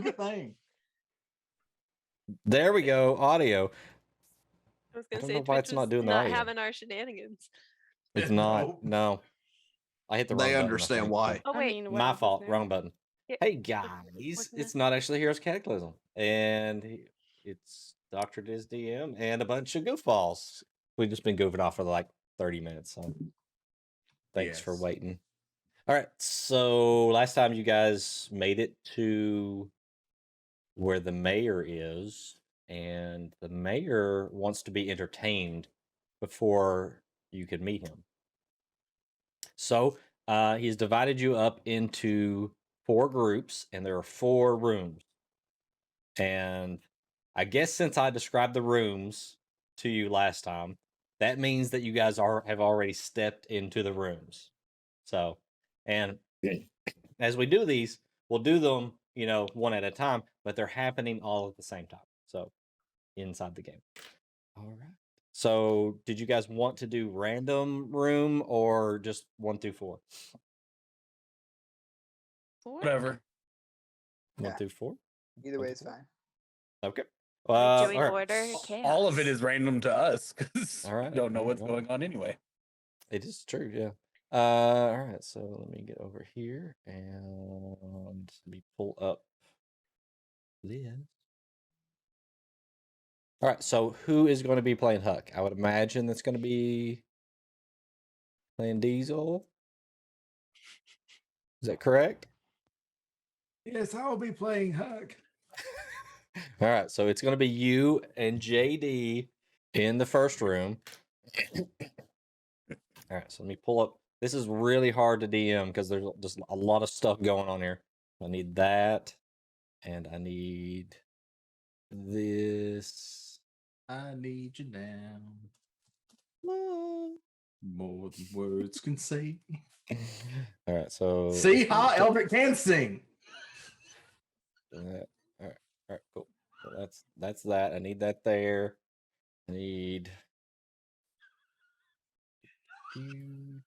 Good thing. There we go. Audio. I was I gonna don't say know why Twitch it's not was doing the not audio. having our shenanigans. It's not. No. I hit the wrong button. They understand why. Oh I wait, mean, My what is fault. this Wrong now? button. Yeah, Hey guys, it's not actually Heroes Cataclysm, and it's Dr. Diz DM and a bunch of goofballs. We've just been goofing off for like 30 minutes, so thanks for Yes. waiting. All right, so last time you guys made it to where the mayor is, and the mayor wants to be entertained before you can meet him. So he's divided you up into 4 groups, and there are 4 rooms. And I guess since I described the rooms to you last time, that means that you guys have already stepped into the rooms. So, and as we do these, we'll do them, one at a time, but they're happening all at the same time. So, inside the game. All right. So, did you guys want to do random room or just 1 through 4? Whatever. 1 through 4? Either way is fine. Okay. doing all right. order. All of it is random to us because All right. we don't know what's Well, going on anyway. It is true, yeah. All right, so let me get over here and let me pull up this. All right, so who is going to be playing Huck? I would imagine that's going to be playing Diesel. Is that correct? Yes, I will be playing Huck. All right, so it's going to be you and JD in the first room. All right, so let me pull up. This is really hard to DM because there's just a lot of stuff going on here. I need that, and I need this. I need you now. More than words can say. All right, so See how Elbert can sing. All right, cool. So that's that. I need that there. I need. I'm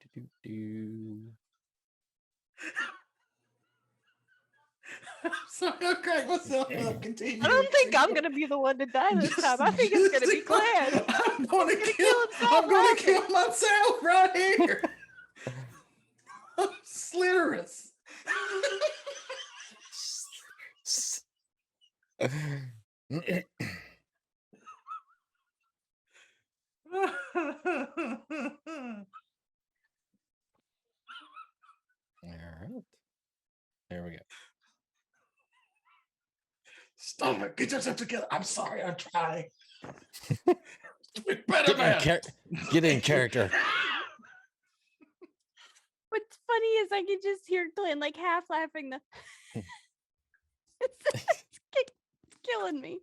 sorry, I'll crack myself up. Continue. I don't think I'm gonna be the one to die this time. I think it's gonna be Clan. I'm gonna He's kill himself I'm gonna laughing. kill myself right here. I'm slitterous. All right. There we go. Stop it. Get yourself together. I'm sorry. I'm trying. Better man. Get in character. What's funny is I can just hear Glenn like half laughing. It's killing me.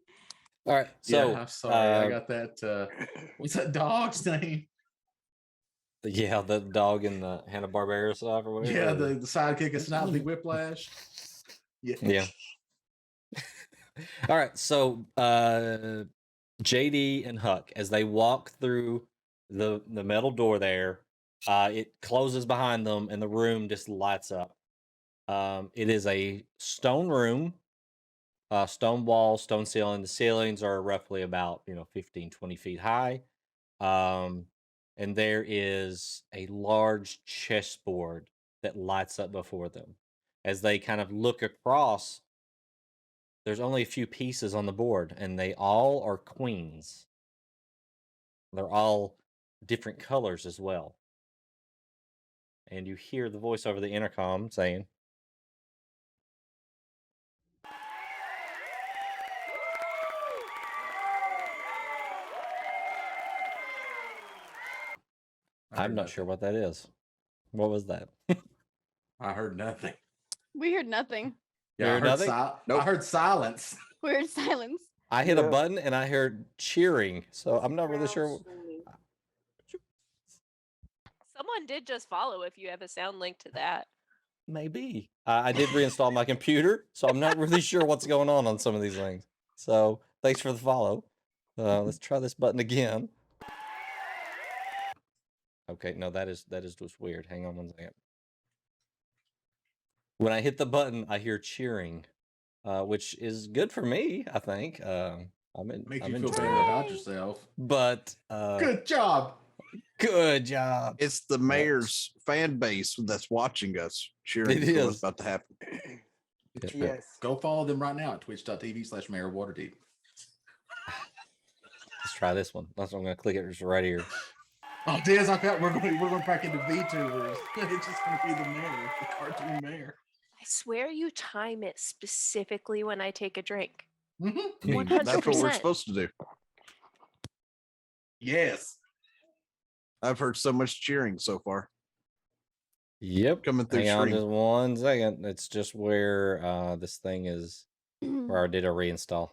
All right. So yeah, I'm sorry. I got that. What's that dog's name? Yeah, the dog in the Hanna-Barbera stuff or whatever. Yeah, the sidekick of Snidely Whiplash. Yeah. Yeah. All right. So JD and Huck, as they walk through the metal door there, it closes behind them and the room just lights up. It is a stone room, stone walls, stone ceiling. The ceilings are roughly about 15, 20 feet high. And there is a large chessboard that lights up before them. As they kind of look across, there's only a few pieces on the board, and they all are queens. They're all different colors as well. And you hear the voice over the intercom saying, I'm not sure what that is. What was that? I heard nothing. We heard nothing. Yeah, heard nothing? I heard silence. We heard silence. I hit a button and I heard cheering, so I'm not really sure. Someone did just follow if you have a sound link to that. Maybe. I did reinstall my computer, so I'm not really sure what's going on some of these things. So thanks for the follow. Let's try this button again. Okay, no, that is just weird. Hang on 1 second. When I hit the button, I hear cheering. which is good for me. I think. Makes I'm you feel enjoying better it. about yourself. But Good job. good job. It's the mayor's fan base that's watching us, cheering It for what's is. about to happen. Yeah, Yes. Go follow them right now at twitch.tv/mayorwaterdeep. let's try this one. That's what I'm gonna click it just right here. Oh, Diz, I felt we're going crack into VTubers. It's just going to be the mayor, the cartoon mayor. I swear you time it specifically when I take a drink. Mm-hmm. That's what we're 100%. supposed to do. Yes. I've heard so much cheering so far. Yep. Coming through Hang on stream. just 1 second. It's just where this thing is where I did a reinstall.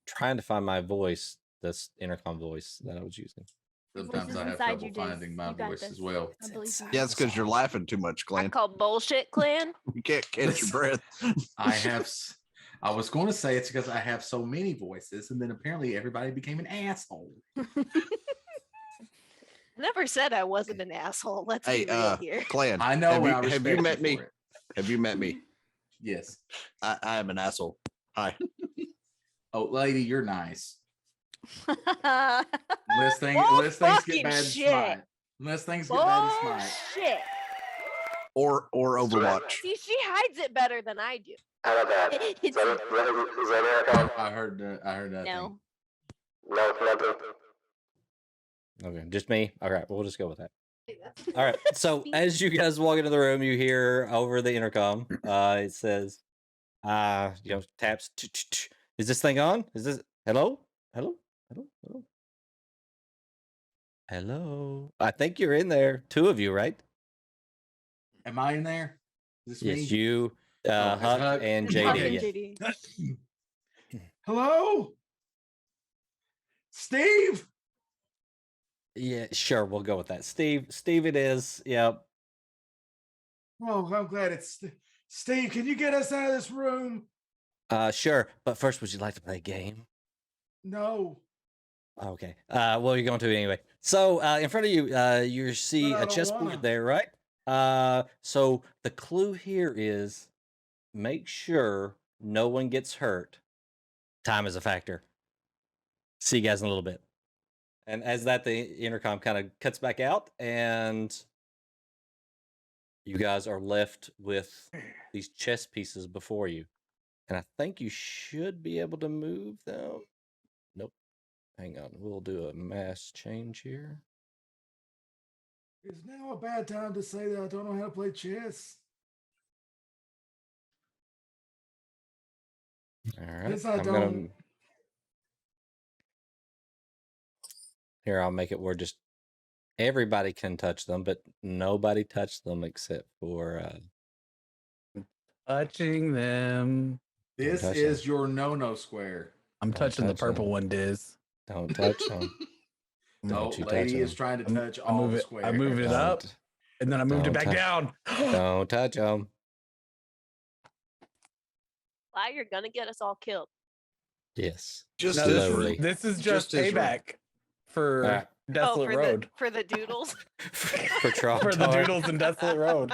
Trying to find my voice, this intercom voice that I was using. Sometimes is I have inside trouble you, Diz. finding my You got voice this. as well. I believe you. Yeah, it's because you're laughing too much, I Glenn. call bullshit, Clan. You can't catch your breath. I was going to say it's because I have so many voices, and then apparently everybody became an asshole. Never said I wasn't an asshole. Let's Hey, be real here. Glenn, I know. have and you, I have you respect met me? for it. Have you met me? Yes. I am an asshole. Hi. Oh, lady, you're nice. Bull Unless things fucking get bad and shit. smite. Unless things get bad and smite. Bullshit. Or Overwatch. See, she hides it better than I do. It's I heard that. no. Okay, just me. All right, we'll just go with that. All right. So as you guys walk into the room, you hear over the intercom, it says, taps. Is this thing on? Is this hello? Hello? Hello? Hello? Hello? I think you're in there. 2 of you, right? Am I in there? Is this Yes, me? you, Oh, it's Huck, Huck. and It's Huck and JD. Yeah. JD. Hello? Steve? Yeah, sure, we'll go with that. Steve it is. Yep. Oh, I'm glad it's Steve. Can you get us out of this room? Sure. But first, would you like to play a game? No. Okay. Well, you're going to anyway. So, in front of you, you see But I a don't chessboard wanna. there, right? So the clue here is make sure no one gets hurt. Time is a factor. See you guys in a little bit. And as that, the intercom kind of cuts back out, and you guys are left with these chess pieces before you. And I think you should be able to move them. Nope. Hang on. We'll do a mass change here. Is now a bad time to say that I don't know how to play chess? All right. Yes, I I'm gonna don't. here. I'll make it where just everybody can touch them, but nobody touched them except for Touching them. This touch is your no square. I'm Don't touching the touch them. purple one, Diz. don't touch them. No, Don't you touch lady is them. trying to I'm- touch I all move the it- squares. I move it up. And then I moved it Don't back touch- down. Don't touch them. Why you're gonna get us all killed. Yes. Just No, this slowly. room. this is Just just his room. payback for Alright. Desolate for Road. for the doodles. For Trump. For the doodles in Desolate Road.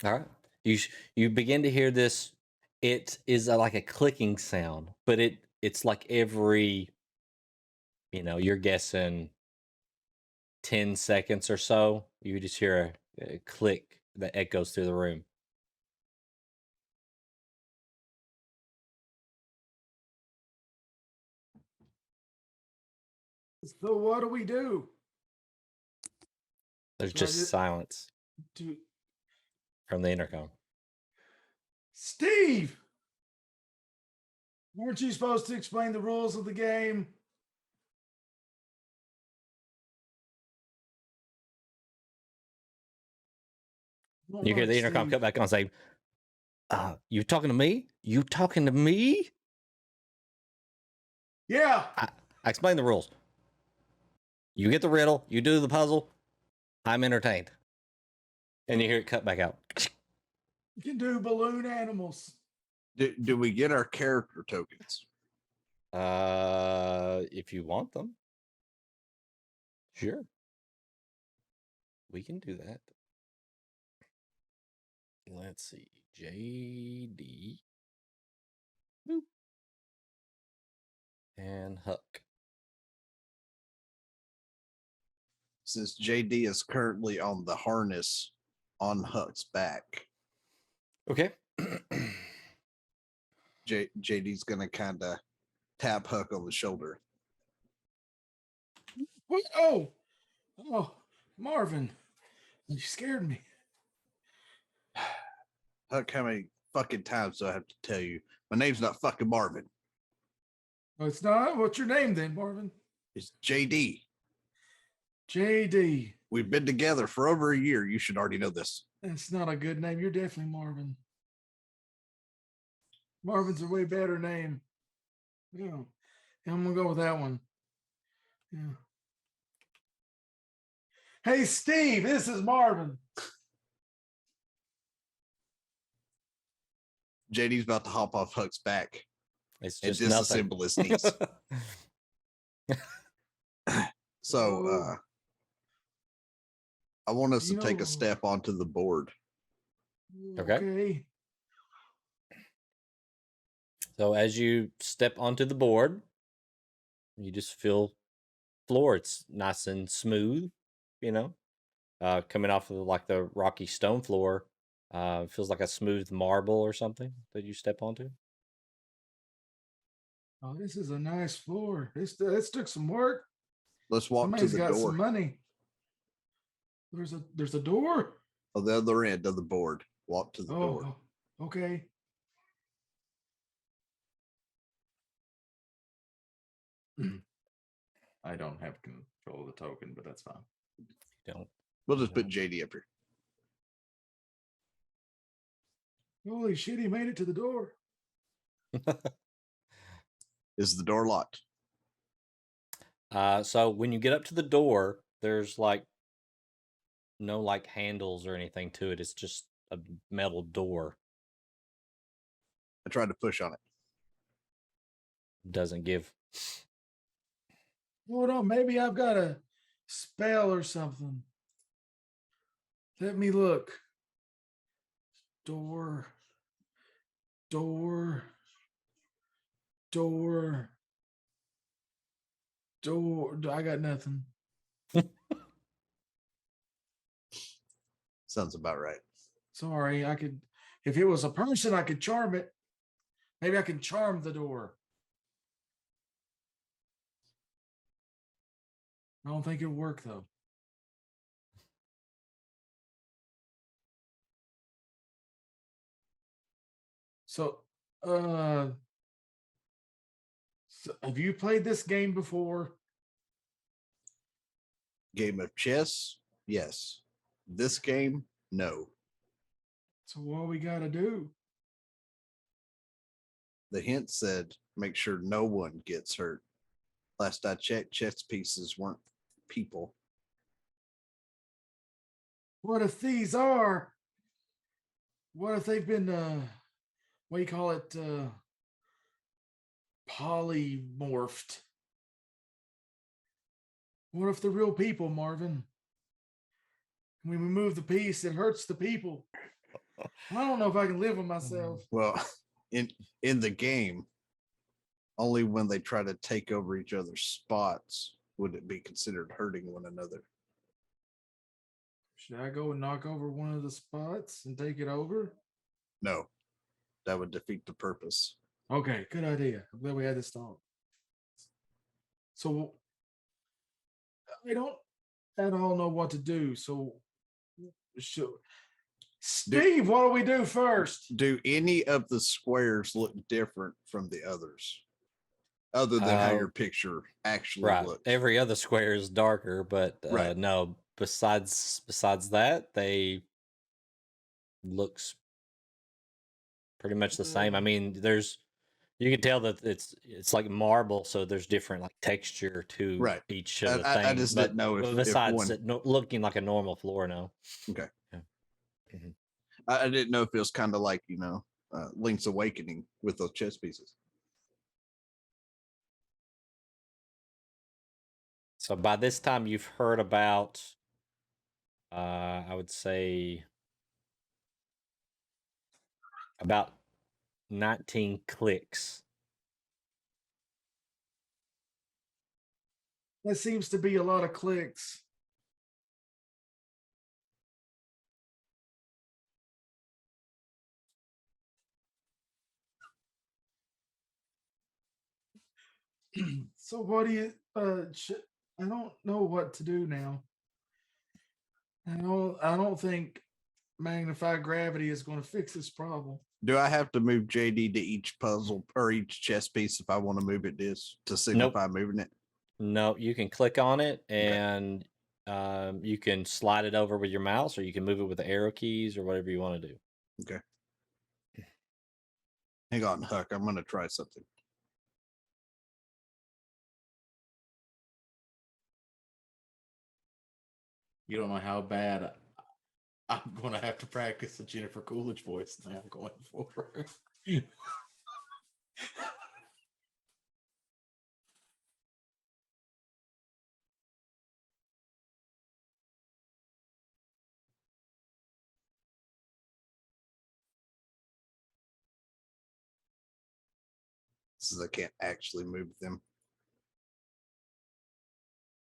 All right. You begin to hear this. It is like a clicking sound, but it's like every, you're guessing 10 seconds or so. You just hear a click that echoes through the room. So what do we do? There's So I just just- silence Do from the intercom. Steve, weren't you supposed to explain the rules of the game? You hear the intercom cut back on and say, you talking to me? You talking to me? Yeah. I explain the rules. You get the riddle, you do the puzzle, I'm entertained. And you hear it cut back out. You can do balloon animals. Do we get our character tokens? If you want them. Sure. We can do that. Let's see. JD. Boop. And Huck. Since JD is currently on the harness on Huck's back, Okay. JD's gonna kind of tap Huck on the shoulder. What? Oh, Marvin, you scared me. Huck, how many fucking times do I have to tell you? My name's not fucking Marvin. Oh, it's not. What's your name then, Marvin? It's JD. JD. We've been together for over a year. You should already know this. That's not a good name. You're definitely Marvin. Marvin's a way better name. Yeah. I'm gonna go with that one. Yeah. Hey, Steve, this is Marvin. JD's about to hop off Huck's back It's and just nothing. disassemble his knees. So I want us to take a step onto the board. Okay. So as you step onto the board, you just feel floor. It's nice and smooth, you know, coming off of like the rocky stone floor. Feels like a smooth marble or something that you step onto. Oh, this is a nice floor. This took some work. Let's walk Somebody's to the got door. some money. There's a door. On the other end of the board. Walk to the door. Okay. I don't have control of the token, but that's fine. You don't. We'll just put JD up here. Holy shit, he made it to the door. Is the door locked? So when you get up to the door, there's like no like handles or anything to it. It's just a metal door. I tried to push on it. Doesn't give. Hold on, maybe I've got a spell or something. Let me look. Door. I got nothing. Sounds about right. Sorry, if it was a person, I could charm it. Maybe I can charm the door. I don't think it'll work though. So, have you played this game before? Game of chess? Yes. This game? No. So what we got to do? The hint said, make sure no one gets hurt. Last I checked, chess pieces weren't people. What if these are? What if they've been, what do you call it? Polymorphed. What if they're real people, Marvin? When we move the piece, it hurts the people. I don't know if I can live with myself. Well, in the game, only when they try to take over each other's spots would it be considered hurting one another. Should I go and knock over one of the spots and take it over? No, that would defeat the purpose. Okay, good idea. I'm glad we had this talk. So I don't at all know what to do. So Steve, what do we do first? Do any of the squares look different from the others? Other than how your picture actually looks. Every other square is darker, but Right. No, besides that, they looks pretty much the same. I mean, you can tell that it's like marble, so there's different like texture to each of the things. I just didn't know if besides one... it looking like a normal floor now. Okay. Yeah. Mm-hmm. I didn't know if it was kind of like, Link's Awakening with those chess pieces. So by this time you've heard about, I would say, About 19 clicks. That seems to be a lot of clicks. So what do you I don't know what to do now. I don't think magnified gravity is going to fix this problem. Do I have to move JD to each puzzle or each chess piece if I want to move it to signify moving it? No, you can click on it Okay. and you can slide it over with your mouse, or you can move it with the arrow keys or whatever you want to do. Okay. Hang on, Huck. I'm going to try something. You don't know how bad I'm going to have to practice the Jennifer Coolidge voice that I'm going for. Since I can't actually move them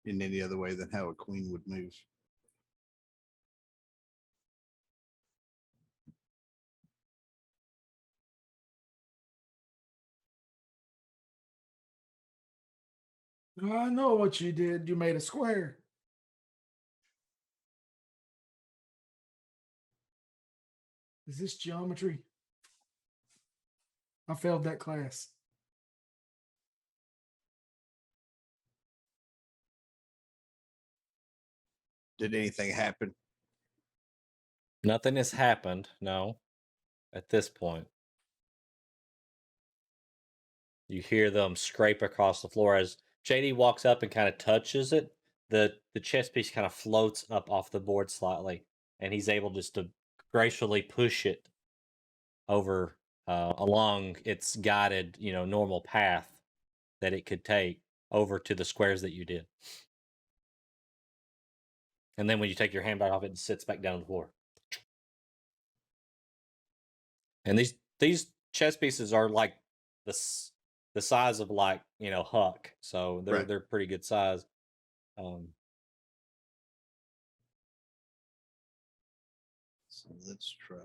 in any other way than how a queen would move. I know what you did. You made a square. Is this geometry? I failed that class. Did anything happen? Nothing has happened, no, at this point. You hear them scrape across the floor as JD walks up and kind of touches it. The chess piece kind of floats up off the board slightly, and he's able just to gracefully push it over along its guided, normal path that it could take over to the squares that you did. And then when you take your hand back off it, it sits back down on the floor. And these chess pieces are like the size of like, Huck. So they're pretty good size. So let's try.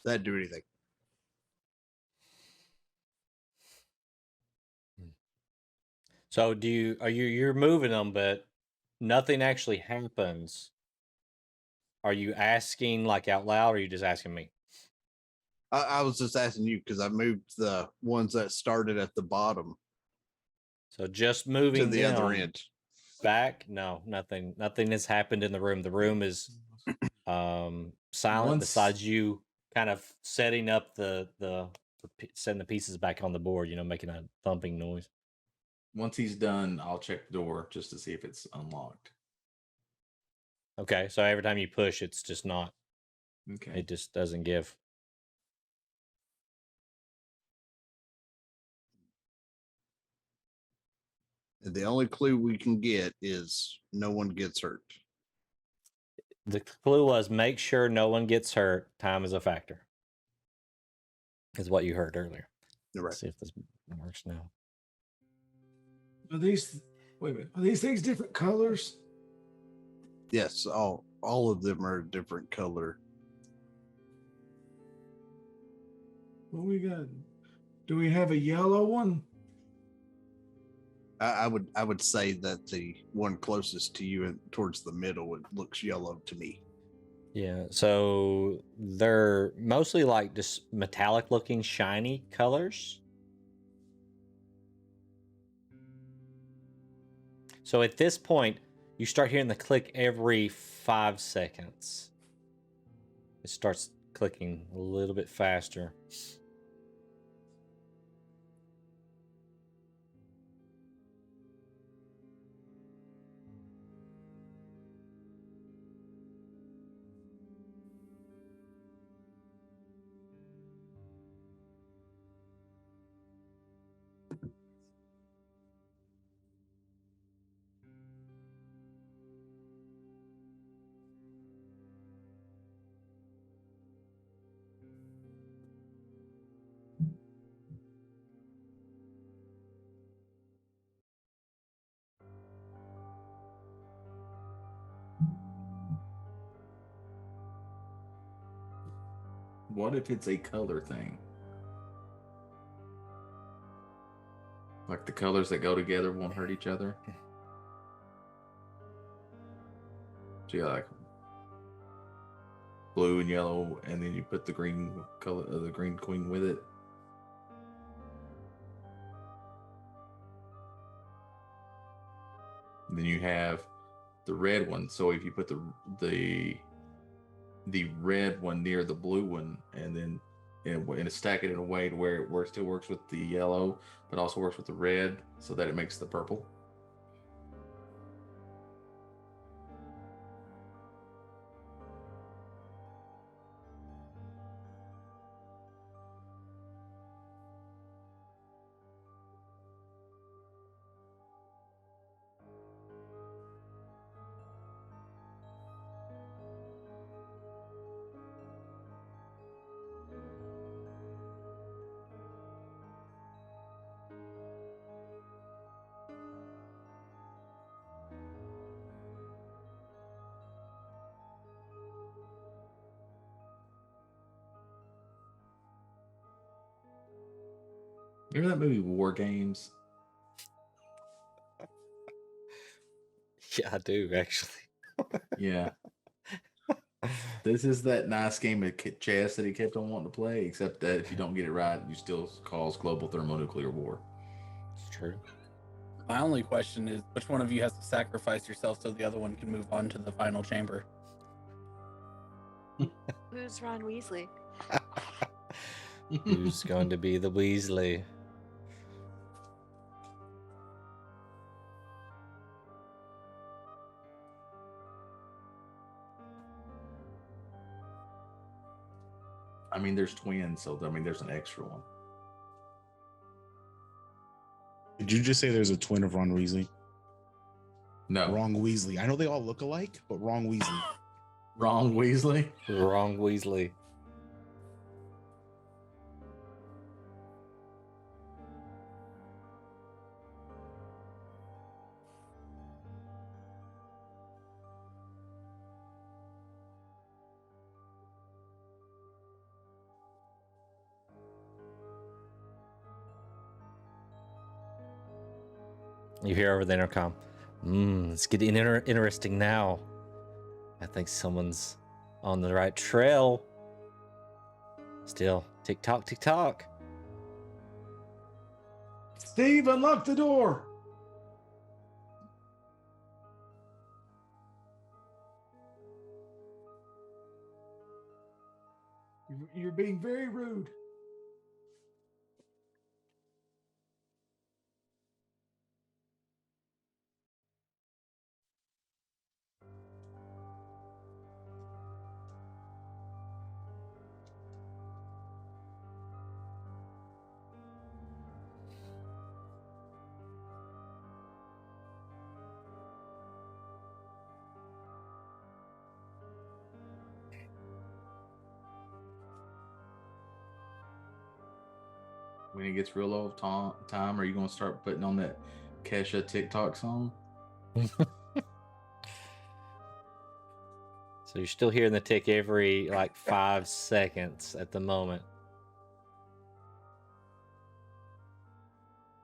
Does that do anything? So you're moving them, but nothing actually happens. Are you asking like out loud, or are you just asking me? I was just asking you because I moved the ones that started at the bottom So just moving to the other them end. back? No, nothing has happened in the room. The room is silent Once- besides you kind of setting up setting the pieces back on the board, making a thumping noise. Once he's done, I'll check the door just to see if it's unlocked. Okay, so every time you push, it's just not. Okay. It just doesn't give. And the only clue we can get is no one gets hurt. The clue was make sure no one gets hurt. Time is a factor. Is what you heard earlier. You're right. Let's see if this works now. Are these things different colors? Yes, all of them are a different color. What we got? Do we have a yellow one? I would say that the one closest to you and towards the middle, it looks yellow to me. Yeah, so they're mostly like just metallic looking shiny colors. So at this point, you start hearing the click every 5 seconds. It starts clicking a little bit faster. What if it's a color thing? Like the colors that go together won't hurt each other? So you got like blue and yellow, and then you put the green color, the green queen with it. And then you have the red one. So if you put the red one near the blue one, and then and stack it in a way to where it still works with the yellow, but also works with the red, so that it makes the purple. Remember that movie War Games? Yeah, I do actually. Yeah. This is that nice game of chess that he kept on wanting to play, except that if you don't get it right, you still cause global thermonuclear war. It's true. My only question is, which one of you has to sacrifice yourself so the other one can move on to the final chamber? Who's Ron Weasley? Who's going to be the Weasley? I mean, there's twins, so I mean, there's an extra one. Did you just say there's a twin of Ron Weasley? No, Wrong Weasley. I know they all look alike, but wrong Weasley. wrong Weasley. Wrong Weasley. You hear over the intercom, it's getting interesting now. I think someone's on the right trail. Still, tick tock, tick tock. Steve, unlock the door. You're being very rude. When it gets real low time, are you going to start putting on that Kesha TikTok song? So you're still hearing the tick every like 5 seconds at the moment.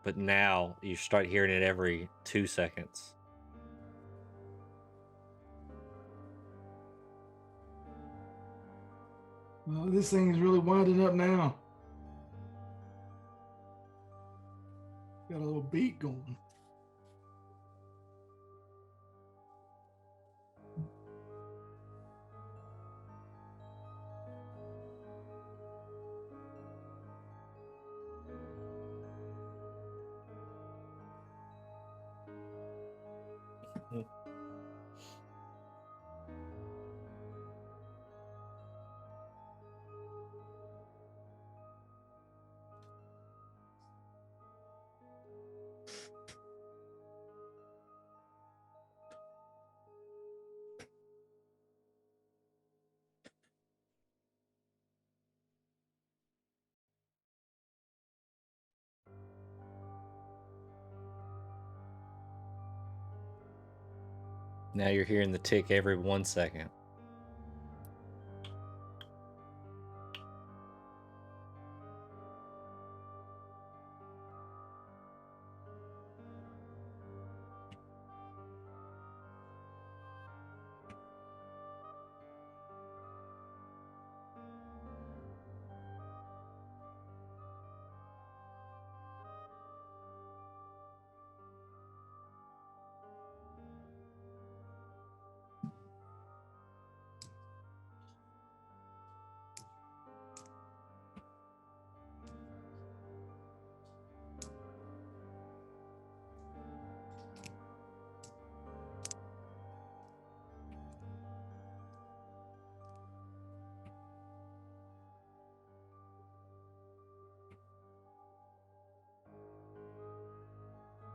But now you start hearing it every 2 seconds. Oh, this thing is really winding up now. Got a little beat going. Now you're hearing the tick every 1 second.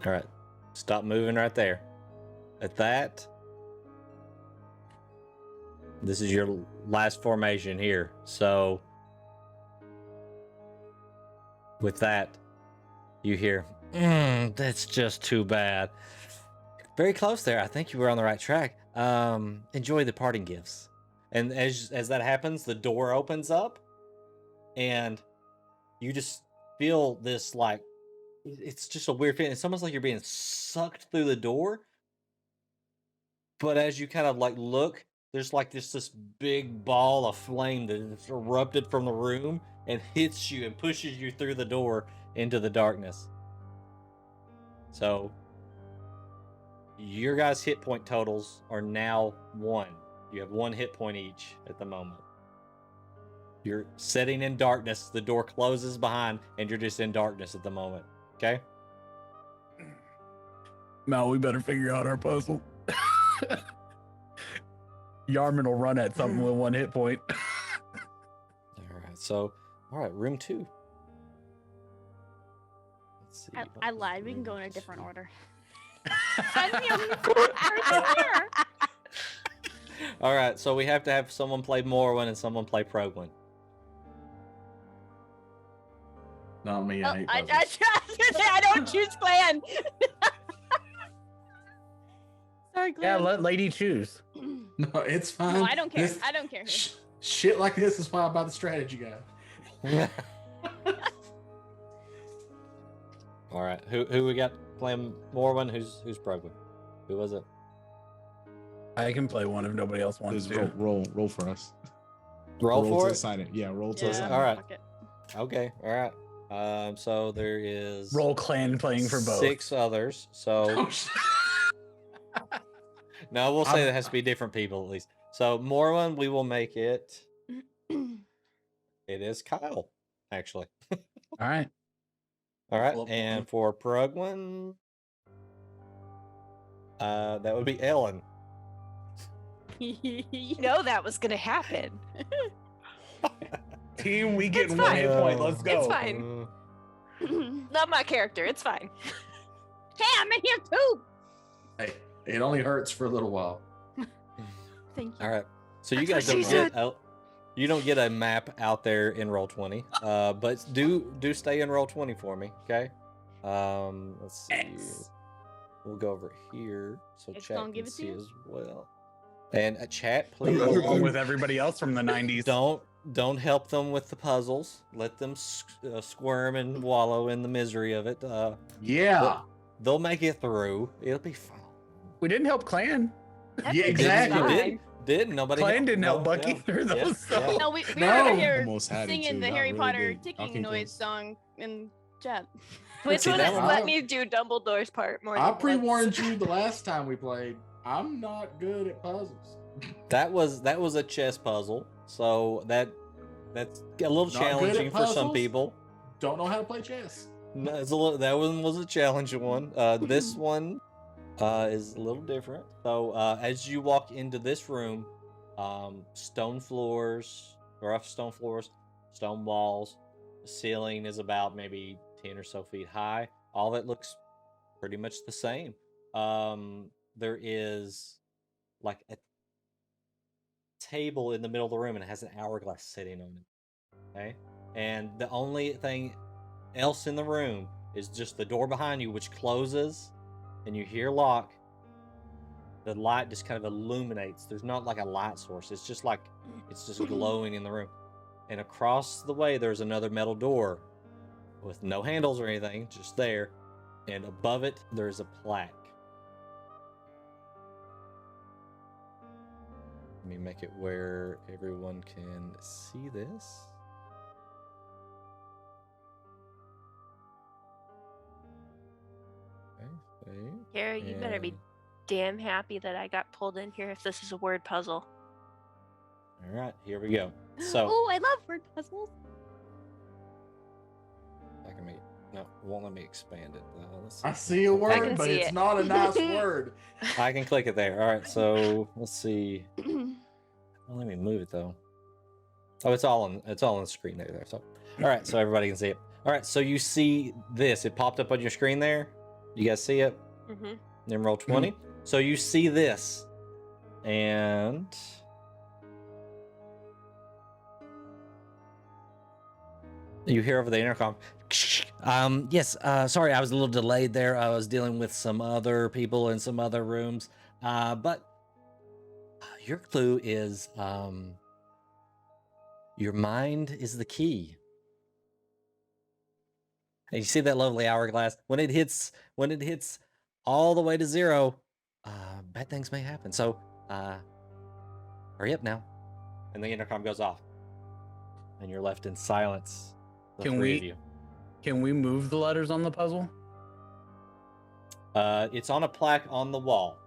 All right, stop moving right there. At that, this is your last formation here. So with that, you hear, that's just too bad. Very close there. I think you were on the right track. Enjoy the parting gifts. And as that happens, the door opens up and you just feel this, like, it's just a weird feeling. It's almost like you're being sucked through the door. But as you kind of like look, there's like this big ball of flame that has erupted from the room and hits you and pushes you through the door into the darkness. So your guys' hit point totals are now 1. You have 1 hit point each at the moment. You're sitting in darkness. The door closes behind and you're just in darkness at the moment. Okay? Mal, we better figure out our puzzle. Yarman will run at something with 1 hit point. All right, room 2. Let's see. I lied. We can go in a different order. I'm the only person here. All right, so we have to have someone play Morrowind and someone play Progwin. Not me. Oh, I hate I puzzles. I don't choose clan. Sorry, Glenn. Yeah, let Lady choose. No, it's fine. No, I don't care. This- I don't care. Shit like this is why I buy the strategy guide. All right, who we got playing Morrowind? Who's Progwin? Who was it? I can play one if nobody else wants Just to. roll for us. Roll to for it. assign it. Yeah, roll to Yeah, assign all right. fuck it. Okay, all right. So there is Roll clan playing for both. 6 others. So no, we'll say that has to be different people at least. So Morrowind, we will make it. It is Kyle, actually. All right. All right, Well, and for Progwin, that would be Ellen. You know that was gonna happen. Team, we get It's 1 hit fine. point. Let's go. It's fine. Not my character. It's fine. Hey, I'm in here too. Hey, it only hurts for a little while. Thank you. All right, so you That's guys what don't she get you don't get a map out there in Roll20, but do stay in Roll20 for me, okay? Let's see. X. We'll go over here so It's chat gonna can give it to see you? as well. And chat, please Along with everybody else from the 90s. don't help them with the puzzles. Let them squirm and wallow in the misery of it. Yeah. They'll make it through. It'll be fine. We didn't help clan. Yeah, exactly. You fine. did, Didn't nobody? Clan didn't help No, Bucky yeah, through yeah, those yeah. songs. No, we were No. over here Almost had it singing too. the Y'all Harry really Potter did. Y'all ticking came noise close. song in chat. Twitch See, would that have one- let me do Dumbledore's part more I than pre-warned once. you the last time we played. I'm not good at puzzles. That was a chess puzzle, so that's a little Not good at challenging for some puzzles? people. Don't know how to play chess. No, it's a little, that one was a challenging one. This one is a little different. So as you walk into this room, stone floors, rough stone floors, stone walls. The ceiling is about maybe 10 or so feet high. All of it looks pretty much the same. There is like a table in the middle of the room, and it has an hourglass sitting on it. Okay, and the only thing else in the room is just the door behind you, which closes, and you hear lock. The light just kind of illuminates. There's not like a light source. It's just like it's just glowing in the room. And across the way, there's another metal door with no handles or anything, just there. And above it, there's a plaque. Let me make it where everyone can see this. Okay, Gary, you better be and- damn happy that I got pulled in here if this is a word puzzle. All right, here we go. So Oh, I love word puzzles. I can make no, it won't let me expand it. Let's I see. see a can word, but see it's it. not a nice word. I can click it there. All right, so let's see. Well, let me move it though. Oh, it's all on the screen there. So, all right, so everybody can see it. All right, so you see this? It popped up on your screen there. You guys see it? Mm-hmm. Then roll 20. So you see this, and you hear over the intercom. Yes. Sorry, I was a little delayed there. I was dealing with some other people in some other rooms. But your clue is your mind is the key. And you see that lovely hourglass? When it hits all the way to 0, bad things may happen. So hurry up now. And the intercom goes off. And you're left in silence. The Can three we- of you. Can we move the letters on the puzzle? It's on a plaque on the wall.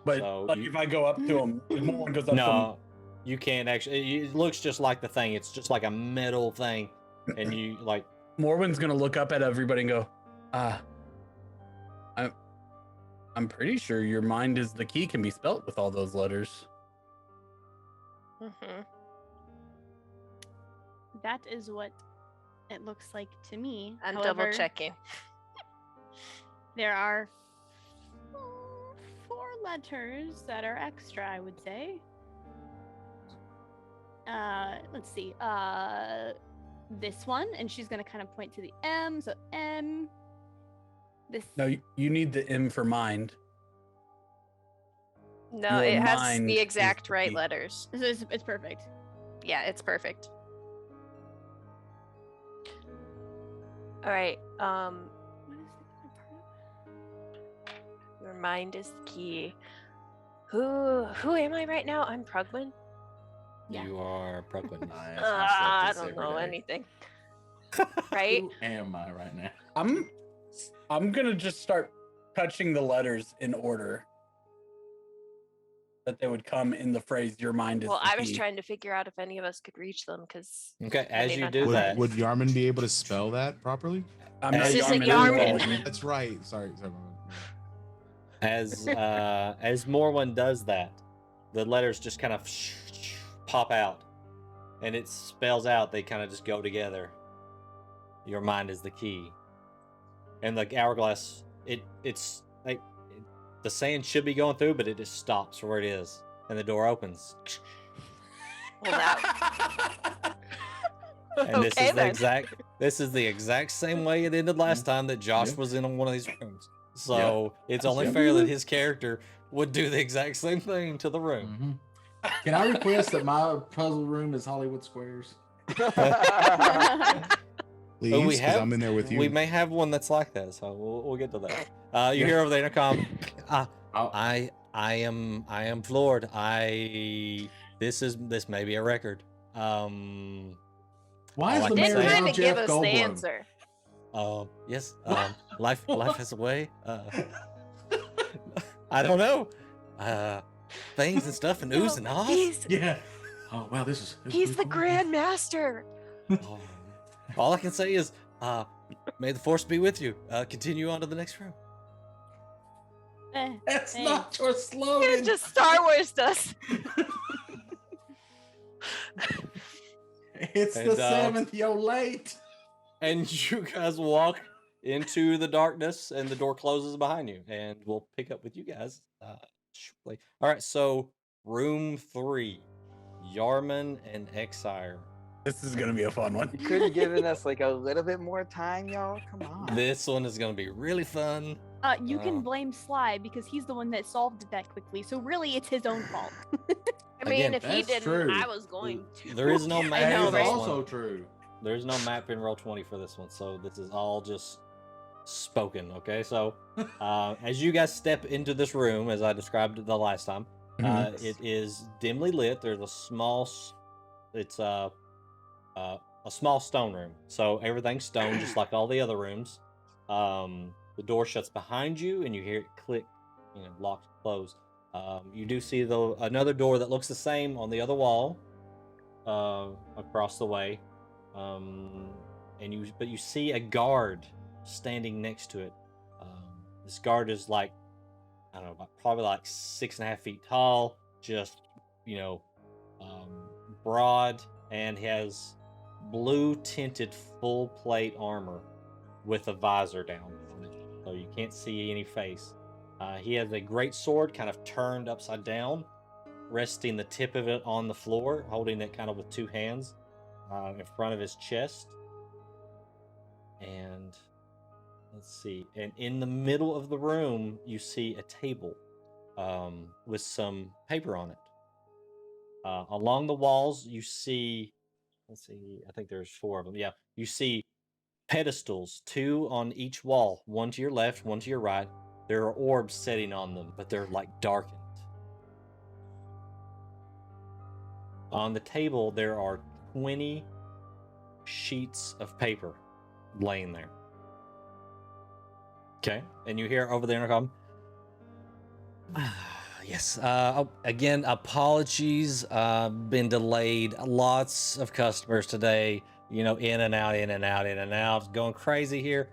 But So like you- if I go up to them, if no one goes up No, you can't actually. It looks just like the thing. It's just like a metal thing, and you like. to them, Morwen's gonna look up at everybody and go, I'm pretty sure your mind is the key can be spelt with all those letters. Mm-hmm. That is what it looks like to me. I'm However, double checking. There are 4 letters that are extra, I would say. Let's see. This one, and she's gonna kind of point to the M. So M. This. No, you need the M for mind. No, Your it has mind the is exact the right key. letters. It's perfect. Yeah, it's perfect. All right. What is the other part? Your mind is the key. Who am I right now? I'm Prugman. Yeah. You are Brooklyn. I ask myself I this don't every know day. anything. Right? Who am I right now? I'm gonna just start touching the letters in order that they would come in the phrase "your mind is." Well, the I was key." trying to figure out if any of us could reach them because Okay, as may you not do have that, Would Yarman be able to spell that properly? I'm not Assistant Yarman. Yarman. That's right. Sorry. as Morwen does that, the letters just kind of pop out, and it spells out. They kind of just go together. Your mind is the key, and the hourglass. It's like the sand should be going through, but it just stops where it is, and the door opens. well, that And this Okay, is the then. exact same way it ended last time that Josh Yeah. was in one of these rooms. So it's only Yeah. fair that his character would do the exact same thing to the room. Mhm. Can I request that my puzzle room is Hollywood Squares? Please, But we 'cause have- I'm in there with you. We may have one that's like that, so we'll get to that. You hear over the intercom, Oh, I I am floored. This may be a record. Why All is I the can mayor say- Didn't kind now of give Jeff us the Goldblum? answer. Yes. Life has a way. I don't know. Things and stuff and oohs and ahs. He's Yeah. Oh wow, this is he's the pretty cool. Grand Master. Oh, all I can say is, may the force be with you. Continue on to the next room. That's Hey. not your You slogan. just Star Wars us. It's And, the seventh. Yo, late. And you guys walk into the darkness, and the door closes behind you. And we'll pick up with you guys shortly. All right, so room 3, Yarman and Exire. This is gonna be a fun one. You could have given us like a little bit more time, y'all. Come on. This one is going to be really fun. You Oh. can blame Sly because he's the one that solved it that quickly. So really, it's his own fault. I mean, Again, if he that's didn't, true. I was going to. There is no map. I That know, is for this right? also one. true. There's no map in Roll20 for this one, so this is all just spoken. Okay, so as you guys step into this room, as I described it the last time, it is dimly lit. There's a small, it's a small stone room, so everything's stone, just like all the other rooms. The door shuts behind you, and you hear it click, locked, closed. You do see another door that looks the same on the other wall, across the way, but you see a guard standing next to it. This guard is like, I don't know, probably like 6.5 feet tall, just broad, and has blue tinted full plate armor with a visor down on it, so you can't see any face. He has a great sword kind of turned upside down, resting the tip of it on the floor, holding it kind of with 2 hands in front of his chest. And let's see, and in the middle of the room you see a table with some paper on it. Along the walls you see, let's see, I think there's 4 of them. Yeah, you see pedestals, 2 on each wall, one to your left, one to your right. There are orbs sitting on them, but they're like darkened. On the table there are 20 sheets of paper laying there. Okay, and you hear over the intercom, yes, again, apologies, been delayed, lots of customers today, in and out, going crazy here.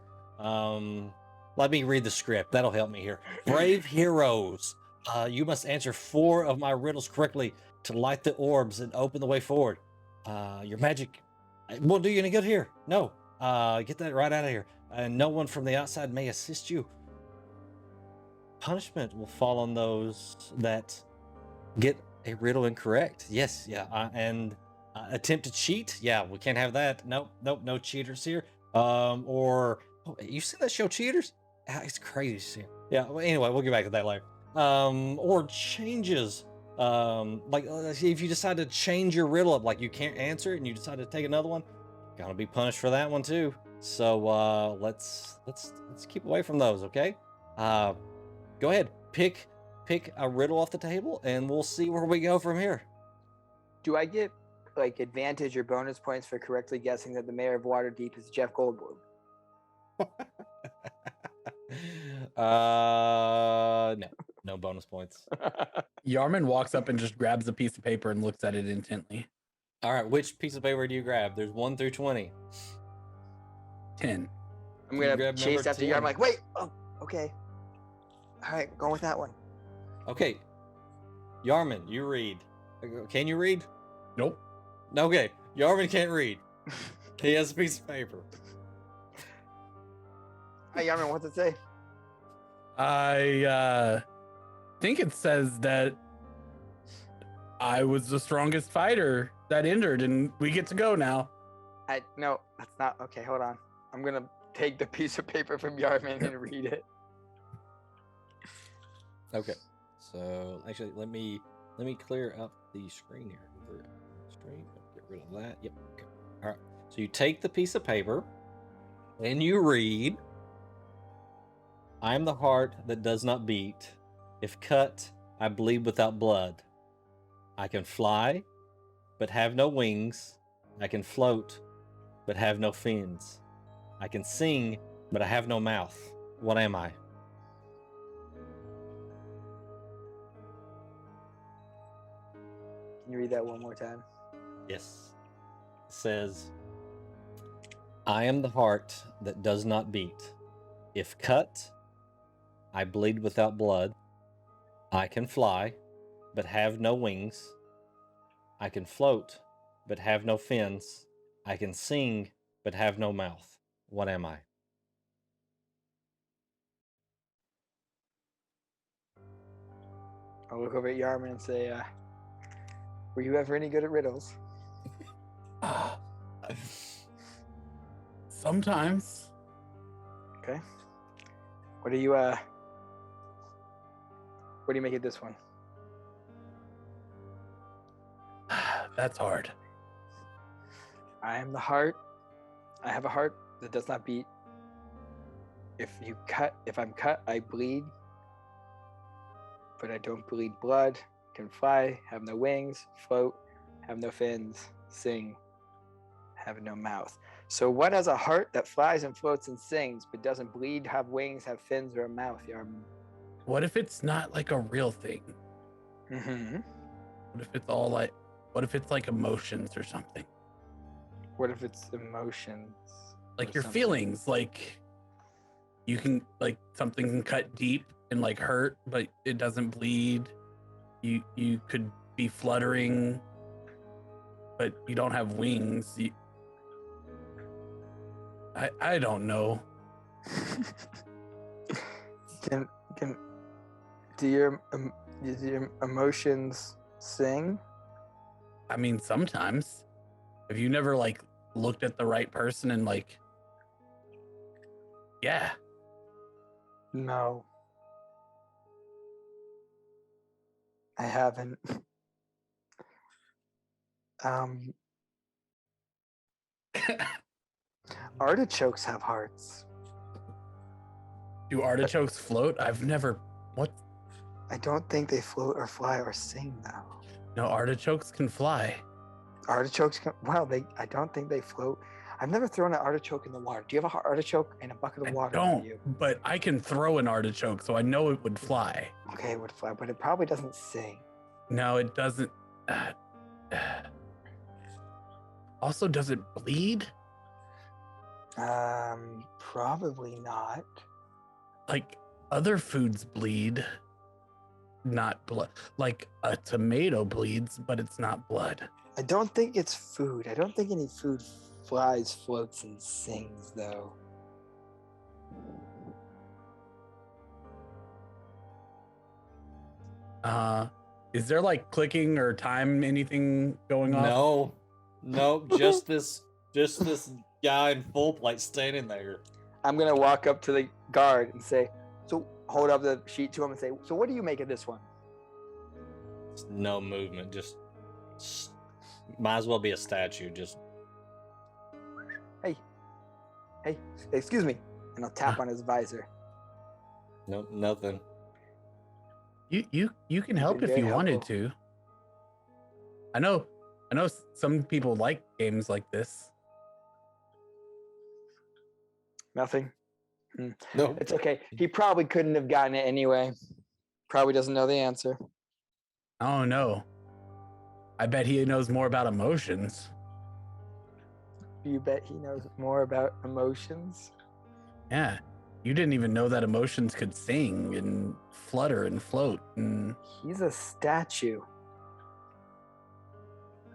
Let me read the script, that'll help me here. Brave heroes, you must answer 4 of my riddles correctly to light the orbs and open the way forward. Your magic won't do you any good here. No, get that right out of here. And no one from the outside may assist you. Punishment will fall on those that get a riddle incorrect. Yes, yeah, and attempt to cheat. Yeah, we can't have that. Nope, no cheaters here. You see that show Cheaters? It's crazy. Yeah. Well, anyway, we'll get back to that later. Or changes. Like if you decide to change your riddle up, like you can't answer it, and you decide to take another one, you're gonna be punished for that one too. So let's keep away from those, okay? Go ahead, pick a riddle off the table, and we'll see where we go from here. Do I get like advantage or bonus points for correctly guessing that the mayor of Waterdeep is Jeff Goldblum? No bonus points. Yarman walks up and just grabs a piece of paper and looks at it intently. All right, which piece of paper do you grab? There's 1 through 20. 10. I'm You gonna grab chase number after you. I'm 10. like, wait, oh, okay. All right, going with that one. Okay, Yarman, you read. Can you read? Nope. Okay, Yarman can't read. He has a piece of paper. Hey, Yarman, what's it say? I think it says that I was the strongest fighter that entered, and we get to go now. No, that's not okay. Hold on. I'm gonna take the piece of paper from Yarman and read it. Okay, so actually, let me clear up the screen here. Get rid of that. Yep. Okay. All right. So you take the piece of paper, and you read. I am the heart that does not beat. If cut, I bleed without blood. I can fly, but have no wings. I can float, but have no fins. I can sing, but I have no mouth. What am I? Can you read that one more time? Yes. It says, I am the heart that does not beat. If cut, I bleed without blood. I can fly, but have no wings. I can float, but have no fins. I can sing, but have no mouth. What am I? I'll look over at Yarman and say, were you ever any good at riddles? Sometimes. Okay. What do you make of this one? That's hard. I am the heart. I have a heart that does not beat. If I'm cut, I bleed. But I don't bleed blood. Can fly, have no wings, float, have no fins, sing, have no mouth. So what has a heart that flies and floats and sings, but doesn't bleed, have wings, have fins, or a mouth, Yarman? What if it's not like a real thing? Mm-hmm. What if it's like emotions or something? What if it's emotions? Like or your something? feelings, like you can, like, something can cut deep and like hurt, but it doesn't bleed. You could be fluttering, but you don't have wings. I don't know. Do your emotions sing? I mean, sometimes. Have you never like looked at the right person and like, yeah, No. I haven't. Artichokes have hearts. do artichokes float? I've never. What? I don't think they float or fly or sing though. No, artichokes can fly. Artichokes can, well, I don't think they float. I've never thrown an artichoke in the water. Do you have an artichoke in a bucket of I water don't, for you? but I can throw an artichoke, so I know it would fly. Okay, it would fly, but it probably doesn't sing. No, it doesn't. Also, does it bleed? Probably not. Like other foods bleed, not blood. Like a tomato bleeds, but it's not blood. I don't think it's food. I don't think any food flies, floats, and sings though. Is there like clicking or time anything going on? No, just this guy in full plate standing there. I'm gonna walk up to the guard and say, so hold up the sheet to him and say, so what do you make of this one? No movement, just might as well be a statue. Just Hey, excuse me. And I'll tap on his visor. no, nothing. You can help Been if very you wanted helpful. to. I know some people like games like this. Nothing. No, It's okay. He probably couldn't have gotten it anyway. Probably doesn't know the answer. Oh no. I bet he knows more about emotions. You bet he knows more about emotions. Yeah. You didn't even know that emotions could sing and flutter and float. And He's a statue.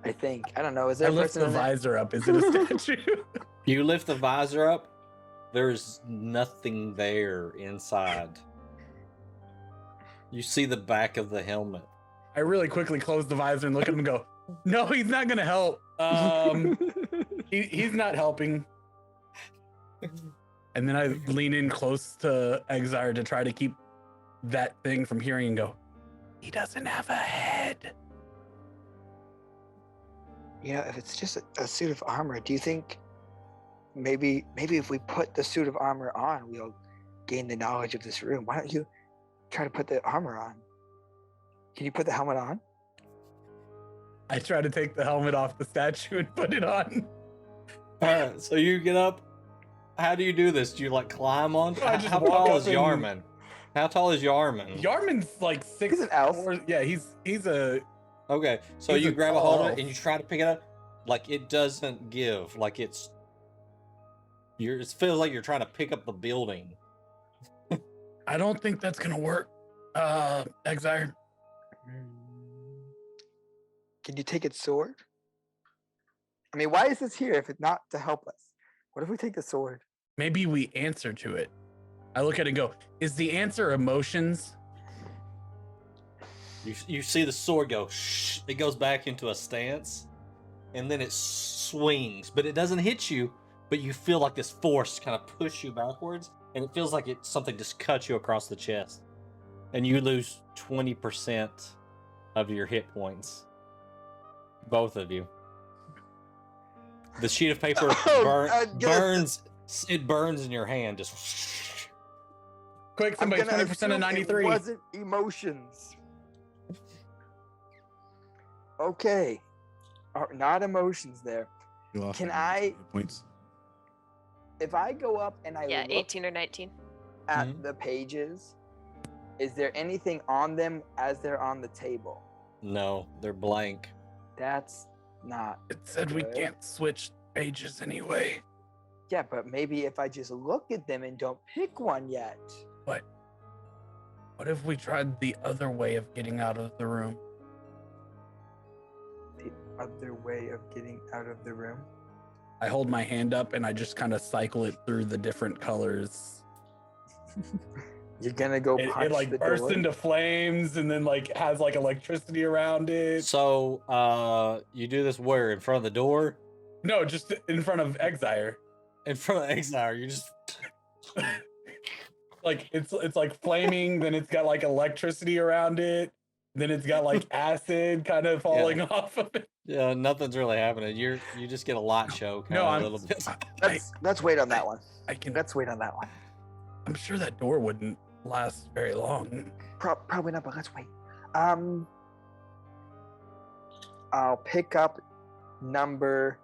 I think. I don't know. Is I there a lift person the in there? visor up. Is it a statue? you lift the visor up. There's nothing there inside. You see the back of the helmet. I really quickly close the visor and look at him and go, no, he's not going to help. He's not helping. And then I lean in close to Exar to try to keep that thing from hearing and go, he doesn't have a head. You know, if it's just a suit of armor, do you think maybe if we put the suit of armor on, we'll gain the knowledge of this room? Why don't you try to put the armor on? Can you put the helmet on? I try to take the helmet off the statue and put it on. All right, so you get up. How do you do this? Do you like climb on? I just How walk tall up is and- Yarman? How tall is Yarman? Yarman's like 6. He's an elf. Yeah, he's a. Okay, so He's you a grab a hold of tall it and you try to pick it up. Like it doesn't give. Like it feels like you're trying to pick up the building. I don't think that's gonna work. Exire. Can you take its sword? I mean, why is this here if it's not to help us? What if we take the sword? Maybe we answer to it. I look at it and go, is the answer emotions? You see the sword go. Shh, it goes back into a stance, and then it swings, but it doesn't hit you. But you feel like this force kind of push you backwards, and it feels like something just cuts you across the chest, and you lose 20% of your hit points. Both of you. The sheet of paper burns. It burns in your hand. Just Quick, somebody, 20% of 93. It wasn't emotions. Okay. Not emotions there. You lost Can 90 I- hit points. If I go up and I Yeah, look 18 or 19. at Mhm. the pages, is there anything on them as they're on the table? no, they're blank. That's not. It said we good. can't switch pages anyway. Yeah, but maybe if I just look at them and don't pick one yet. What if we tried the other way of getting out of the room? The other way of getting out of the room. I hold my hand up and I just kind of cycle it through the different colors. You're gonna go punch It like the bursts door? into flames and then like has like electricity around it. So you do this where? In front of the door? No, just in front of Exire. In front of Exile, you just Like it's like flaming, then it's got like electricity around it, then it's got like acid kind of falling off of it. yeah, nothing's really happening. You just get a light show kind No, of I'm a little bit. Let's wait on that one. I can. Let's wait on that one. I'm sure that door wouldn't last very long. Probably not, but let's wait. I'll pick up number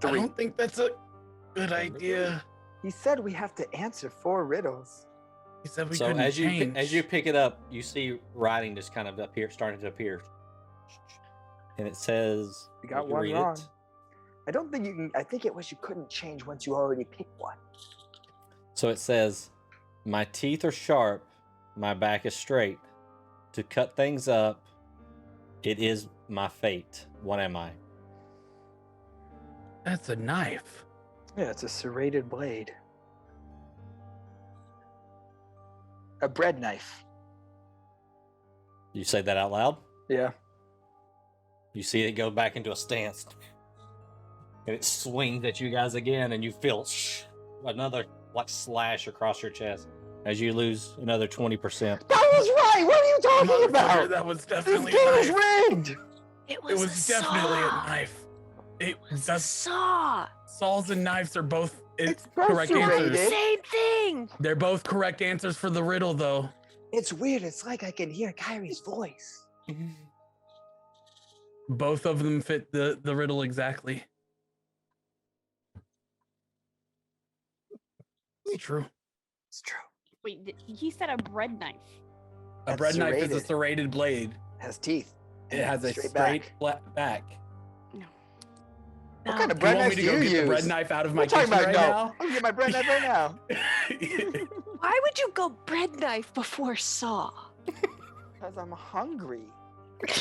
I 3. don't think that's a good idea. He said we have to answer 4 riddles. He said we So couldn't as change. you pick it up, you see writing just kind of starting to appear, and it says, You got you one read wrong. it? I don't think you can. I think it was you couldn't change once you already picked one. So it says, "My teeth are sharp, my back is straight. To cut things up, it is my fate. What am I?" That's a knife. Yeah, it's a serrated blade. A bread knife. You say that out loud. Yeah. You see it go back into a stance, and it swings at you guys again, and you feel another like slash across your chest as you lose another 20%. That was right. What are you talking Motherfucker, about? that was This definitely game a is knife. rigged. It It was definitely a knife. It does. Saw. Saws and knives are both It's both correct serrated. answers. Same thing. They're both correct answers for the riddle, though. It's weird. It's like I can hear Kyrie's voice. Both of them fit the riddle exactly. It's true. It's true. Wait, he said a bread knife. A That's bread knife is a serrated. serrated blade. It has teeth. It has a straight back. What kind of Do you bread want knife me do to go you get the bread use? knife out of What my are you talking kitchen right about? now? I'm gonna get my bread knife right now. Why would you go bread knife before saw? Because I'm hungry.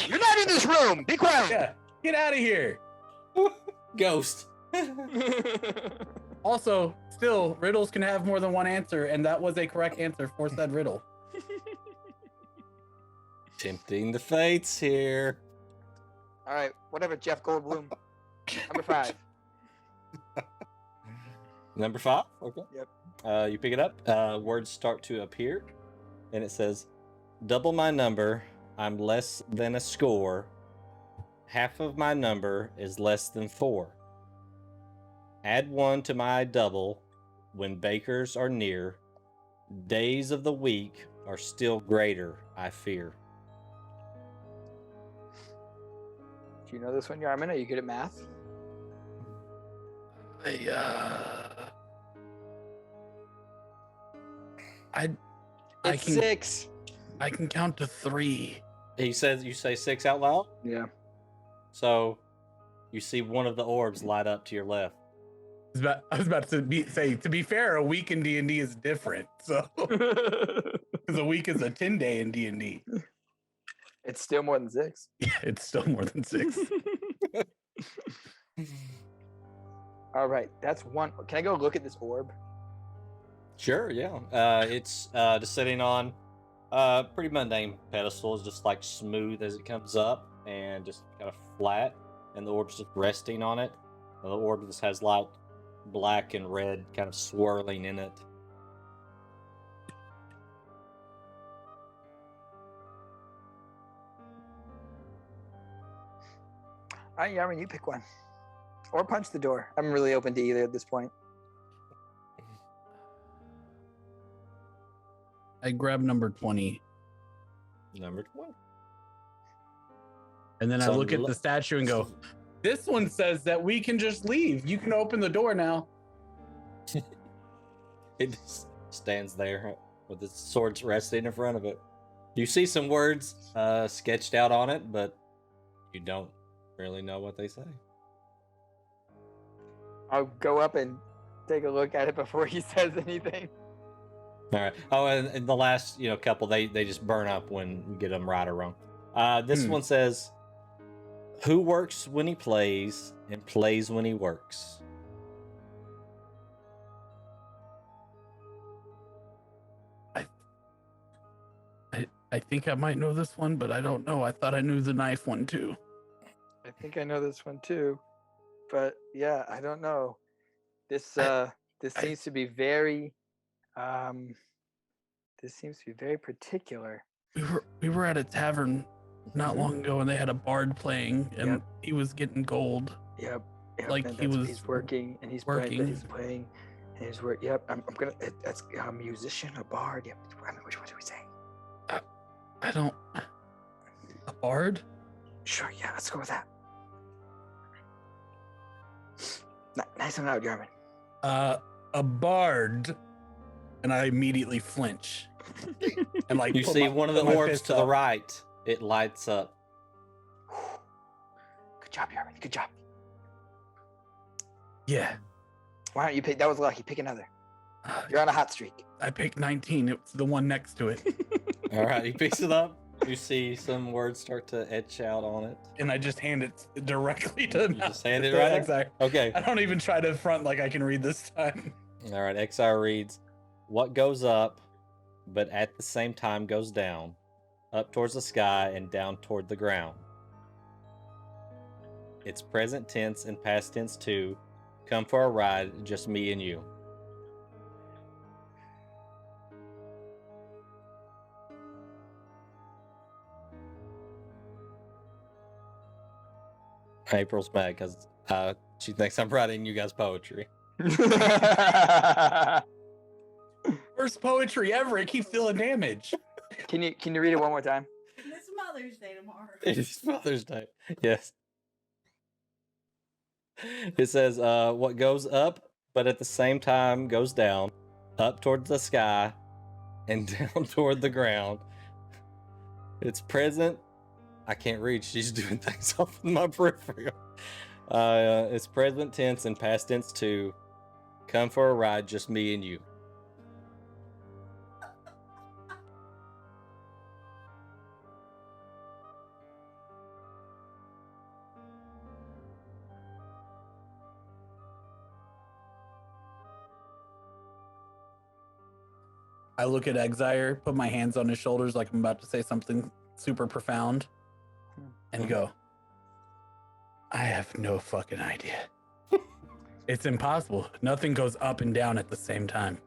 You're not in this room. Be quiet. Yeah, get out of here. Ghost. Also, still, riddles can have more than one answer, and that was a correct answer for said riddle. Tempting the fates here. All right, whatever, Jeff Goldblum. Number 5. Number 5. Okay. Yep. You pick it up. Words start to appear, and it says, "Double my number. I'm less than a score. Half of my number is less than 4. Add 1 to my double when bakers are near. Days of the week are still greater, I fear. Do you know this one, Yarman? Are you good at math? I It's can 6. I can count to 3. He says you say 6 out loud. Yeah. So you see one of the orbs light up to your left. I was about to say, to be fair, a week in D&D is different. So, because a week is a 10-day in D&D. It's still more than 6. Yeah, it's still more than 6. All right, that's one. Can I go look at this orb? Sure, yeah. It's just sitting on pretty mundane pedestals, just like smooth as it comes up and just kind of flat, and the orb's just resting on it. The orb just has light black and red kind of swirling in it. All right, Yarman, you pick one. Or punch the door. I'm really open to either at this point. I grab number 20. Number 20. And then I So look at lo- the statue and go, this one says that we can just leave. You can open the door now. It just stands there with its swords resting in front of it. You see some words sketched out on it, but you don't really know what they say. I'll go up and take a look at it before he says anything. All right. Oh, and the last, couple, they just burn up when you get them right or wrong. This one says, "Who works when he plays and plays when he works?" I think I might know this one, but I don't know. I thought I knew the knife one too. I think I know this one too. But yeah, I don't know. This seems to be very particular. We were at a tavern not long ago, and they had a bard playing, and he was getting gold. Yep. Like and he was he's working and he's working. playing and he's work. Yep. I'm gonna. That's a musician, a bard. Yep. I mean, which one do we say? I don't. A bard? Sure. Yeah. Let's go with that. Nice and loud, Yarman. A bard. And I immediately flinch. And like You put see my- one of the put my orbs fist to the up. right. It lights up. Good job, Yarman. Good job. Yeah. Why don't you pick? That was lucky. Pick another. You're on a hot streak. I picked 19. It was the one next to it. All right, he picks it up. You see some words start to etch out on it. And I just hand it directly to him. You just hand it right there? Exactly. Okay. I don't even try to front like I can read this time. All right, XR reads, "What goes up, but at the same time goes down, up towards the sky and down toward the ground. It's present tense and past tense too. Come for a ride, just me and you." April's mad because she thinks I'm writing you guys poetry. First poetry ever. It keeps dealing damage. Can you read it one more time? It's Mother's Day tomorrow. It's Mother's Day. Yes. It says, "What goes up, but at the same time goes down, up towards the sky and down toward the ground. It's present." I can't read. She's doing things off in my peripheral. It's present tense and past tense too. Come for a ride, just me and you. I look at Exire, put my hands on his shoulders like I'm about to say something super profound, and go, I have no fucking idea. It's impossible. Nothing goes up and down at the same time.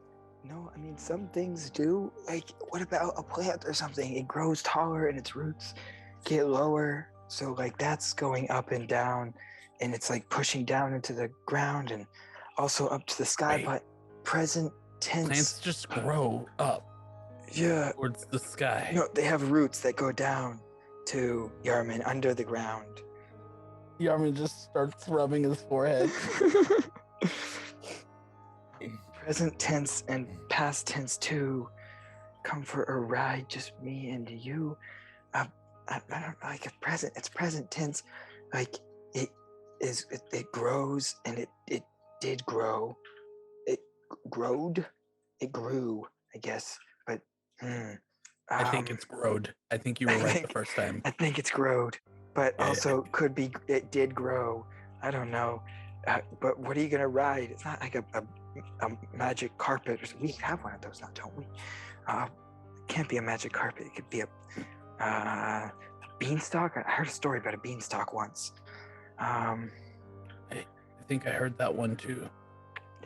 No, I mean, some things do. Like, what about a plant or something? It grows taller and its roots get lower. So, like, that's going up and down, and it's like pushing down into the ground and also up to the sky. Wait. But present tense. Plants just grow up. Yeah. towards the sky. No, they have roots that go down to Yarman under the ground. Yarman just starts rubbing his forehead. Present tense and past tense too. Come for a ride, just me and you. I don't like it's present. It's present tense. Like it grows and it did grow. It growed. It grew, I guess. But I think it's growed. I think you were right the first time. I think it's growed, but also could be it did grow. I don't know. But what are you gonna ride? It's not like a magic carpet. We have one of those now, don't we? It can't be a magic carpet. It could be a beanstalk. I heard a story about a beanstalk once. I think I heard that one too.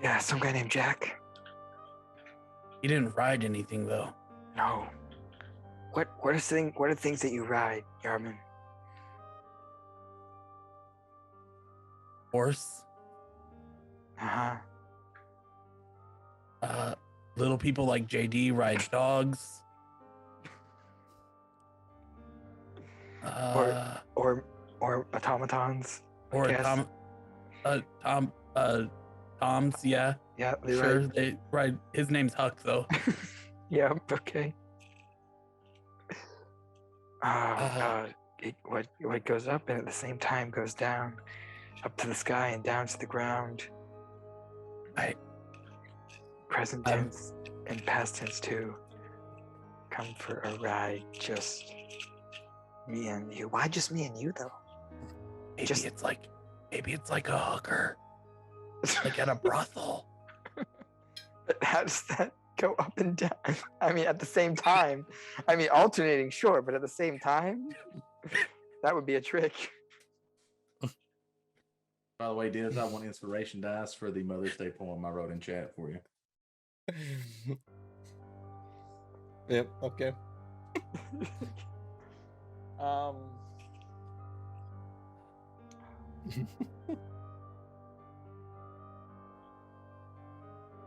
Yeah, some guy named Jack. He didn't ride anything though. No. What are things that you ride, Yarman? Horse. Uh-huh. Little people like JD ride dogs. Or automatons. Or I guess. Toms, yeah. Yeah, they Sure, ride. they ride. His name's Huck though. Yeah, okay. What goes up and at the same time goes down, up to the sky and down to the ground. Present tense and past tense too. Come for a ride, just me and you. Why just me and you though? Maybe it's like a hooker, like at a brothel. But how does that go up and down? I mean, at the same time. I mean, alternating, sure, but at the same time, that would be a trick. By the way, Dennis, I want inspiration dice for the Mother's Day poem I wrote in chat for you. Yep. Okay.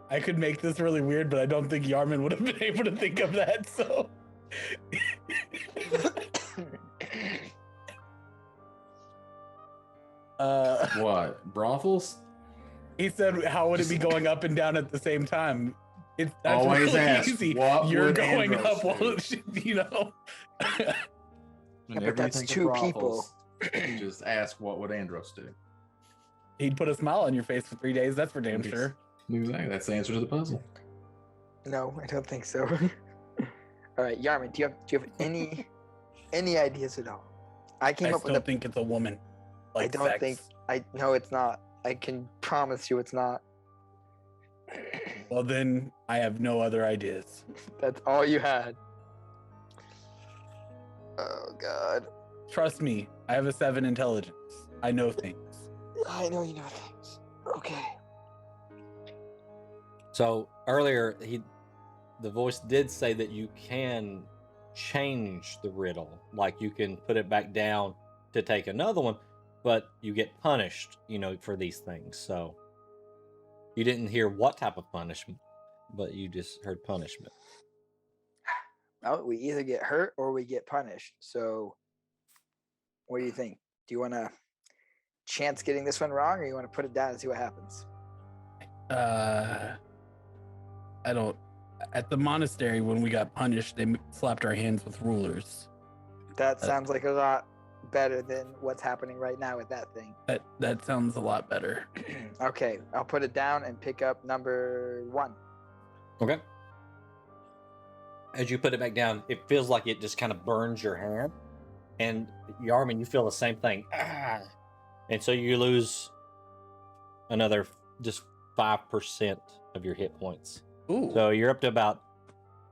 I could make this really weird, but I don't think Yarman would have been able to think of that. So. What? Brothels? He said, "How would it be going up and down at the same time?" That's Always really ask, easy. what You're would going Andros up while do? it should, you know. Whenever you that's think of two brothels, you just ask, what would Andros do? He'd put a smile on your face for 3 days. That's for damn sure. Exactly. That's the answer to the puzzle. No, I don't think so. All right, Yarman, do you have any ideas at all? I came I up with still think it's a woman. Like I don't sex. think no, it's not. I can promise you it's not. Well, then I have no other ideas. That's all you had. Oh God. Trust me, I have a 7 intelligence. I know things. I know you know things. Okay. So earlier, the voice did say that you can change the riddle, like you can put it back down to take another one, but you get punished, for these things. So you didn't hear what type of punishment, but you just heard punishment. Well, we either get hurt or we get punished. So, what do you think? Do you want to chance getting this one wrong, or you want to put it down and see what happens? I don't. At the monastery, when we got punished, they slapped our hands with rulers. That sounds like a lot better than what's happening right now with that thing. That sounds a lot better. Okay, I'll put it down and pick up number 1. Okay. As you put it back down, it feels like it just kind of burns your hand. And Yarman, you feel the same thing. Ah! And so you lose another just 5% of your hit points. Ooh. So you're up to about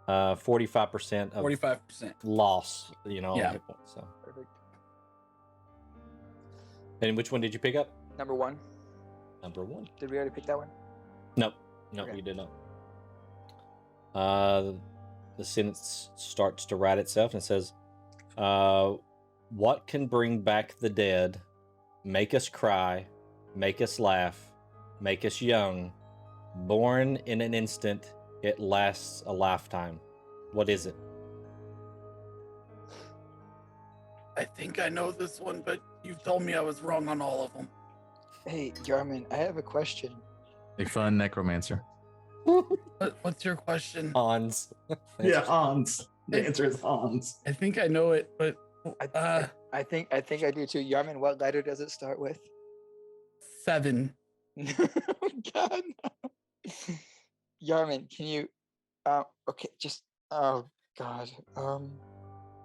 45% of 45%. loss, on Yeah. hit points. So. Perfect. And which one did you pick up? Number 1. Number 1. Did we already pick that one? No, Okay. you did not. The sentence starts to write itself and it says, what can bring back the dead, make us cry, make us laugh, make us young, born in an instant, it lasts a lifetime. What is it? I think I know this one, but you've told me I was wrong on all of them. Hey, Yarman, I have a question. A fun necromancer. What's your question? Hans. Yeah, Hans. The answer is Hans. I think I know it, but I think I do too. Yarman, what letter does it start with? 7. Oh God. No. Yarman, can you? Okay, just. Oh God.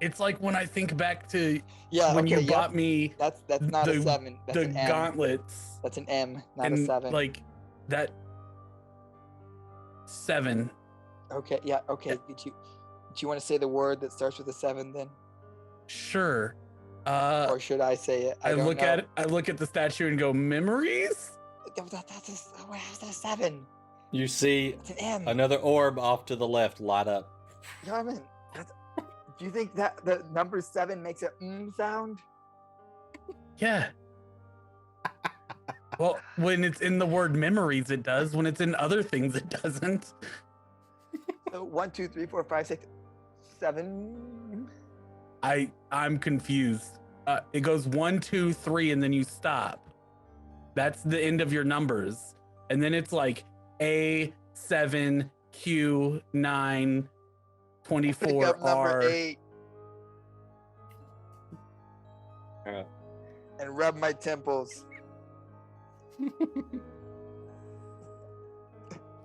It's like when I think back to Yeah. when okay, you bought me That's not a the- 7. That's the an M. gauntlets. That's an M, not a and 7. like that 7. Okay. Yeah. Okay. Do you want to say the word that starts with a 7 then, Sure. or should I say it? I don't look know. at the statue and go, memories? That's how's that a 7? You see It's an M. another orb off to the left light up. Yarman, do you think that the number 7 makes a sound? Yeah. Well, when it's in the word memories, it does. When it's in other things, it doesn't. So 1, 2, 3, 4, 5, 6, 7. I'm confused. It goes 1, 2, 3, and then you stop. That's the end of your numbers. And then it's like A, 7, Q, 9, Pick 24, up number R. 8 Yeah. and rub my temples.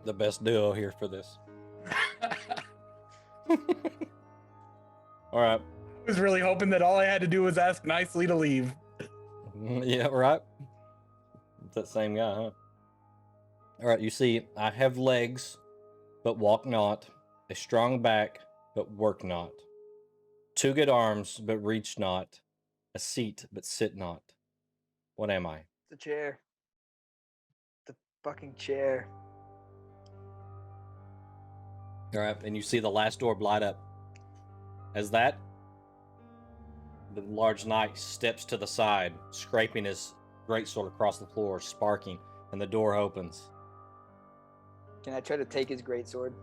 The best duo here for this. All right. I was really hoping that all I had to do was ask nicely to leave. Yeah, right. It's that same guy, huh? All right, you see, I have legs, but walk not. A strong back, but work not. 2 good arms, but reach not. A seat, but sit not. What am I? The chair. The fucking chair. All right, and you see the last orb light up. As that, the large knight steps to the side, scraping his greatsword across the floor, sparking, and the door opens. Can I try to take his greatsword?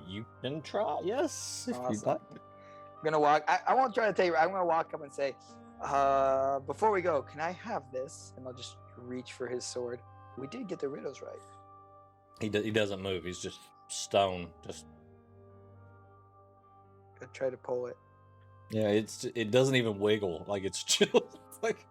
You can try, yes, if you'd Awesome. like. I'm gonna walk. I won't try to take. I'm gonna walk up and say, before we go, can I have this? And I'll just reach for his sword. We did get the riddles right. He doesn't move. He's just stone. Just I try to pull it. yeah. It doesn't even wiggle. Like it's just like.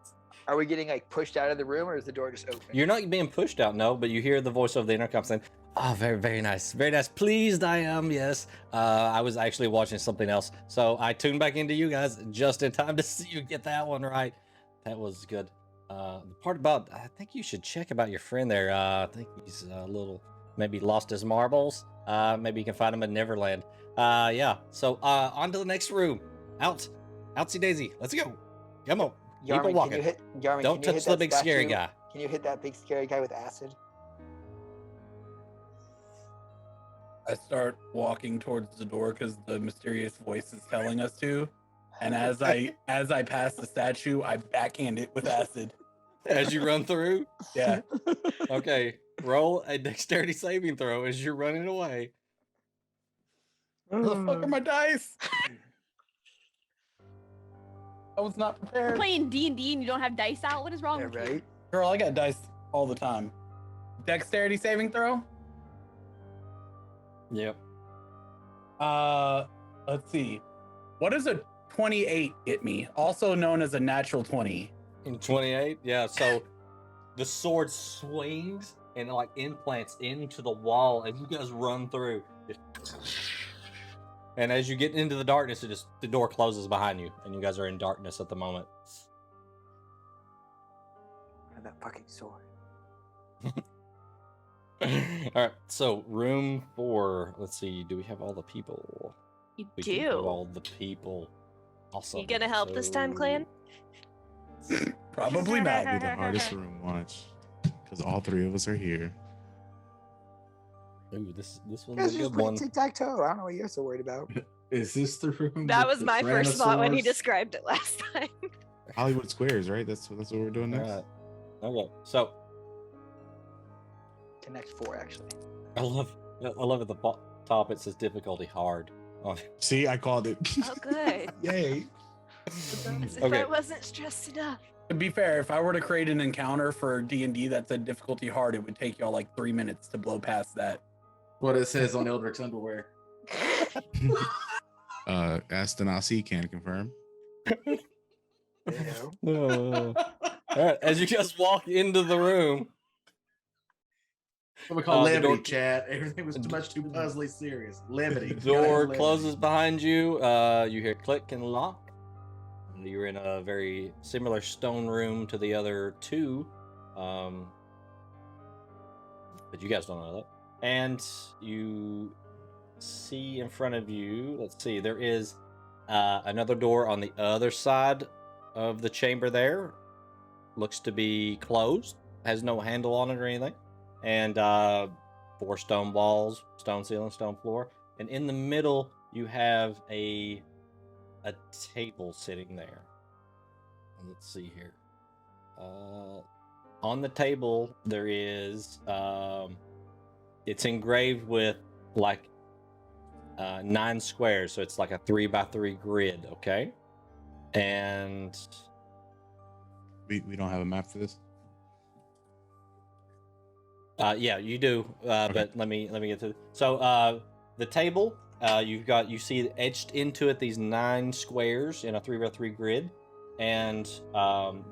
Are we getting like pushed out of the room, or is the door just open? You're not being pushed out, no, but you hear the voice of the intercom saying, "Oh, very, very nice, very nice. Pleased I am. Yes, I was actually watching something else, so I tuned back into you guys just in time to see you get that one right. That was good. The part about I think you should check about your friend there. I think he's a little maybe lost his marbles. Maybe you can find him in Neverland. Yeah. So on to the next room. Outsy daisy. Let's go. Come on. Keep Yarman, it walking. can you hit? Yarman, Don't can you touch hit the that big scary statue? guy. Can you hit that big scary guy with acid? I start walking towards the door because the mysterious voice is telling us to. And as I pass the statue, I backhand it with acid. As you run through. Yeah. Okay, roll a dexterity saving throw as you're running away. Where the fuck are my dice? I was not We're prepared. playing D&D and you don't have dice out? What is wrong Yeah, with you? right. Girl, I got dice all the time. Dexterity saving throw? Yep. Let's see. What does a 28 get me? Also known as a natural 20. 28. Yeah. So the sword swings and it like implants into the wall as you guys run through. And as you get into the darkness, the door closes behind you, and you guys are in darkness at the moment. That fucking sword. All right. So room 4. Let's see. Do we have all the people? You We do. have all the people. Awesome. You gonna help this time, clan? Probably That'd not. be the hardest room. Watch, because all 3 of us are here. Ooh, this You one's guys a just good play one. tic-tac-toe. I don't know what you're so worried about. Is this the room? That with was the my first thought when he Tyrannosaurus? described it last time. Hollywood Squares, right? That's what we're doing All next. right. Okay. So To next 4, actually. I love it. top it says difficulty hard. On it. See, I called it. Oh, good. Yay. As if Okay. I wasn't stressed enough. To be fair, if I were to create an encounter for D&D that said difficulty hard, it would take y'all like 3 minutes to blow past that. What it says on Eldrick's underwear. Aston RC can confirm. All right, as you guys walk into the room, What we call the levity, door- chat. Everything was much too puzzly serious. Levity. the Gotta have door levity. closes behind you. You hear click and lock. You're in a very similar stone room to the other two, but you guys don't know that. And you see in front of you, let's see, there is another door on the other side of the chamber there. Looks to be closed, has no handle on it or anything. And 4 stone walls, stone ceiling, stone floor. And in the middle, you have a table sitting there. Let's see here. On the table, there is it's engraved with like 9 squares, so it's like a 3x3 grid, okay? And We don't have a map for this. yeah, you do. But let me get to so the table. You see etched into it these 9 squares in a 3x3 grid, and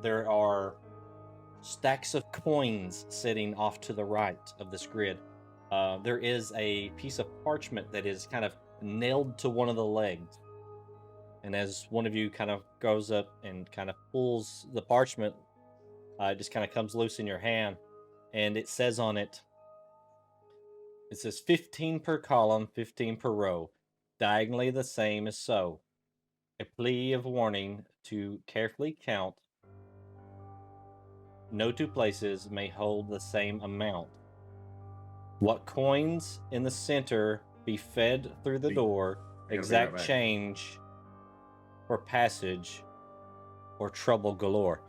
there are stacks of coins sitting off to the right of this grid. There is a piece of parchment that is kind of nailed to one of the legs, and as one of you kind of goes up and kind of pulls the parchment, it just kind of comes loose in your hand, and it says on it, it says 15 per column, 15 per row, diagonally the same as so. A plea of warning to carefully count. No 2 places may hold the same amount. What coins in the center be fed through the door, exact back. change for passage or trouble galore.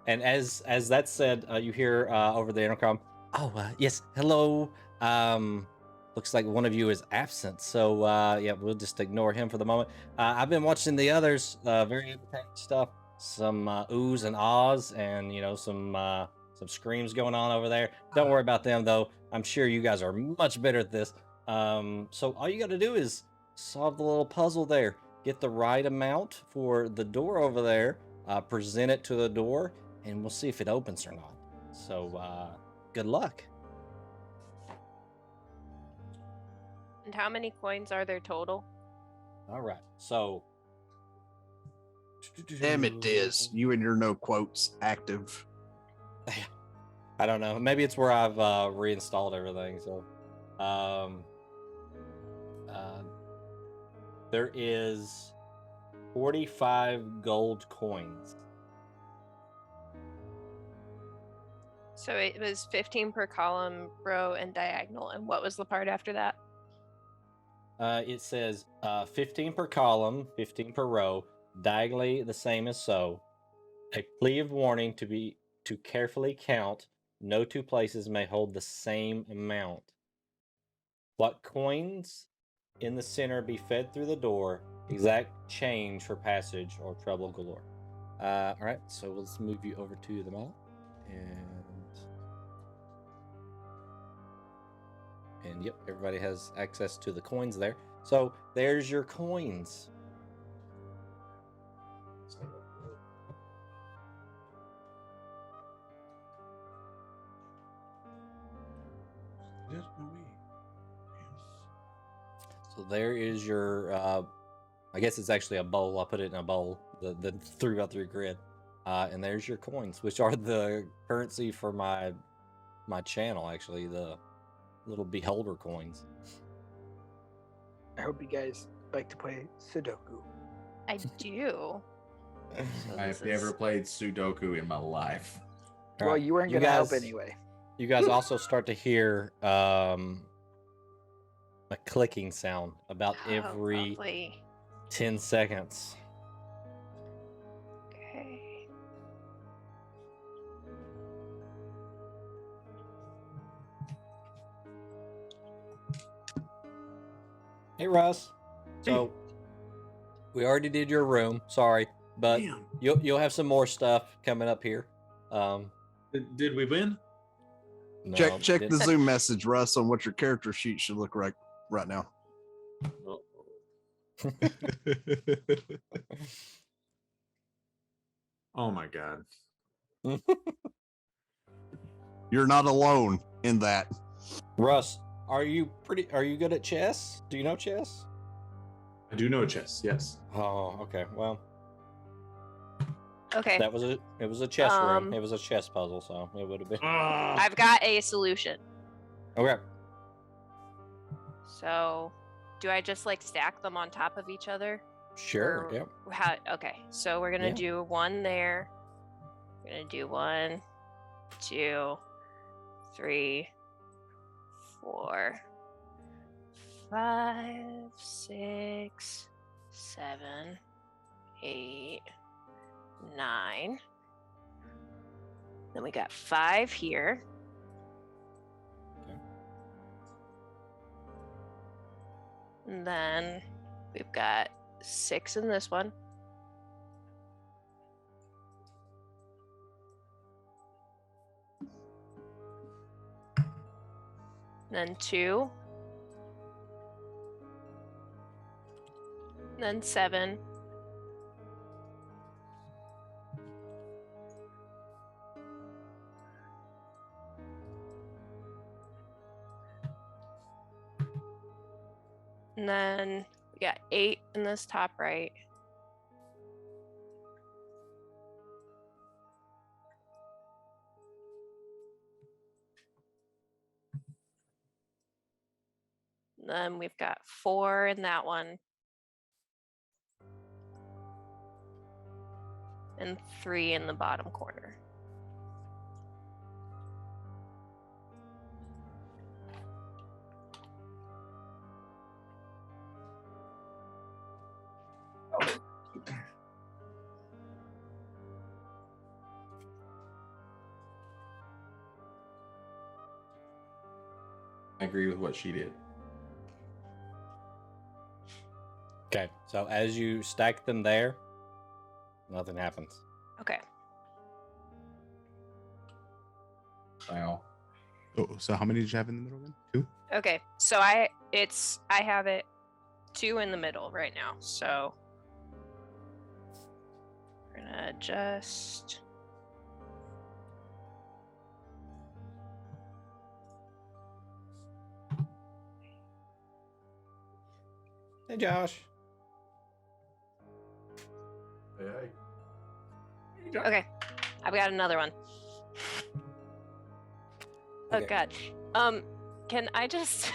And as that said, you hear over the intercom, oh, yes, hello. Looks like one of you is absent, so yeah, we'll just ignore him for the moment. I've been watching the others, very entertaining stuff. Some oohs and ahs, and some screams going on over there. Don't worry about them, though. I'm sure you guys are much better at this. So all you got to do is solve the little puzzle there. Get the right amount for the door over there. Present it to the door, and we'll see if it opens or not. So good luck. And how many coins are there total? All right. So. Damn it, Diz. You and your no quotes active. I don't know. Maybe it's where I've reinstalled everything. So, there is 45 gold coins. So it was 15 per column, row, and diagonal. And what was the part after that? It says 15 per column, 15 per row, diagonally the same as so. A plea of warning to carefully count. No 2 places may hold the same amount. What coins in the center be fed through the door, exact change for passage or trouble galore. All right, so let's move you over to the map, and yep, everybody has access to the coins there. So there's your coins. So there is your, I guess it's actually a bowl. I'll put it in a bowl, the 3x3 grid. And there's your coins, which are the currency for my channel, actually, the little beholder coins. I hope you guys like to play Sudoku. I do. So I've this never is- played Sudoku in my life. All Well, right, you weren't you going to help guys- anyway. You guys also start to hear a clicking sound about Oh, every lovely. 10 seconds. Okay. Hey, Russ. So we already did your room. Sorry, but Damn. you'll have some more stuff coming up here. Did we win? No, Check didn't- the Zoom message, Russ, on what your character sheet should look like right now. Oh my god. You're not alone in that. Russ, are you good at chess? Do you know chess? I do know chess, yes. Oh, okay. Well, Okay. it was a chess room. It was a chess puzzle, so it would have been. I've got a solution. Okay. So, do I just like stack them on top of each other? Sure. Or Yep. How? Okay. So we're gonna Yeah. do one there. We're gonna do 1, 2, 3, 4, 5, 6, 7, 8, 9. Then we got 5 here. Okay. And then we've got 6 in this one. Then 2. Then 7. And then we got 8 in this top right. Then we've got 4 in that one. And 3 in the bottom corner. I agree with what she did. Okay. So as you stack them there, nothing happens. Okay. Wow. Oh, so how many did you have in the middle then? 2? Okay. So I have it 2 in the middle right now. So we're gonna adjust. Hey, Josh. Okay. I've got another one. Oh Okay. god. Can I just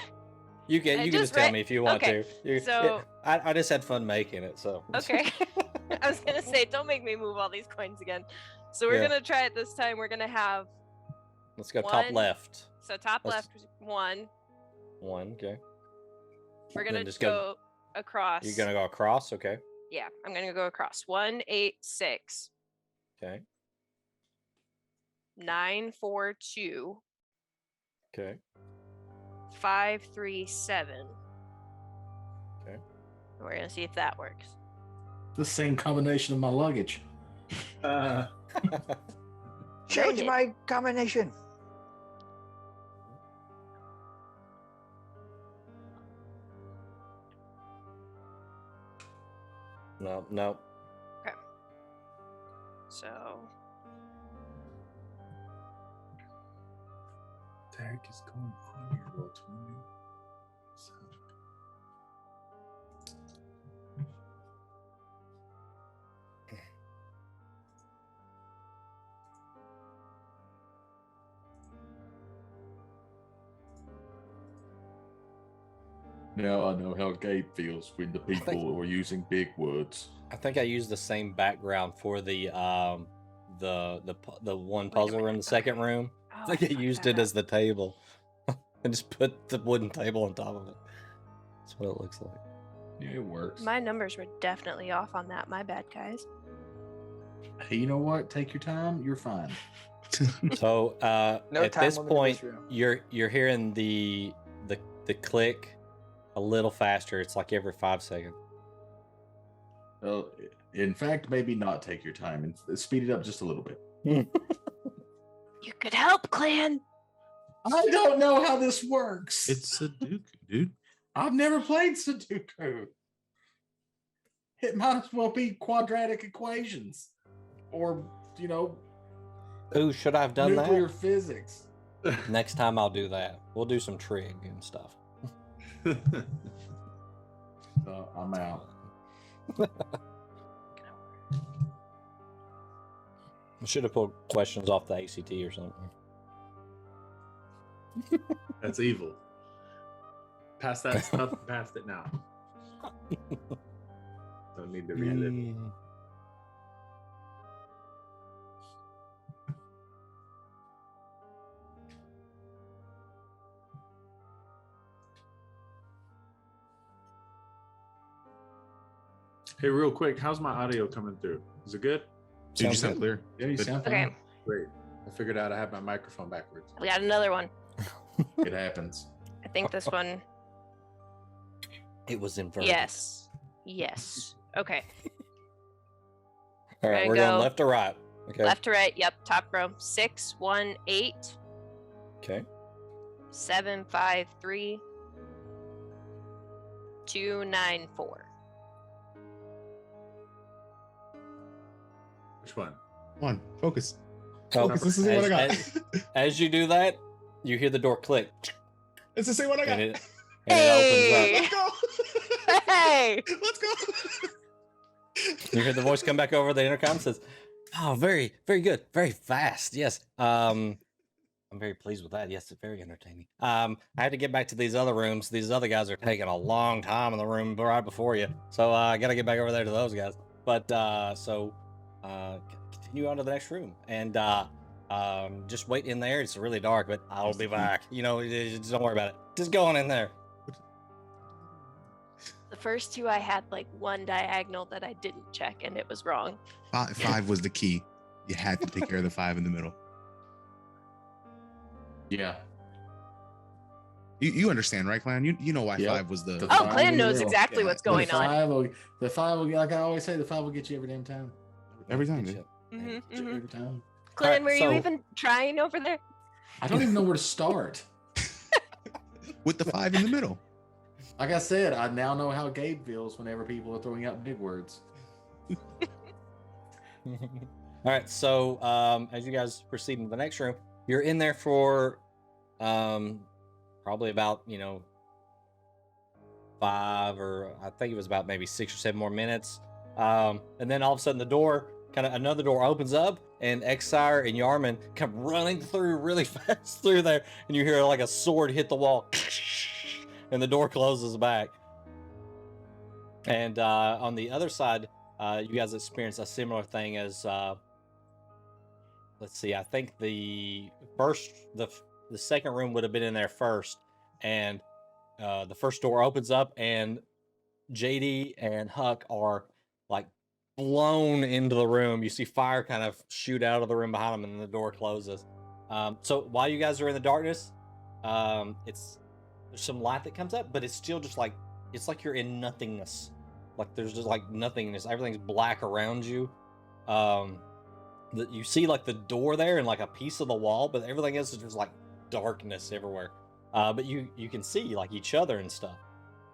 You can I just just tell read- me if you want okay, to. Yeah, so- I just had fun making it, so Okay. I was gonna say, don't make me move all these coins again. So we're Yeah. gonna try it this time. We're gonna have Let's go top 1. left. So top Let's- left 1. 1, okay. We're Then gonna just go across. You're gonna go across, okay? Yeah, I'm gonna go across. 1, 8, 6, Okay. 9, 4, 2, Okay. 5, 3, 7. Okay. We're gonna see if that works. The same combination of my luggage. Change Noted. my combination. No. So What the heck is going on here, roll 20? Now I know how Gabe feels when the people are using big words. I think I used the same background for the one Wait a puzzle room, minute, the second okay. room. Oh, I think I fuck used that it up. as the table. And just put the wooden table on top of it. That's what it looks like. Yeah, it works. My numbers were definitely off on that. My bad, guys. Hey, you know what? Take your time. You're fine. So No at time this limit in point, this room. you're hearing the click a little faster. It's like every 5 seconds. Well, in fact, maybe not take your time and speed it up just a little bit. You could help, Clan. I don't know how this works. It's Sudoku, dude. I've never played Sudoku. It might as well be quadratic equations, or Ooh, should I have done nuclear that? physics. Next time I'll do that. We'll do some trig and stuff. So I'm out. I should have pulled questions off the ACT or something. That's evil. Pass that stuff. Past it now. Don't need to relive it. Hey, real quick, how's my audio coming through? Is it good? Dude, you Sounds sound good. clear. Yeah, you Good. sound Okay, fine. Great. I figured out I have my microphone backwards. we got another one. It happens. I think this one. It was inverted. Yes. Yes. Okay. All right, There we're you going go. left to right. Okay. Left to right. Yep. Top row. 6, 1, 8, Okay. 7, 5, 3, 2, 9, 4. Which one? One. Focus. Oh, Focus. This is what I got. As you do that, you hear the door click, It's the same one I got. and it opens up. Let's go. Hey! Let's go. You hear the voice come back over the intercom and says, "Oh, very, very good, very fast. Yes, I'm very pleased with that. Yes, it's very entertaining. I had to get back to these other rooms. These other guys are taking a long time in the room right before you, so I got to get back over there to those guys. But continue on to the next room, and just wait in there. It's really dark, but I'll be back. Just don't worry about it. Just go on in there." The first two, I had like one diagonal that I didn't check, and it was wrong. Five was the key. You had to take care of the 5 in the middle. Yeah. You understand, right, Clan? You know why Yep. 5 was the. The Oh, five Clan will knows will. exactly Yeah. what's going on. The five will, like I always say, the 5 will get you every damn time. Every time, Good dude. shit. Mhm, Get you mhm. every time. Clan, Alright, were you so- even trying over there? I don't even know where to start. With the 5 in the middle. Like I said, I now know how Gabe feels whenever people are throwing out big words. All right, so as you guys proceed into the next room, you're in there for probably about 5, or I think it was about maybe 6 or 7 more minutes, and then all of a sudden another door opens up, and Exire and Yarman come running through really fast through there, and you hear like a sword hit the wall, and the door closes back. And on the other side, you guys experience a similar thing as let's see, I think the second room would have been in there first, and the first door opens up, and JD and Huck are like blown into the room. You see fire kind of shoot out of the room behind them, and then the door closes. So while you guys are in the darkness, there's some light that comes up, but it's still just like, it's like you're in nothingness. Like there's just like nothingness. Everything's black around you. You see like the door there and like a piece of the wall, but everything else is just like darkness everywhere. But you can see like each other and stuff.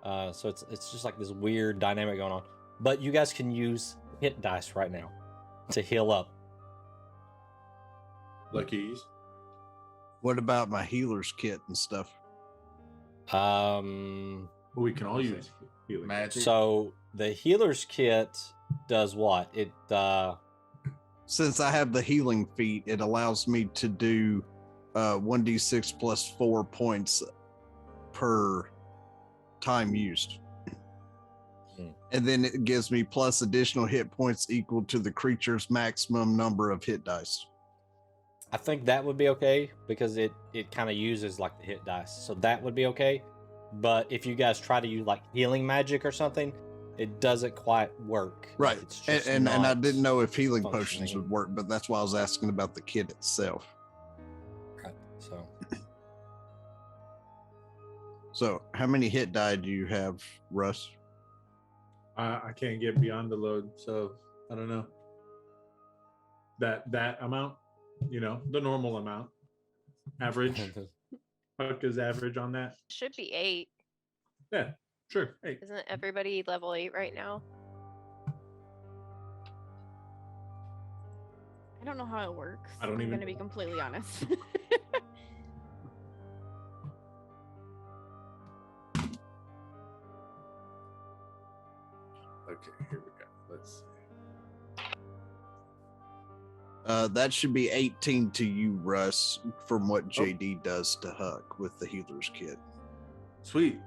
So it's just like this weird dynamic going on. But you guys can use hit dice right now to heal up. Luckies. What about my healer's kit and stuff? Well, we can all use healing. Magic. So the healer's kit does what? It Since I have the healing feat, it allows me to do 1d6 plus 4 points per time used. And then it gives me plus additional hit points equal to the creature's maximum number of hit dice. I think that would be okay because it kind of uses like the hit dice. So that would be okay. But if you guys try to use like healing magic or something, it doesn't quite work. Right. It's just And I not didn't know if healing functioning. potions would work, but that's why I was asking about the kit itself. Right. So So, how many hit die do you have, Russ? I can't get beyond the load, so I don't know. That amount, the normal amount, average. Fuck is average on that? Should be 8. Yeah, sure. Hey, Isn't everybody level 8 right now? I don't know how it works. I don't I'm even gonna be know. completely honest. okay, here we go. Let's see. That should be 18 to you, Russ, from what JD does to Huck with the healer's kit. Sweet.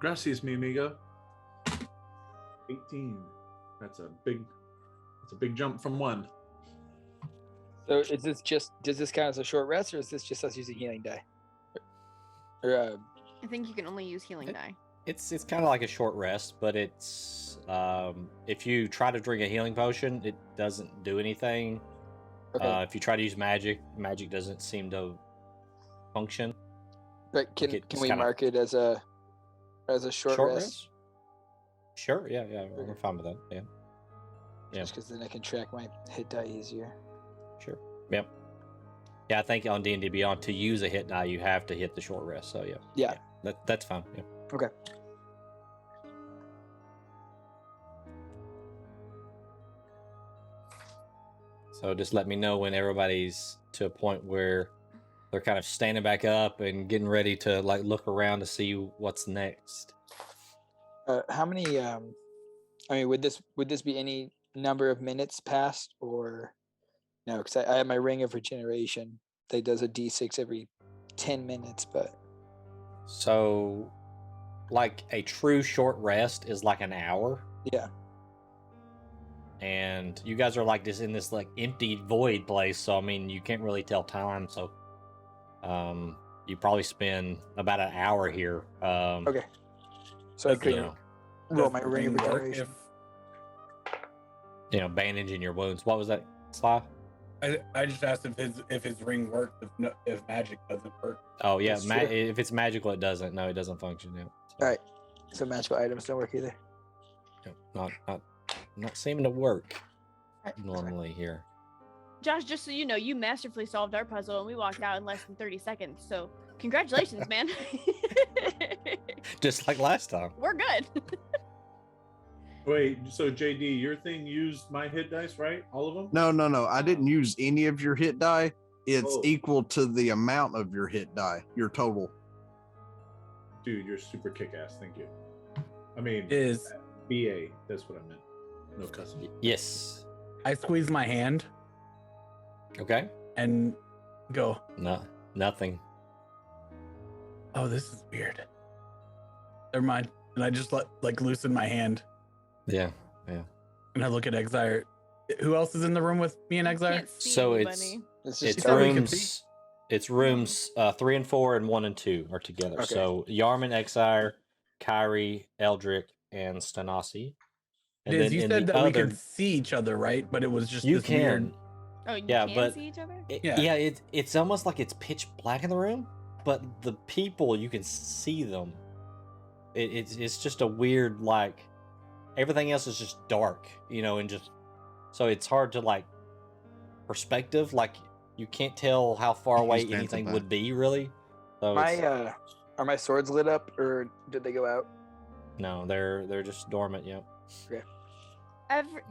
Gracias, mi amigo. 18. That's a big jump from 1. So does this count as a short rest, or is this just us using healing die? Or I think you can only use healing die. It's kind of like a short rest, but it's if you try to drink a healing potion, it doesn't do anything. Okay. If you try to use magic doesn't seem to function. But can we mark it as a short rest? Sure, yeah, I'm fine with that. Yeah. Just because then I can track my hit die easier. Sure. Yep. Yeah, I think on D&D Beyond, to use a hit die, you have to hit the short rest. So yeah. That's fine. Yeah. Okay. So just let me know when everybody's to a point where they're kind of standing back up and getting ready to like look around to see what's next. How many? I mean, would this be any number of minutes past, or no? Because I have my ring of regeneration that does a d6 every 10 minutes, but so like a true short rest is like an hour. Yeah. And you guys are like just in this like empty void place, so I mean you can't really tell time. So you probably spend about an hour here. Okay. So I could roll my ring of regeneration. Bandaging your wounds. What was that, Sly? I just asked if his ring worked if magic doesn't work. Oh yeah, if it's magical, it doesn't. No, it doesn't function. Yeah. So, all right. So magical items don't work either. Not seeming to work normally here. Josh, just so you know, you masterfully solved our puzzle and we walked out in less than 30 seconds. So congratulations, man. Just like last time. We're good. Wait, so JD, your thing used my hit dice, right? All of them? No. I didn't use any of your hit die. It's equal to the amount of your hit die, your total. Dude, you're super kick-ass. Thank you. I mean, is BA. That's what I meant. No cussing. Yes. I squeeze my hand. Okay. And go. No, nothing. Oh, this is weird. Never mind. And I just loosen my hand. Yeah. And I look at Exire. Who else is in the room with me and Exire? So it's rooms 3 and 4 and 1 and 2 are together. Okay. So Yarman, Exire, Kyrie, Eldrick, and Stanasi. And you said that we could see each other, right? But it was just you this can. weird... Oh, you can see each other? It's almost like it's pitch black in the room, but the people, you can see them. It's just a weird, like, everything else is just dark, and just, so it's hard to, like, perspective, like, you can't tell how far away anything would be, really. So are my swords lit up, or did they go out? No, they're just dormant, yep. Okay.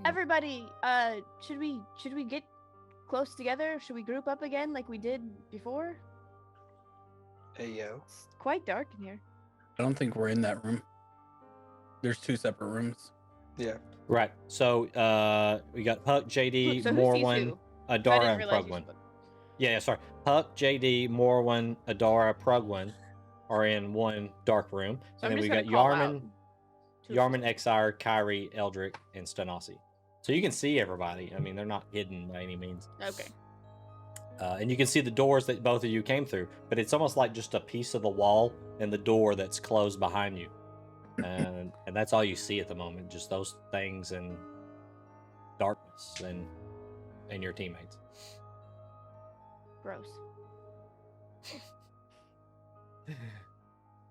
Everybody, should we get close together? Should we group up again like we did before? Hey, yo. It's quite dark in here. I don't think we're in that room. There's 2 separate rooms. Yeah. Right. So we got Huck, JD, So Morwen, Adara, and Prugwin. Yeah, sorry. Huck, JD, Morwen, Adara, Prugwin are in one dark room. So and I'm then we just got gonna call Yarman, Exire, Kyrie, Eldrick, and Stanasi. So you can see everybody. I mean, they're not hidden by any means. Okay. And you can see the doors that both of you came through, but it's almost like just a piece of the wall and the door that's closed behind you. And that's all you see at the moment, just those things and darkness and your teammates. Gross.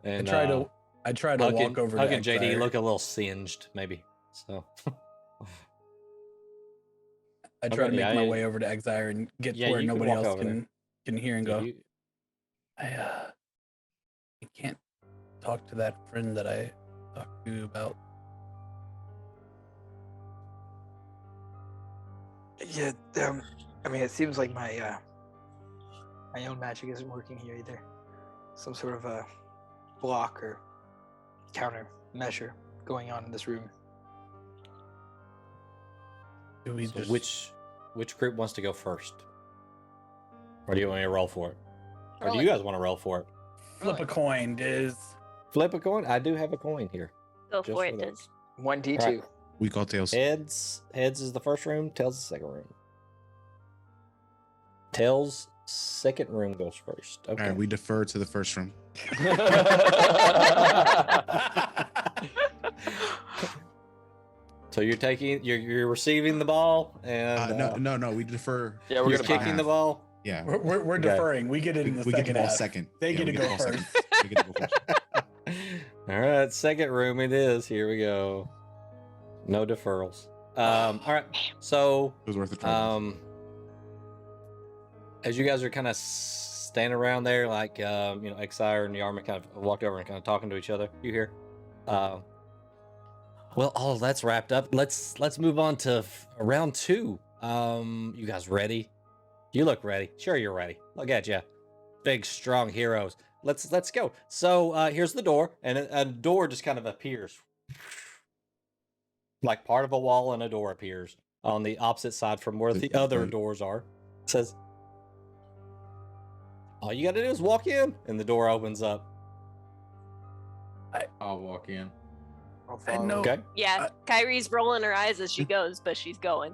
And I try to walk over to Hug and JD Exire. look a little singed, maybe. So I try to Okay, make my I- way over to Exire and get Yeah, to where you can nobody walk else over there. can hear and yeah, go. I can't talk to that friend that I talked to you about. Yeah, I mean, it seems like my own magic isn't working here either. Some sort of a block or counter measure going on in this room. Do we so just which group wants to go first? Or do you want me to roll for it? Or do Roll you it. guys want to roll for it? flip a coin? Flip a coin? I do have a coin here. Go Just for for it, that. Diz. 1d2. Right. We got tails. Heads is the first room, tails the second room. Tails second room goes first. Okay. All right, we defer to the first room. So you're receiving the ball and No, we defer. Yeah, we're you're gonna kicking the ball. Yeah, We're Okay. deferring. We get it in the we get the second ball half. second. They Yeah, get we to the go ball first. second. We get to go first. All right, second room it is. Here we go. No deferrals. All right. So It was worth a try. as you guys are kind of standing around there, like Exire and Yarma kind of walked over and kind of talking to each other. You hear, well, all of that's wrapped up. Let's move on to round 2. You guys ready? You look ready. Sure, you're ready. Look at you, big, strong heroes. Let's go. So here's the door, and a door just kind of appears, like part of a wall, and a door appears on the opposite side from where the other doors are. It says, all you gotta do is walk in, and the door opens up. I'll walk in. I'll I follow. know. Okay. Yeah, Kyrie's rolling her eyes as she goes, but she's going.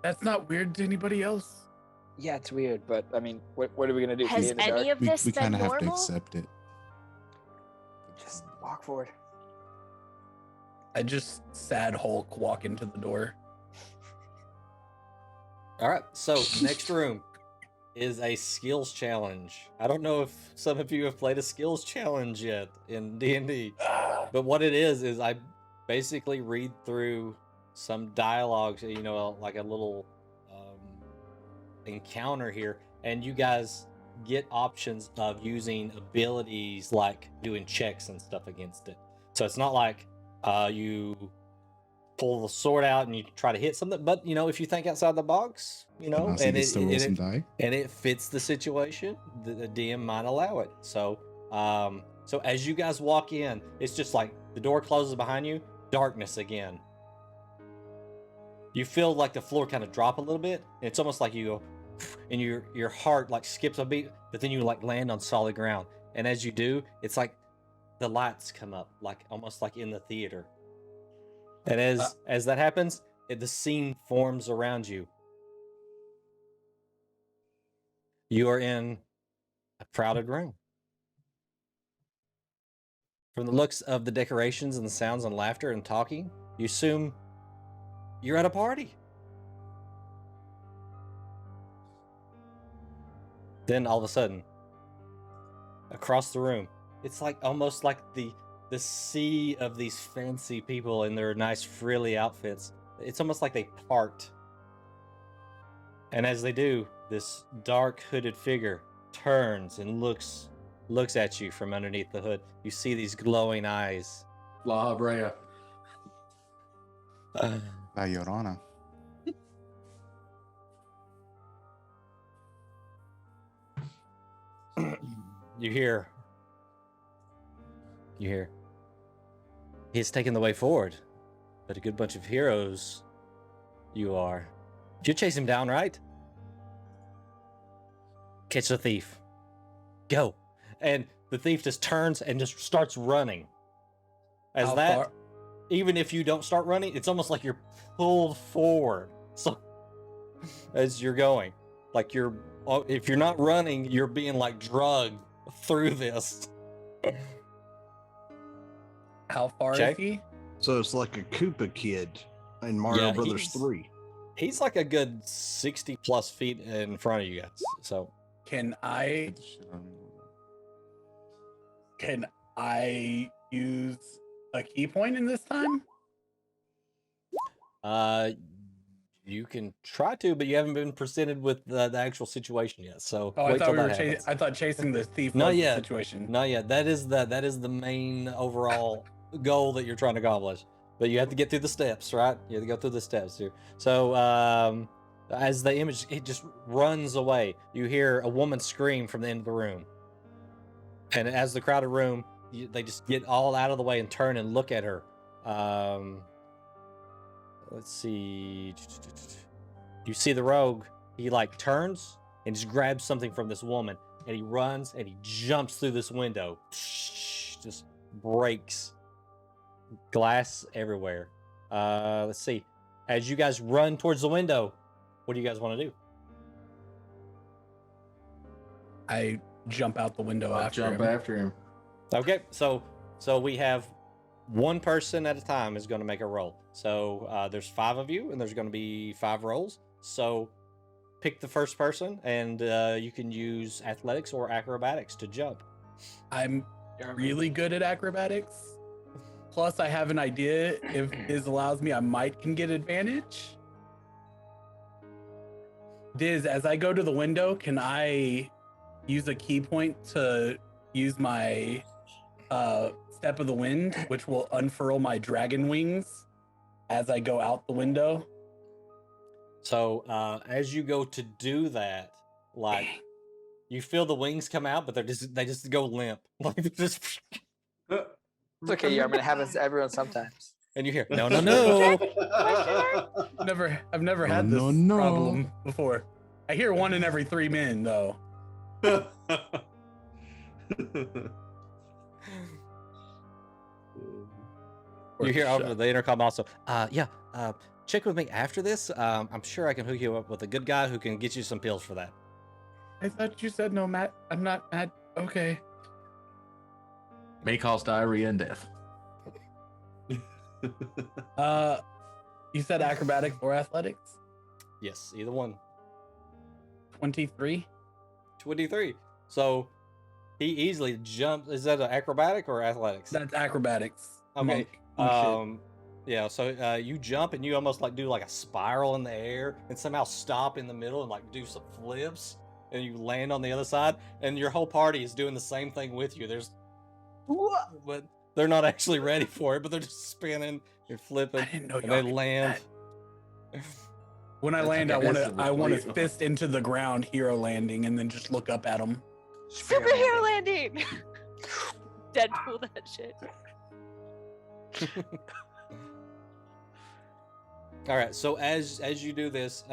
That's not weird to anybody else. Yeah, it's weird, but I mean, what are we gonna do? Stay Has in the any dark? of this we been kind of have to normal? accept it. Just walk forward. I just sad Hulk walk into the door. All right. So next room is a skills challenge. I don't know if some of you have played a skills challenge yet in D&D, but what it is I basically read through some dialogues, like a little encounter here, and you guys get options of using abilities like doing checks and stuff against it. So it's not like you pull the sword out and you try to hit something, but if you think outside the box, Now, so you can still roll some die. and it fits the situation, the DM might allow it. So so as you guys walk in, it's just like the door closes behind you, darkness again. You feel like the floor kind of drop a little bit, and it's almost like you go, and your heart like skips a beat, but then you like land on solid ground. And as you do, it's like the lights come up, like almost like in the theater. And as that happens, the scene forms around you. You are in a crowded room. From the looks of the decorations and the sounds and laughter and talking, you assume you're at a party. Then all of a sudden, across the room, it's like almost like the sea of these fancy people in their nice frilly outfits. It's almost like they part. And as they do, this dark hooded figure turns and looks at you from underneath the hood. You see these glowing eyes. La Brea. La Llorona. You hear. He's taken the way forward, but a good bunch of heroes you are. You chase him down, right? Catch the thief. Go. And the thief just turns and just starts running. As How that, far- even if you don't start running, it's almost like you're pulled forward. So as you're going, like if you're not running, you're being like drugged through this. How far Okay. is he? So it's like a Koopa Kid in Mario Yeah, Brothers he's- 3. He's like a good 60 plus feet in front of you guys. So Can I Get the shit out of me. Can I use a key point in this time? You can try to, but you haven't been presented with the actual situation yet. So Oh, I wait thought till we that were happens. I thought chasing the thief Not was the yet. situation. Not yet. That is the main overall goal that you're trying to accomplish. But you have to get through the steps, right? You have to go through the steps here. So as the image it just runs away, you hear a woman scream from the end of the room. And as the crowded room, they just get all out of the way and turn and look at her. Let's see. You see the rogue. He like turns and just grabs something from this woman, and he runs and he jumps through this window. Just breaks glass everywhere. Let's see. As you guys run towards the window, what do you guys want to do? I jump out the window I'll after jump him. after him. Okay, so we have one person at a time is going to make a roll. So there's 5 of you, and there's going to be 5 rolls. So pick the first person, and you can use athletics or acrobatics to jump. I'm really good at acrobatics. Plus, I have an idea. If Diz allows me, I might can get advantage. Diz, as I go to the window, can I use a key point to use my Step of the Wind, which will unfurl my dragon wings as I go out the window? So as you go to do that, like you feel the wings come out, but they just go limp. Like they're just It's okay, Yarman. It happens to everyone sometimes. and you hear no. I've never had this problem before. I hear 1 in every 3 men, though. You hear over the intercom also. Check with me after this. I'm sure I can hook you up with a good guy who can get you some pills for that. I thought you said no, Matt. I'm not mad. Okay. May cause diarrhea and death. You said acrobatics or athletics? Yes, either one. 23. 23. So he easily jumps. Is that an acrobatic or athletics? That's acrobatics. Okay. Monk. Yeah. So you jump and you almost like do like a spiral in the air and somehow stop in the middle and like do some flips and you land on the other side and your whole party is doing the same thing with you. But they're not actually ready for it, but they're just spinning and flipping. I didn't know and y'all they could do land. that. When I land, I want to fist into the ground, hero landing, and then just look up at them. Superhero landing. Deadpool that shit. All right. So as you do this,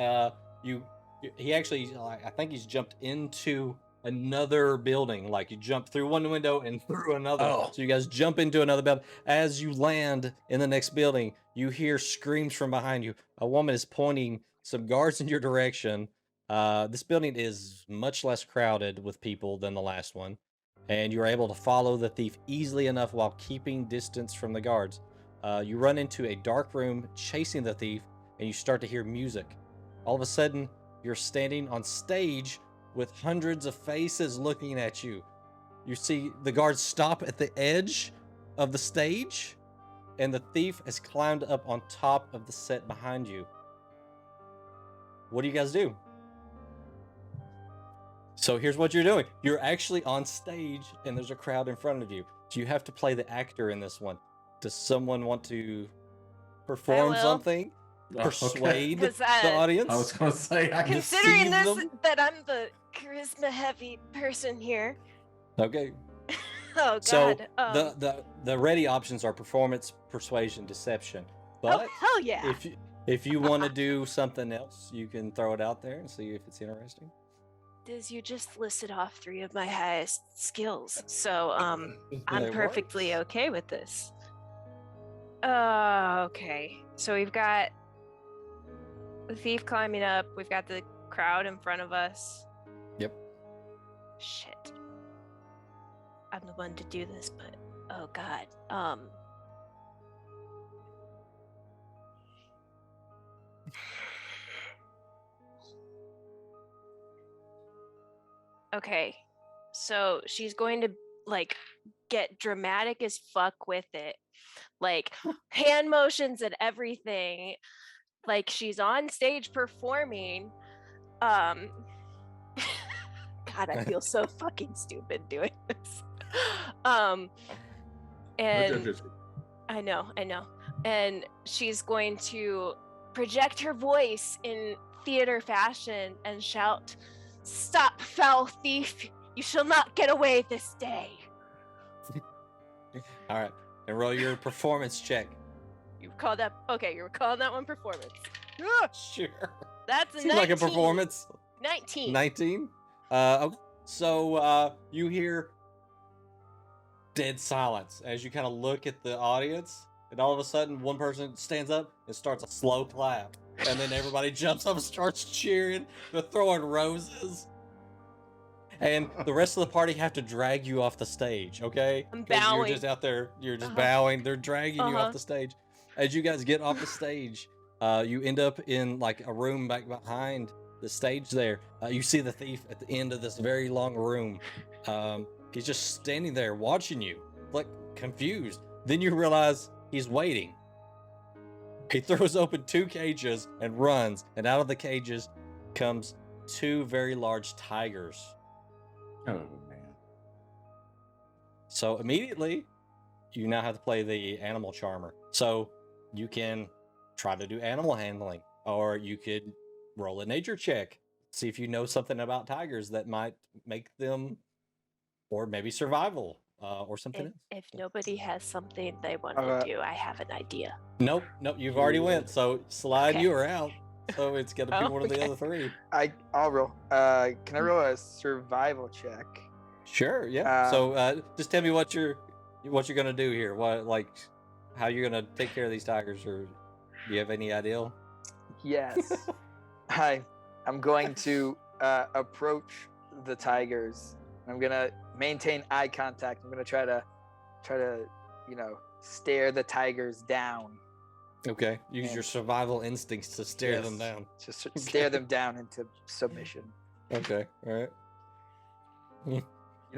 he actually I think he's jumped into another building. Like you jump through one window and through another. Oh. So you guys jump into another building. As you land in the next building, you hear screams from behind you. A woman is pointing some guards in your direction. This building is much less crowded with people than the last one, and you're able to follow the thief easily enough while keeping distance from the guards. You run into a dark room chasing the thief, and you start to hear music. All of a sudden, you're standing on stage with hundreds of faces looking at you. You see the guards stop at the edge of the stage, and the thief has climbed up on top of the set behind you. What do you guys do? So here's what you're doing. You're actually on stage, and there's a crowd in front of you. So you have to play the actor in this one. Does someone want to perform will. something? Okay. Persuade 'Cause, the audience? I was gonna say I can Considering deceive this, them? that I'm the charisma heavy person here. Okay. Oh God. So the ready options are performance, persuasion, deception. But hell yeah. if you want to do something else, you can throw it out there and see if it's interesting. Diz, you just listed off 3 of my highest skills, so I'm It perfectly works. okay with this. Okay. So we've got the thief climbing up. We've got the crowd in front of us. Yep. Shit. I'm the one to do this, but oh God. Okay. So she's going to like get dramatic as fuck with it. Like hand motions and everything. Like she's on stage performing. God, I feel so fucking stupid doing this. And I know. And she's going to project her voice in theater fashion and shout, "Stop, foul thief! You shall not get away this day." All right, and roll your performance check. You call that okay? You're calling that one performance. Sure. That's a Seems 19. like a performance. 19. 19. Okay. So you hear dead silence as you kind of look at the audience, and all of a sudden, one person stands up and starts a slow clap, and then everybody jumps up and starts cheering. They're throwing roses. And the rest of the party have to drag you off the stage, okay? I'm 'Cause bowing. You're just out there, you're just bowing. They're dragging you off the stage. As you guys get off the stage, you end up in like a room back behind the stage there. You see the thief at the end of this very long room. He's just standing there watching you, like confused. Then you realize he's waiting. He throws open 2 cages and runs, and out of the cages comes 2 very large tigers. Oh man. So immediately, you now have to play the animal charmer. So you can try to do animal handling, or you could roll a nature check, see if you know something about tigers that might make them, or maybe survival, or something else. If nobody has something they want to do, I have an idea. Nope, you've already went. So Slide, Okay. you are out. So it's got to be one of the Okay. other 3. I'll roll. Can I roll a survival check? Sure, yeah. So just tell me what you're gonna do here. What, like, how you're gonna take care of these tigers, or do you have any idea? Yes. I'm going to approach the tigers. I'm gonna maintain eye contact. I'm gonna try to stare the tigers down. Okay, use your survival instincts to stare them down. Just stare them down into submission. Okay, all right.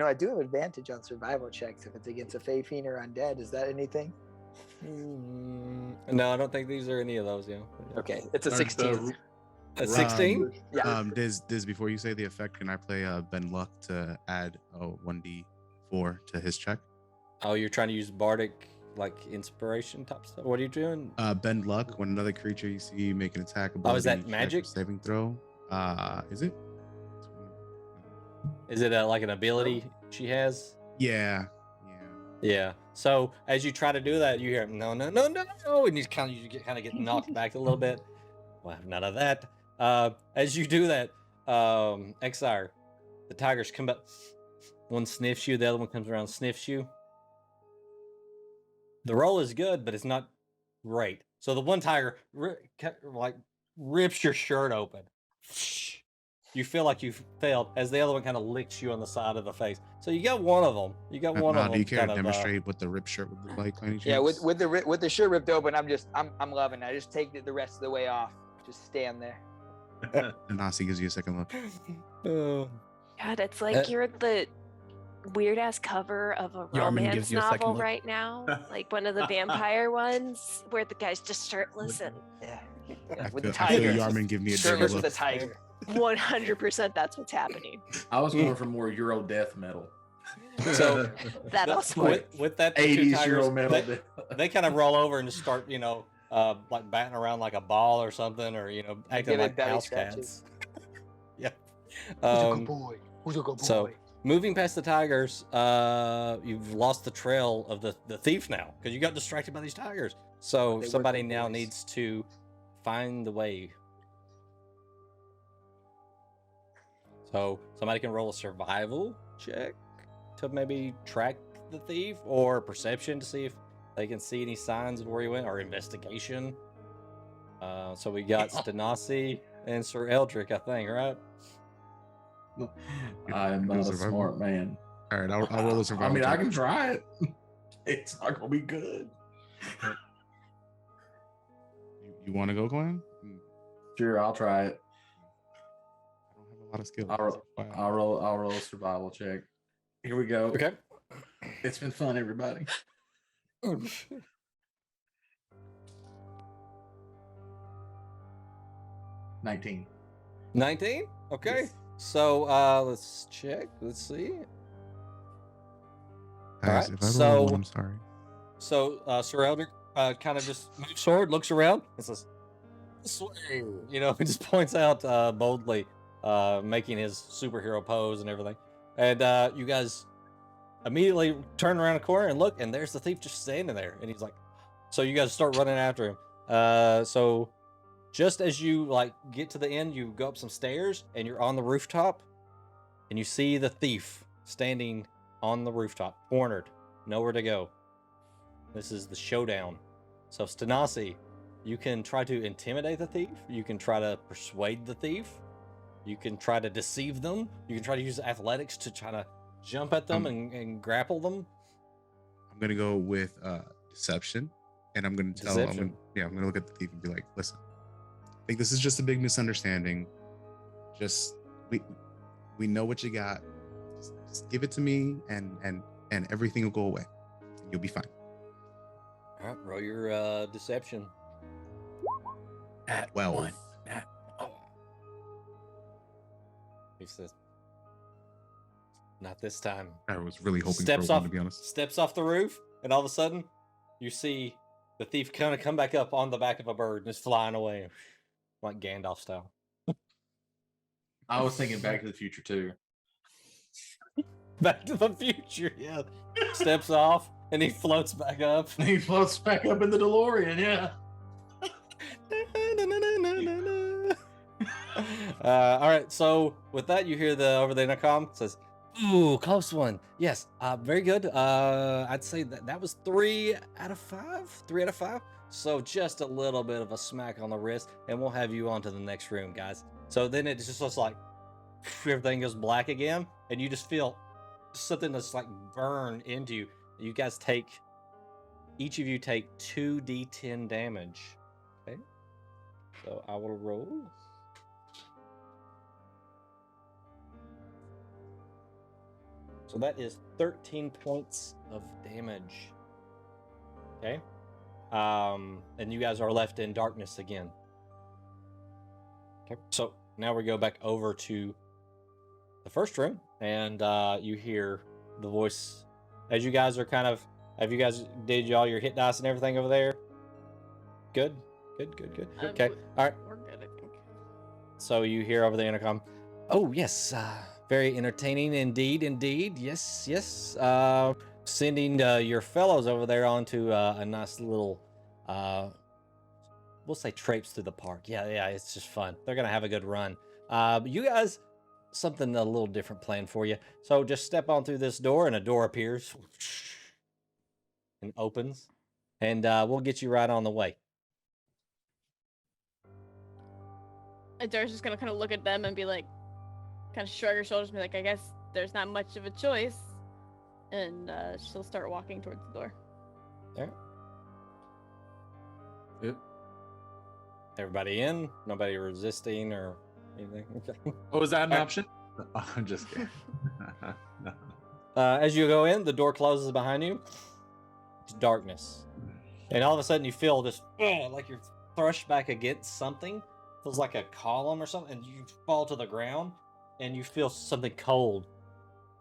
I do have advantage on survival checks if it's against a Fey Fiend or undead. Is that anything? No, I don't think these are any of those. Yeah. Okay, it's a 16. A 16? Yeah. Diz, before you say the effect, can I play Ben Luck to add 1d4 to his check? Oh, you're trying to use bardic, like, inspiration type stuff? What are you doing? Bend Luck, when another creature you see make an attack. Oh, is that ability check or magic? saving throw? Is it? Is it like an ability she has? Yeah. Yeah. So as you try to do that, you hear no, and you kind of get knocked back a little bit. Well, none of that. As you do that, Exire, the tigers come up. One sniffs you, the other one comes around and sniffs you. The roll is good, but it's not great. So the one tiger rips your shirt open. You feel like you've failed, as the other one kind of licks you on the side of the face. So you got one of them. You got one of them. Do you care to demonstrate what the ripped shirt would look like? Yeah, with the shirt ripped open, I'm loving it. I just take it the rest of the way off. Just stand there. And Nasi gives you a second look. Oh. God, it's like you're the weird ass cover of a Yarman romance gives you a second novel look. right now, like one of the vampire ones where the guy's just shirtless and With the I feel tiger. Yarman give me a dirty Shirtless with look. a tiger. 100% that's what's happening. I was going for more Euro death metal. So That also with that 80s Euro metal. they kind of roll over and just start, like batting around like a ball or something, or acting Give it like belly house scratches. cats. Yeah. Who's a good boy? Who's a good boy? So moving past the tigers, you've lost the trail of the thief now because you got distracted by these tigers. So They somebody work with now boys. needs to find the way. So somebody can roll a survival check to maybe track the thief, or perception to see if they can see any signs of where he went, or investigation. So we got Stanasi and Sir Eldrick, I think, right? I'm not a Survival. smart man. All right, I'll roll a I survival. mean, I check. can try it. It's not gonna be good. You want to go, Glenn? Sure, I'll try it. I don't have a lot of skills. I'll roll a survival check. Here we go. Okay. It's been fun, everybody. 19. 19? Okay. Yes. So let's check. Let's see. Guys, right, if I roll a one, so- I'm sorry. So Sir Elder kind of just moves forward, looks around, and says, "This way," you know, he just points out boldly, making his superhero pose and everything. And you guys immediately turn around the corner and look, and there's the thief just standing there. And he's like, so you guys start running after him. So just as you like get to the end, you go up some stairs and you're on the rooftop, and you see the thief standing on the rooftop, cornered, nowhere to go. This is the showdown. So Stanasi, you can try to intimidate the thief. You can try to persuade the thief. You can try to deceive them. You can try to use athletics to try to jump at them and grapple them. I'm gonna go with deception, and I'm gonna tell him. Deception. I'm gonna look at the thief and be like, "Listen, I think this is just a big misunderstanding. Just we know what you got. Just give it to me, and everything will go away. And you'll be fine." All right, roll your deception. At 12. 1. At He says, "Not this time." I was really hoping Steps for off, one, to be honest. steps off the roof, and all of a sudden, you see the thief kind of come back up on the back of a bird and is flying away, like Gandalf style. I was thinking Back to the Future too. Back to the Future, yeah. Steps off and he floats back up. He floats back up in the DeLorean, yeah. All right, so with that, you hear over the intercom says, "Ooh, close one. Yes, very good. I'd say that was 3 out of 5. 3 out of 5. So just a little bit of a smack on the wrist, and we'll have you on to the next room, guys." So then it just looks like everything goes black again, and you just feel something that's like burn into you. You guys each of you take 2d10 damage. Okay. So I will roll. So that is 13 points of damage. Okay. And you guys are left in darkness again. Okay. So now we go back over to the first room, and you hear the voice as you guys are have you guys did all your hit dice and everything over there? Good. Okay. All right. We're good, I think. So you hear over the intercom, "Oh yes, very entertaining indeed. Yes. Sending your fellows over there onto a nice little, we'll say traipse through the park. Yeah, it's just fun. They're gonna have a good run. But you guys, something a little different planned for you. So just step on through this door, and a door appears and opens, and we'll get you right on the way." Adara's just gonna kind of look at them and be like, kind of shrug her shoulders and be like, "I guess there's not much of a choice," and she'll start walking towards the door. All right. Yep. Everybody in? Nobody resisting or anything? Okay. Oh, is that an Alright. option? Oh, I'm just kidding. No. As you go in, the door closes behind you. It's darkness. And all of a sudden you feel this, like you're thrust back against something. Feels like a column or something, and you fall to the ground, and you feel something cold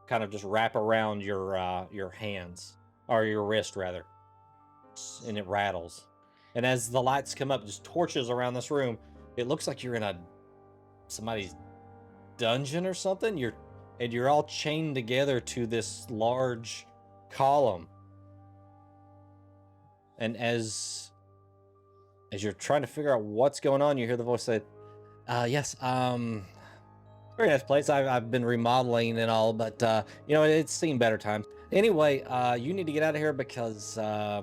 kind of just wrap around your hands, or your wrist rather, and it rattles. And as the lights come up, just torches around this room, it looks like you're in somebody's dungeon or something. You're all chained together to this large column. And as you're trying to figure out what's going on, you hear the voice say, "Yes, very nice place. I've been remodeling and all, but it's seen better times. Anyway, you need to get out of here because I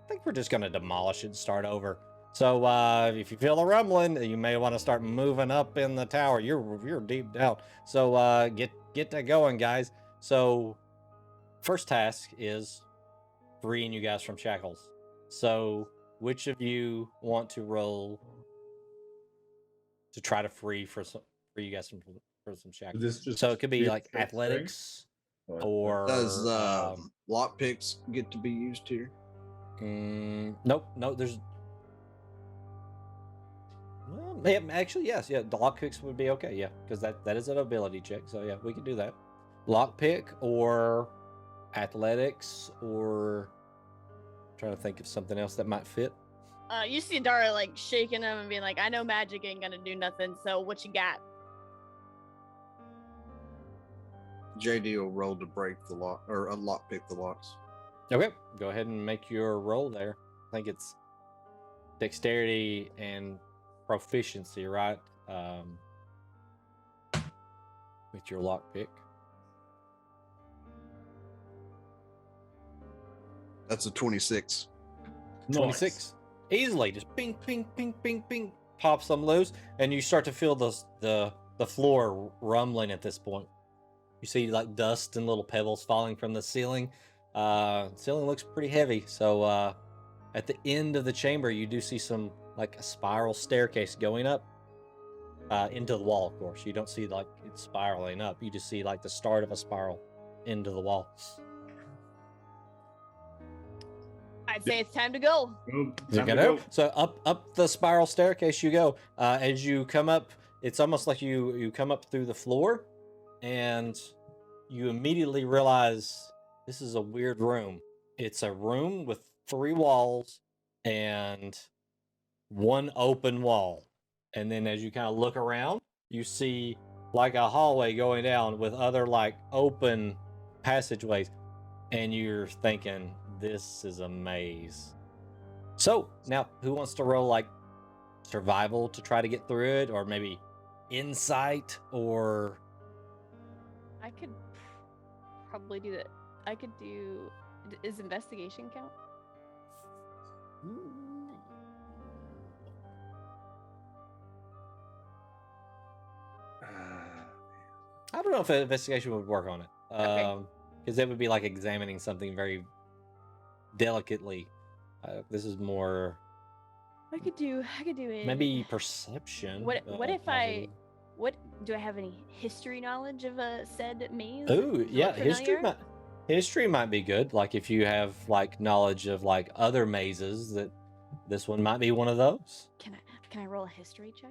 think we're just gonna demolish it and start over. So if you feel a rumbling, you may want to start moving up in the tower. You're deep down. So get that going, guys." So first task is freeing you guys from shackles. So which of you want to roll to try to free you guys from some shackles? This just So it could be sheer like strength, right? athletics. or Does lock picks get to be used here? nope, no. There's well, actually yes, yeah. The lock picks would be okay, yeah, because that is an ability check. So yeah, we can do that. Lock pick or athletics or trying to think of something else that might fit. You see Dara like shaking him and being like, "I know magic ain't gonna do nothing. So what you got?" JD will roll to break the lock or lock pick the locks. Okay, go ahead and make your roll there. I think it's dexterity and proficiency, right? With your lock pick. That's a 26. 26. Easily, just ping, ping, ping, ping, ping, pops them loose, and you start to feel the floor rumbling at this point. You see like dust and little pebbles falling from the ceiling. Ceiling looks pretty heavy, so at the end of the chamber, you do see some like a spiral staircase going up into the wall. Of course, you don't see like it spiraling up. You just see like the start of a spiral into the wall. I'd say it's time to go. So up the spiral staircase you go. As you come up, it's almost like you come up through the floor, and you immediately realize this is a weird room. It's a room with 3 walls and 1 open wall. And then as you kind of look around, you see like a hallway going down with other like open passageways. And you're thinking, this is a maze. So now who wants to roll like survival to try to get through it, or maybe insight, or I could probably do that. I could do. Is investigation count? I don't know if an investigation would work on it. Okay. Because that would be like examining something very delicately. This is more I could do it. maybe perception. What if possibly. what do I have any history knowledge of a said maze? Ooh, Does it yeah, look familiar? history might be good. Like if you have like knowledge of like other mazes, that this one might be one of those. Can I roll a history check?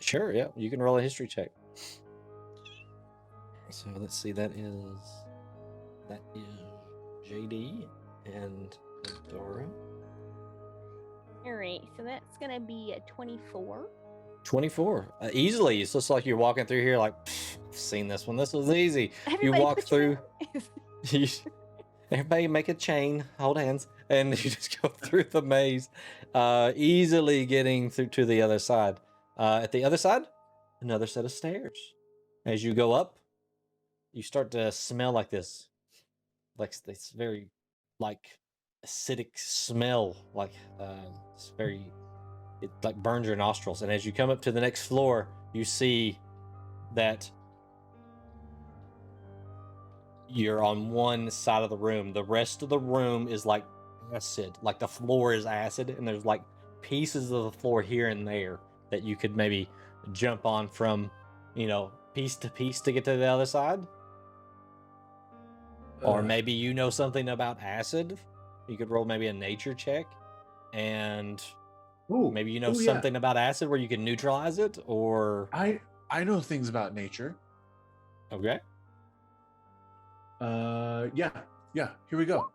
Sure, yeah, you can roll a history check. So let's see, that is JD and Dora. All right, so that's gonna be a 24. 24. Easily. It's just like you're walking through here like, I've seen this one. This was easy. Everybody you walk put through. your- Everybody make a chain, hold hands, and you just go through the maze, easily getting through to the other side. At the other side, another set of stairs. As you go up, you start to smell like this very like acidic smell, like it's very, it like burns your nostrils. And as you come up to the next floor, you see that you're on one side of the room. The rest of the room is like acid, like the floor is acid, and there's like pieces of the floor here and there that you could maybe jump on from, piece to piece to get to the other side. Or maybe you know something about acid. You could roll maybe a nature check, and maybe you know something about acid where you can neutralize it, or I know things about nature. Okay. Yeah. Here we go.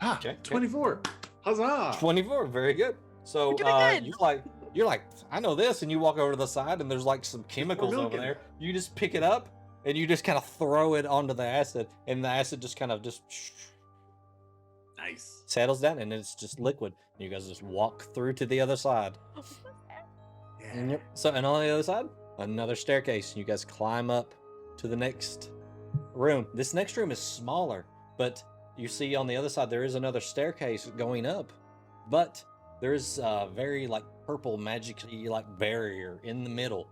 Okay. 24. Huzzah! 24. Very good. So We're doing good. you're like, I know this, and you walk over to the side, and there's like some chemicals over milking. there. You just pick it up, and you just kind of throw it onto the acid, and the acid just kind of Nice. settles down, and it's just liquid. And you guys just walk through to the other side. Yeah. So, and on the other side, another staircase. You guys climb up to the next room. This next room is smaller, but you see on the other side there is another staircase going up, but there's a very like purple magically like barrier in the middle,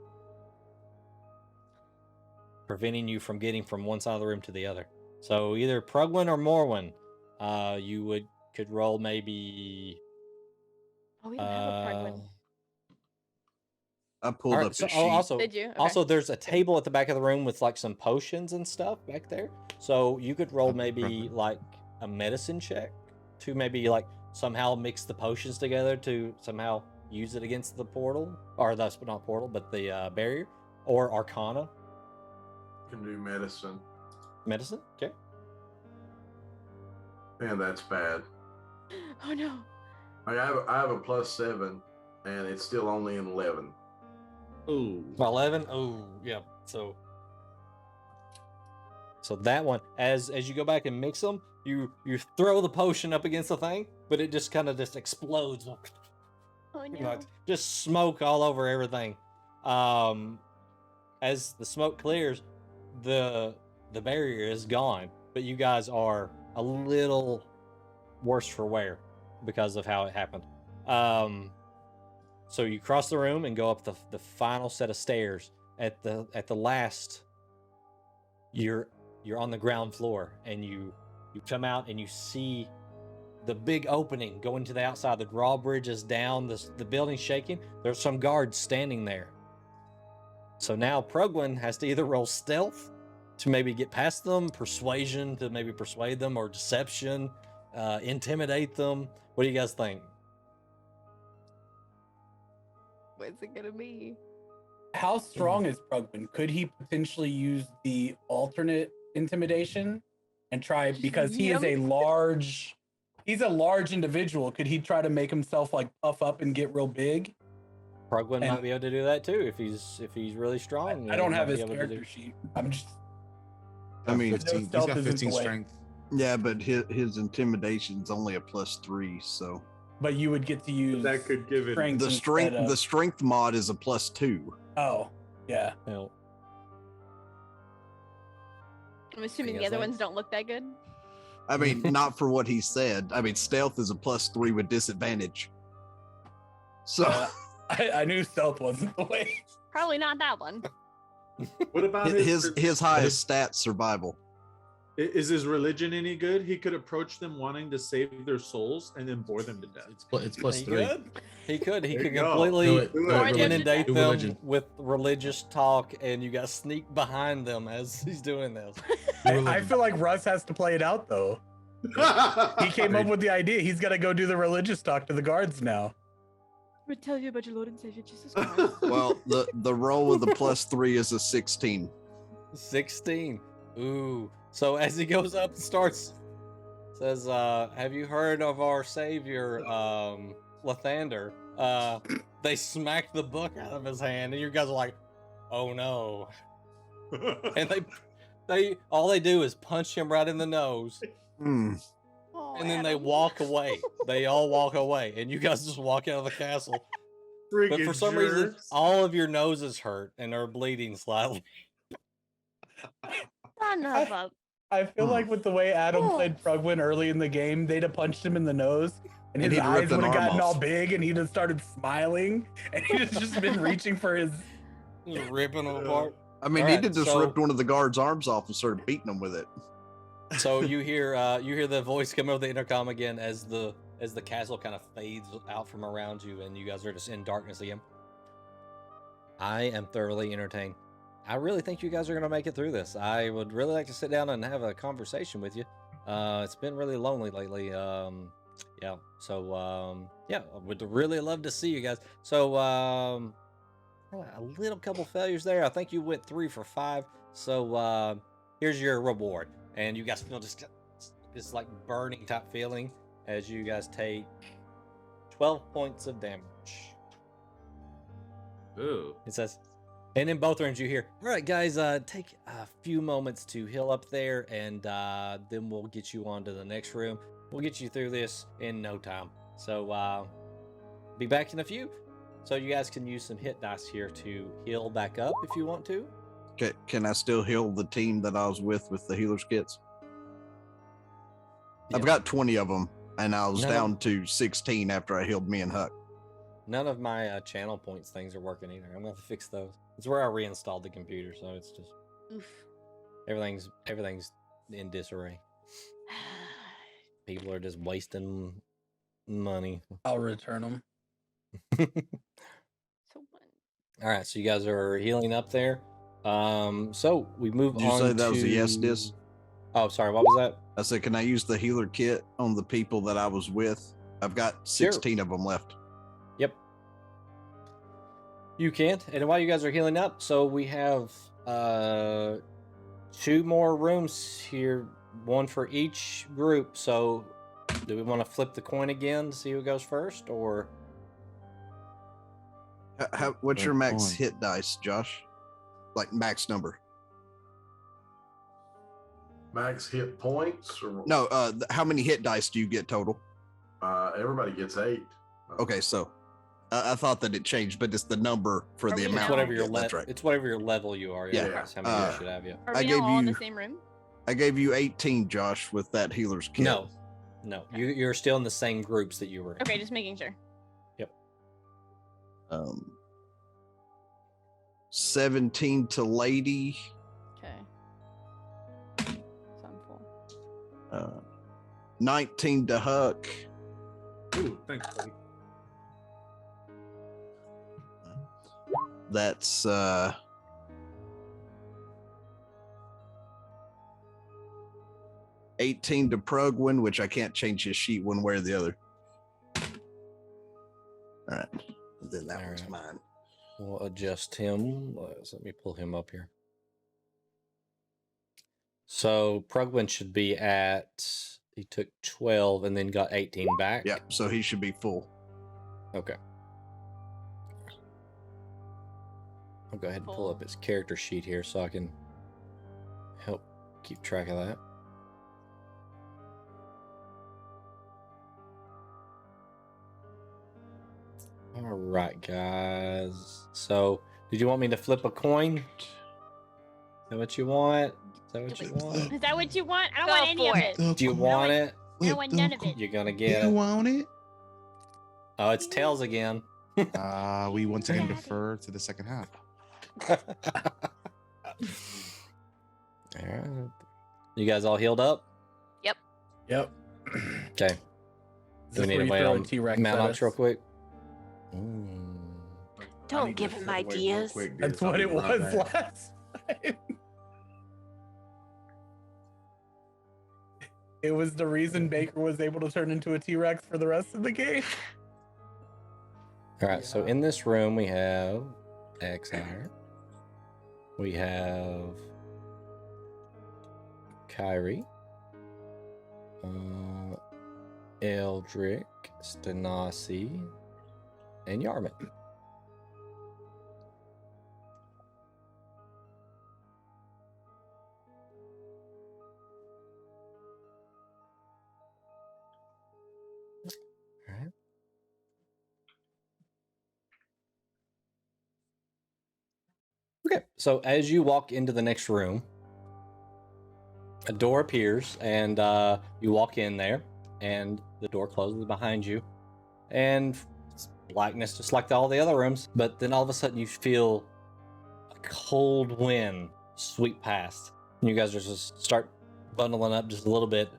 preventing you from getting from one side of the room to the other. So either Prugwin or Morwin, you could roll maybe Oh, we don't have a Prugwin. I pulled Alright, up so the sheet. also, Did you? Okay. also there's a table at the back of the room with like some potions and stuff back there. So you could roll maybe like a medicine check to maybe like somehow mix the potions together to somehow use it against the portal, or that's not portal, but the barrier, or Arcana. Can do medicine. Medicine, okay. Man, that's bad. Oh no. I have a +7, and it's still only an 11. Ooh. 11. Oh, yeah. So that one, as you go back and mix them, you throw the potion up against the thing, but it just kind of just explodes. Oh You no. know, just smoke all over everything. As the smoke clears, the barrier is gone, but you guys are a little worse for wear because of how it happened. So you cross the room and go up the final set of stairs. At the last, you're on the ground floor, and you come out and you see the big opening going to the outside. The drawbridge is down. The building's shaking. There's some guards standing there. So now Progwin has to either roll stealth to maybe get past them, persuasion to maybe persuade them, or deception, intimidate them. What do you guys think? What's it gonna be? How strong is Prugman? Could he potentially use the alternate intimidation and try, because he is a large, he's a large individual. Could he try to make himself like puff up and get real big? Progwin might be able to do that too if he's really strong. I don't have his character sheet. I'm just. I mean, 15, he's got 15 strength. Yeah, but his intimidation's only a +3, so. But you would get to use That could give it strength. The strength instead of- the strength mod is a +2. Oh, yeah. No. I'm assuming Thing the is, other like- ones don't look that good. I mean, not for what he said. I mean, stealth is a +3 with disadvantage. So I knew stealth wasn't the way. Probably not that one. What about his highest stat survival. Is his religion any good? He could approach them wanting to save their souls and then bore them to death. It's plus He 3. could. He could. He There could you go. completely Do it. inundate Do them religion. with religious talk, and you got to sneak behind them as he's doing this. I feel like Russ has to play it out though. He came up with the idea. He's got to go do the religious talk to the guards now. We'll tell you about your Lord and Savior Jesus Christ. Well, the roll with the +3 is a 16. 16. Ooh. So as he goes up and starts, says, have you heard of our savior, Lathander? They smack the book out of his hand, and you guys are like, oh no. And they all they do is punch him right in the nose. Hmm. Oh, And then they Adam. walk away. They all walk away, and you guys just walk out of the castle. But Freaking for some reason, jerks. all of your noses hurt and are bleeding slightly. Son of a. I feel like with the way Adam played Prugwin early in the game, they'd have punched him in the nose, and his he'd eyes ripped an would have arm gotten all off. big, and he'd have started smiling, and he'd have just been reaching for his. Just ripping them apart. I mean, All he right, did just so- ripped one of the guards' arms off and started beating him with it. So you hear the voice come over the intercom again as the castle kind of fades out from around you, and you guys are just in darkness again. I am thoroughly entertained. I really think you guys are gonna make it through this. I would really like to sit down and have a conversation with you. It's been really lonely lately. Yeah. So yeah, I would really love to see you guys. So a little couple failures there. I think you went 3 for 5. So here's your reward. And you guys feel just this like burning type feeling as you guys take 12 points of damage. Ooh. It says, and in both rooms you hear, all right, guys, take a few moments to heal up there, and then we'll get you on to the next room. We'll get you through this in no time. So be back in a few. So you guys can use some hit dice here to heal back up if you want to. Can I still heal the team that I was with the healer's kits? I've Yeah. got 20 of them, and I was No. down to 16 after I healed me and Huck. None of my channel points things are working either. I'm gonna have to fix those. It's where I reinstalled the computer, so it's just Oof. everything's in disarray. People are just wasting money. I'll return them. So All right, so you guys are healing up there. So we move Did you on say to... that was a yes, Dis? Oh, sorry, what was that? I said, can I use the healer kit on the people that I was with? I've got 16 of them left. Yep. You can. And while you guys are healing up, so we have 2 more rooms here, 1 for each group. So do we want to flip the coin again to see who goes first, or... What's your max Coin. hit dice, Josh? Like max number? Max hit points? Or, No, how many hit dice do you get total? everybody gets 8. Okay, so I thought that it changed, but it's the number for Are the we amount. It's now- whatever you your get. That's right. It's whatever your level you are. Yeah. That's how many you should have. Yeah. Are I we gave now all in you- the same room? I gave you 18, Josh, with that healer's kit. No, you're still in the same groups that you were in. Okay, just making sure. 17 to Lady, Okay. So I'm full. 19 to Huck, Ooh, thanks, buddy. that's 18 to Prugwin, which I can't change his sheet one way or the other. All right, and then that All one's right. mine. We'll adjust him. Let me pull him up here. So Prugwin should be at... He took 12 and then got 18 back. Yeah, so he should be full. Okay. I'll go ahead and pull up his character sheet here so I can help keep track of that. All right, guys. So, did you want me to flip a coin? Is that what you want? Is that what you want? Is that what you want? I don't Go want any of for it. it. Do you want it? I don't want none of it. You're gonna get You it. want it? Oh, it's tails again. We once again Daddy. defer to the second half. All right. You guys all healed up? Yep. Okay. Is Do we this need where to you wait throw on T-Rex Mount at Ox real us? quick? Don't give him ideas. That's what it was last time. It was the reason Baker was able to turn into a T-Rex for the rest of the game. All right, so in this room we have Exire. We have Kyrie. Eldrick, Stanasi, and Yarmit. All right. Okay, so as you walk into the next room, a door appears, and you walk in there, and the door closes behind you, and it's blackness just like all the other rooms. But then all of a sudden, you feel a cold wind sweep past, and you guys just start bundling up just a little bit,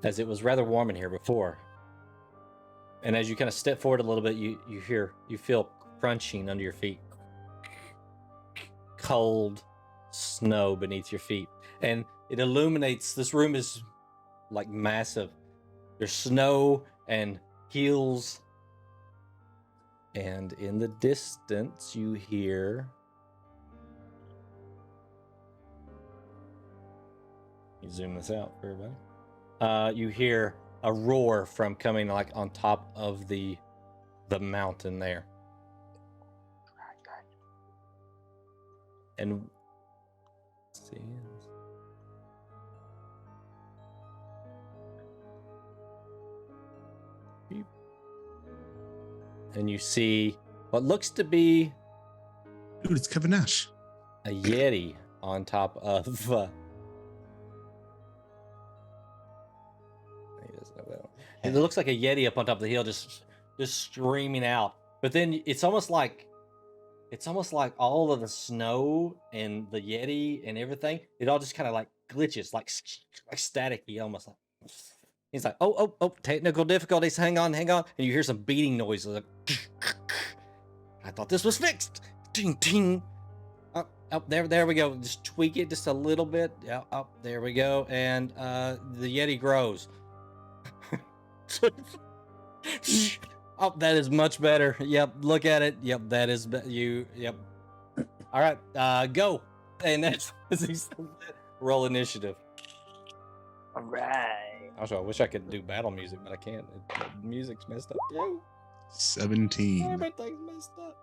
as it was rather warm in here before. And as you kind of step forward a little bit, you feel crunching under your feet. Cold snow beneath your feet, and it illuminates. This room is like massive. There's snow and hills, and in the distance you hear... You zoom this out for everybody. You hear a roar from coming like on top of the mountain there. And let's see. And you see what looks to be Dude, it's Kevin Nash. a Yeti on top of he doesn't have that one. It looks like a Yeti up on top of the hill, just streaming out. But then it's almost like all of the snow and the Yeti and everything, it all just kind of like glitches, like staticky, almost like. He's like, oh, technical difficulties. Hang on. And you hear some beating noises. Like, I thought this was fixed. Ting, ting. Up there we go. Just tweak it just a little bit. Yeah, up there we go. And the Yeti grows. Oh, that is much better. Yep, look at it. Yep, that is you. Yep. All right, go. And that's roll initiative. All right. Also, I wish I could do battle music, but I can't. The music's messed up. Too. 17. Everything's messed up.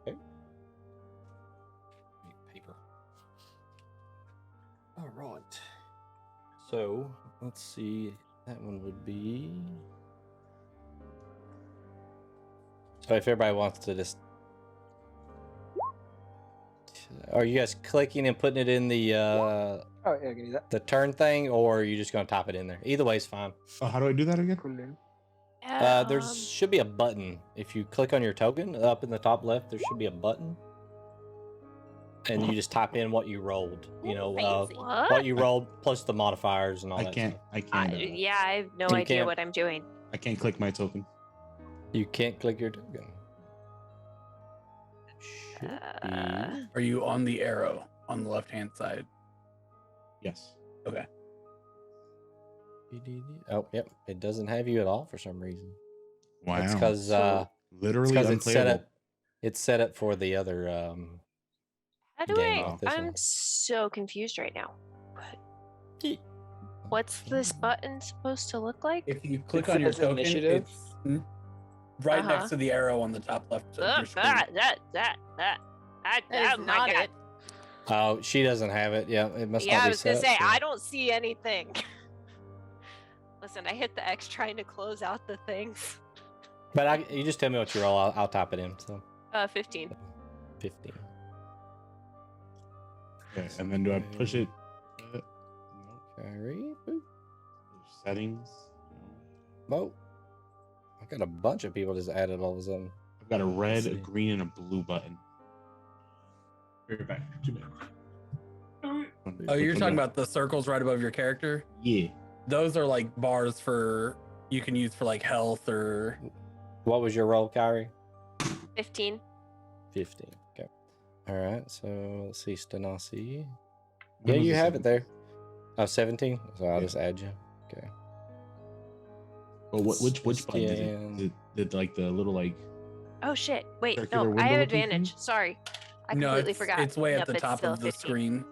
Okay. Paper. All right. So let's see. That one would be. So if everybody wants to just. Are you guys clicking and putting it in the Oh yeah, I can do that. the turn thing, or are you just gonna type it in there? Either way is fine. Oh, how do I do that again? Cool. There should be a button. If you click on your token up in the top left, there should be a button, and you just type in what you rolled. You know, what you rolled plus the modifiers and all I that. can't. Stuff. I can't. Yeah, I have no You idea can't. what I'm doing. I can't click my token. You can't click your token. Should be. Are you on the arrow on the left-hand side? Yes. Okay. Oh, yep. It doesn't have you at all for some reason. Wow. It's because literally it's set unplayable. up. It's set up for the other. How do game I? with this I'm one. so confused right now. What's this button supposed to look like? If you click It on your says token, initiative. it's right Uh-huh. next to the arrow on the top left of your screen. That. That Oh is my not God. it. Oh, she doesn't have it. Yeah, it must Yeah, not I be was gonna set say up, so- I don't see anything. Listen, I hit the X trying to close out the things. But you just tell me what you roll. I'll type it in. So 15. 15. Okay, and then do I push it? Carry. Boop. Settings. Whoa. I got a bunch of people just added all of a sudden. I've got a red, see. a green, and a blue button. Be right back. 2 minutes. Oh, you're talking about the circles right above your character? Yeah. Those are like bars for you can use for like health or. What was your roll, Kyrie? 15. 15. Okay. All right. So let's see. Stanasi. When Yeah, was you the have it 17th? there. Oh, 17. So I'll Yeah. just add you. Okay. Well, which button is it? Scan. Did like the little like? Oh shit! Wait, Circular no, I window have looking advantage. thing? Sorry, I No, completely it's, forgot. it's way at Yep, the it's top still of the 15. screen.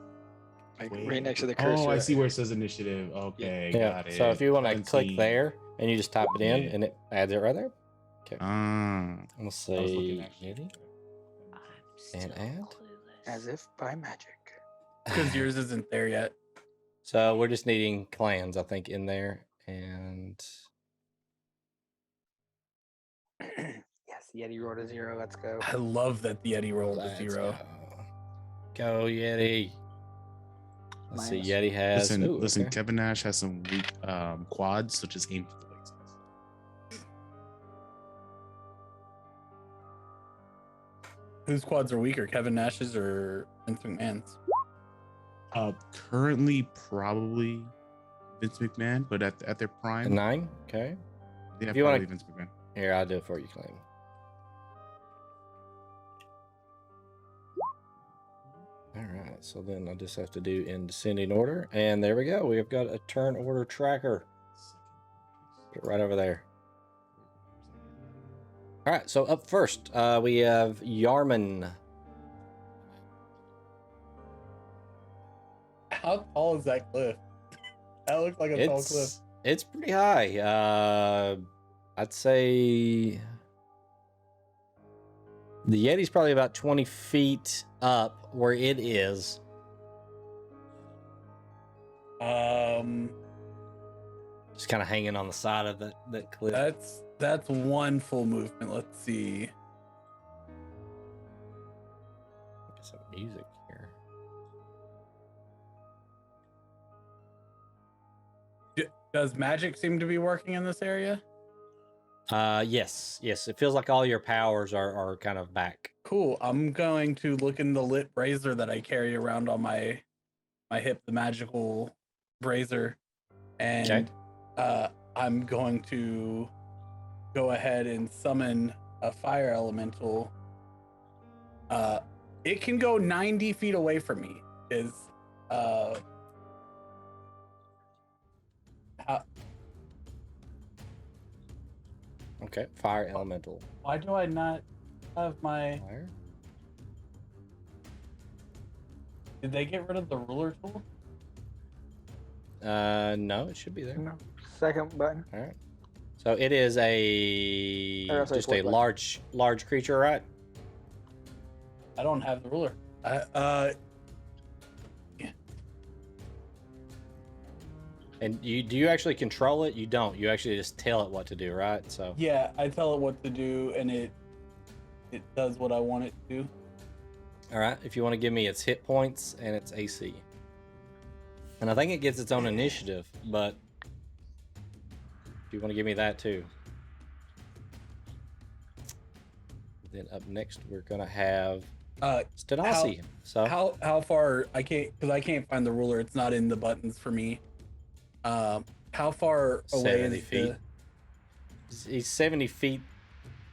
Like right next to the cursor. Oh, I see where it says initiative. Okay, Yeah. got it. So if you want to click 17. there and you just type it in Yeah. and it adds it right there. Okay. Ah, Let's I was say looking at Yeti I'm and still add. clueless. As if by magic. Because yours isn't there yet. So we're just needing clans, I think, in there. And Yes, Yeti rolled a 0. Let's go. I love that the Yeti rolled a let's 0. Go Yeti. Let's see. Minus. Yeti has. listen. okay. Kevin Nash has some weak quads, so just aim for the legs. Whose quads are weaker, Kevin Nash's or Vince McMahon's? Currently probably Vince McMahon, but at their A prime, 9. Okay. yeah, if you wanna- probably Vince McMahon. Here, I'll do it for you, claim. All right. So then I just have to do in descending order. And there we go. We've got a turn order tracker. Put it right over there. All right. So up first, we have Yarman. How tall is that cliff? That looks like a tall cliff. It's pretty high. I'd say the Yeti's probably about 20 feet up where it is. Just kind of hanging on the side of that cliff. That's one full movement. Let's see. Get some music here. Does magic seem to be working in this area? Yes. It feels like all your powers are kind of back. Cool. I'm going to look in the lit brazier that I carry around on my hip, the magical brazier, and I'm going to go ahead and summon a fire elemental. It can go 90 feet away from me. Okay, fire elemental. Why do I not have my? Fire. Did they get rid of the ruler tool? No, it should be there. No. Second button. All right. So it is a Or, sorry, just a fourth button. large creature, right? I don't have the ruler. And do you actually control it? You don't. You actually just tell it what to do, right? So Yeah, I tell it what to do, and it does what I want it to do. all right. If you want to give me its hit points and its AC, and I think it gets its own initiative, but if you want to give me that too. Then up next we're gonna have Stanasi. So How far? I can't, because I can't find the ruler. It's not in the buttons for me. How far away 70 is feet. He's 70 feet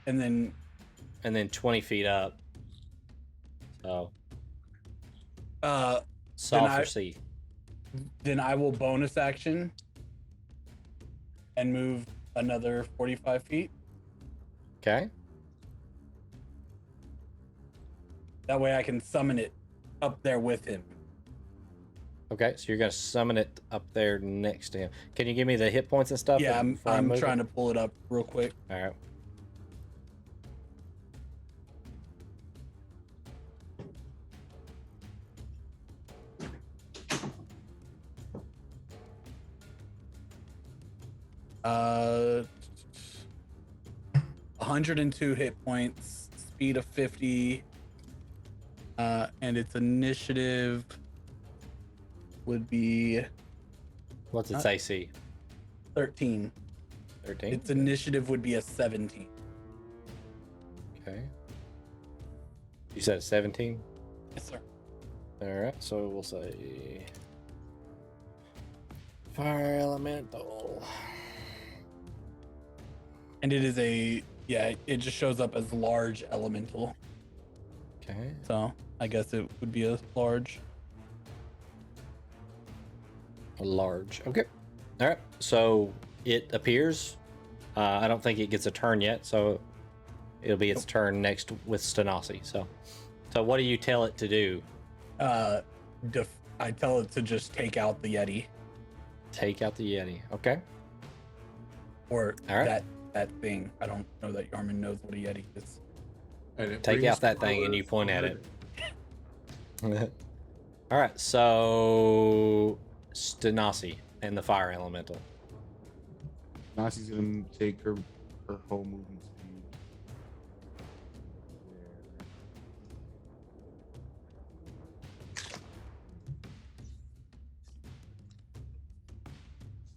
and then 20 feet up. So then for C. Then I will bonus action and move another 45 feet. Okay. That way I can summon it up there with him. Okay, so you're gonna summon it up there next to him. Can you give me the hit points and stuff? Yeah, before I I'm move trying it? to pull it up real quick. All right. Uh, 102 hit points, speed of 50, and its initiative would be What's its AC? 13. 13. Its initiative would be a 17. Okay. You said 17? Yes, sir. All right, so we'll say fire elemental. And it is it just shows up as large elemental. Okay. So I guess it would be a large. A large. Okay. All right. So it appears. I don't think it gets a turn yet, so it'll be its turn next with Stanasi. So what do you tell it to do? I tell it to just take out the Yeti. Take out the Yeti. Okay. Or All right. that thing. I don't know that Yarman knows what a Yeti is. And it Take brings out that thing and you color point at it. forward. All right. So Stanasi and the fire elemental. Nasi's gonna take her whole movement speed.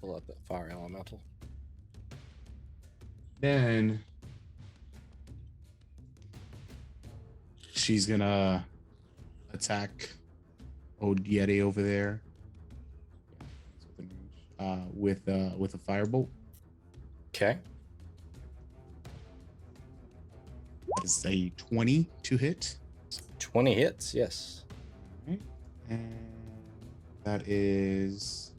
Pull up that fire elemental. Then she's gonna attack old Yeti over there with a firebolt. Okay. It's a 20 to hit. 20 hits. Yes. Right. And that is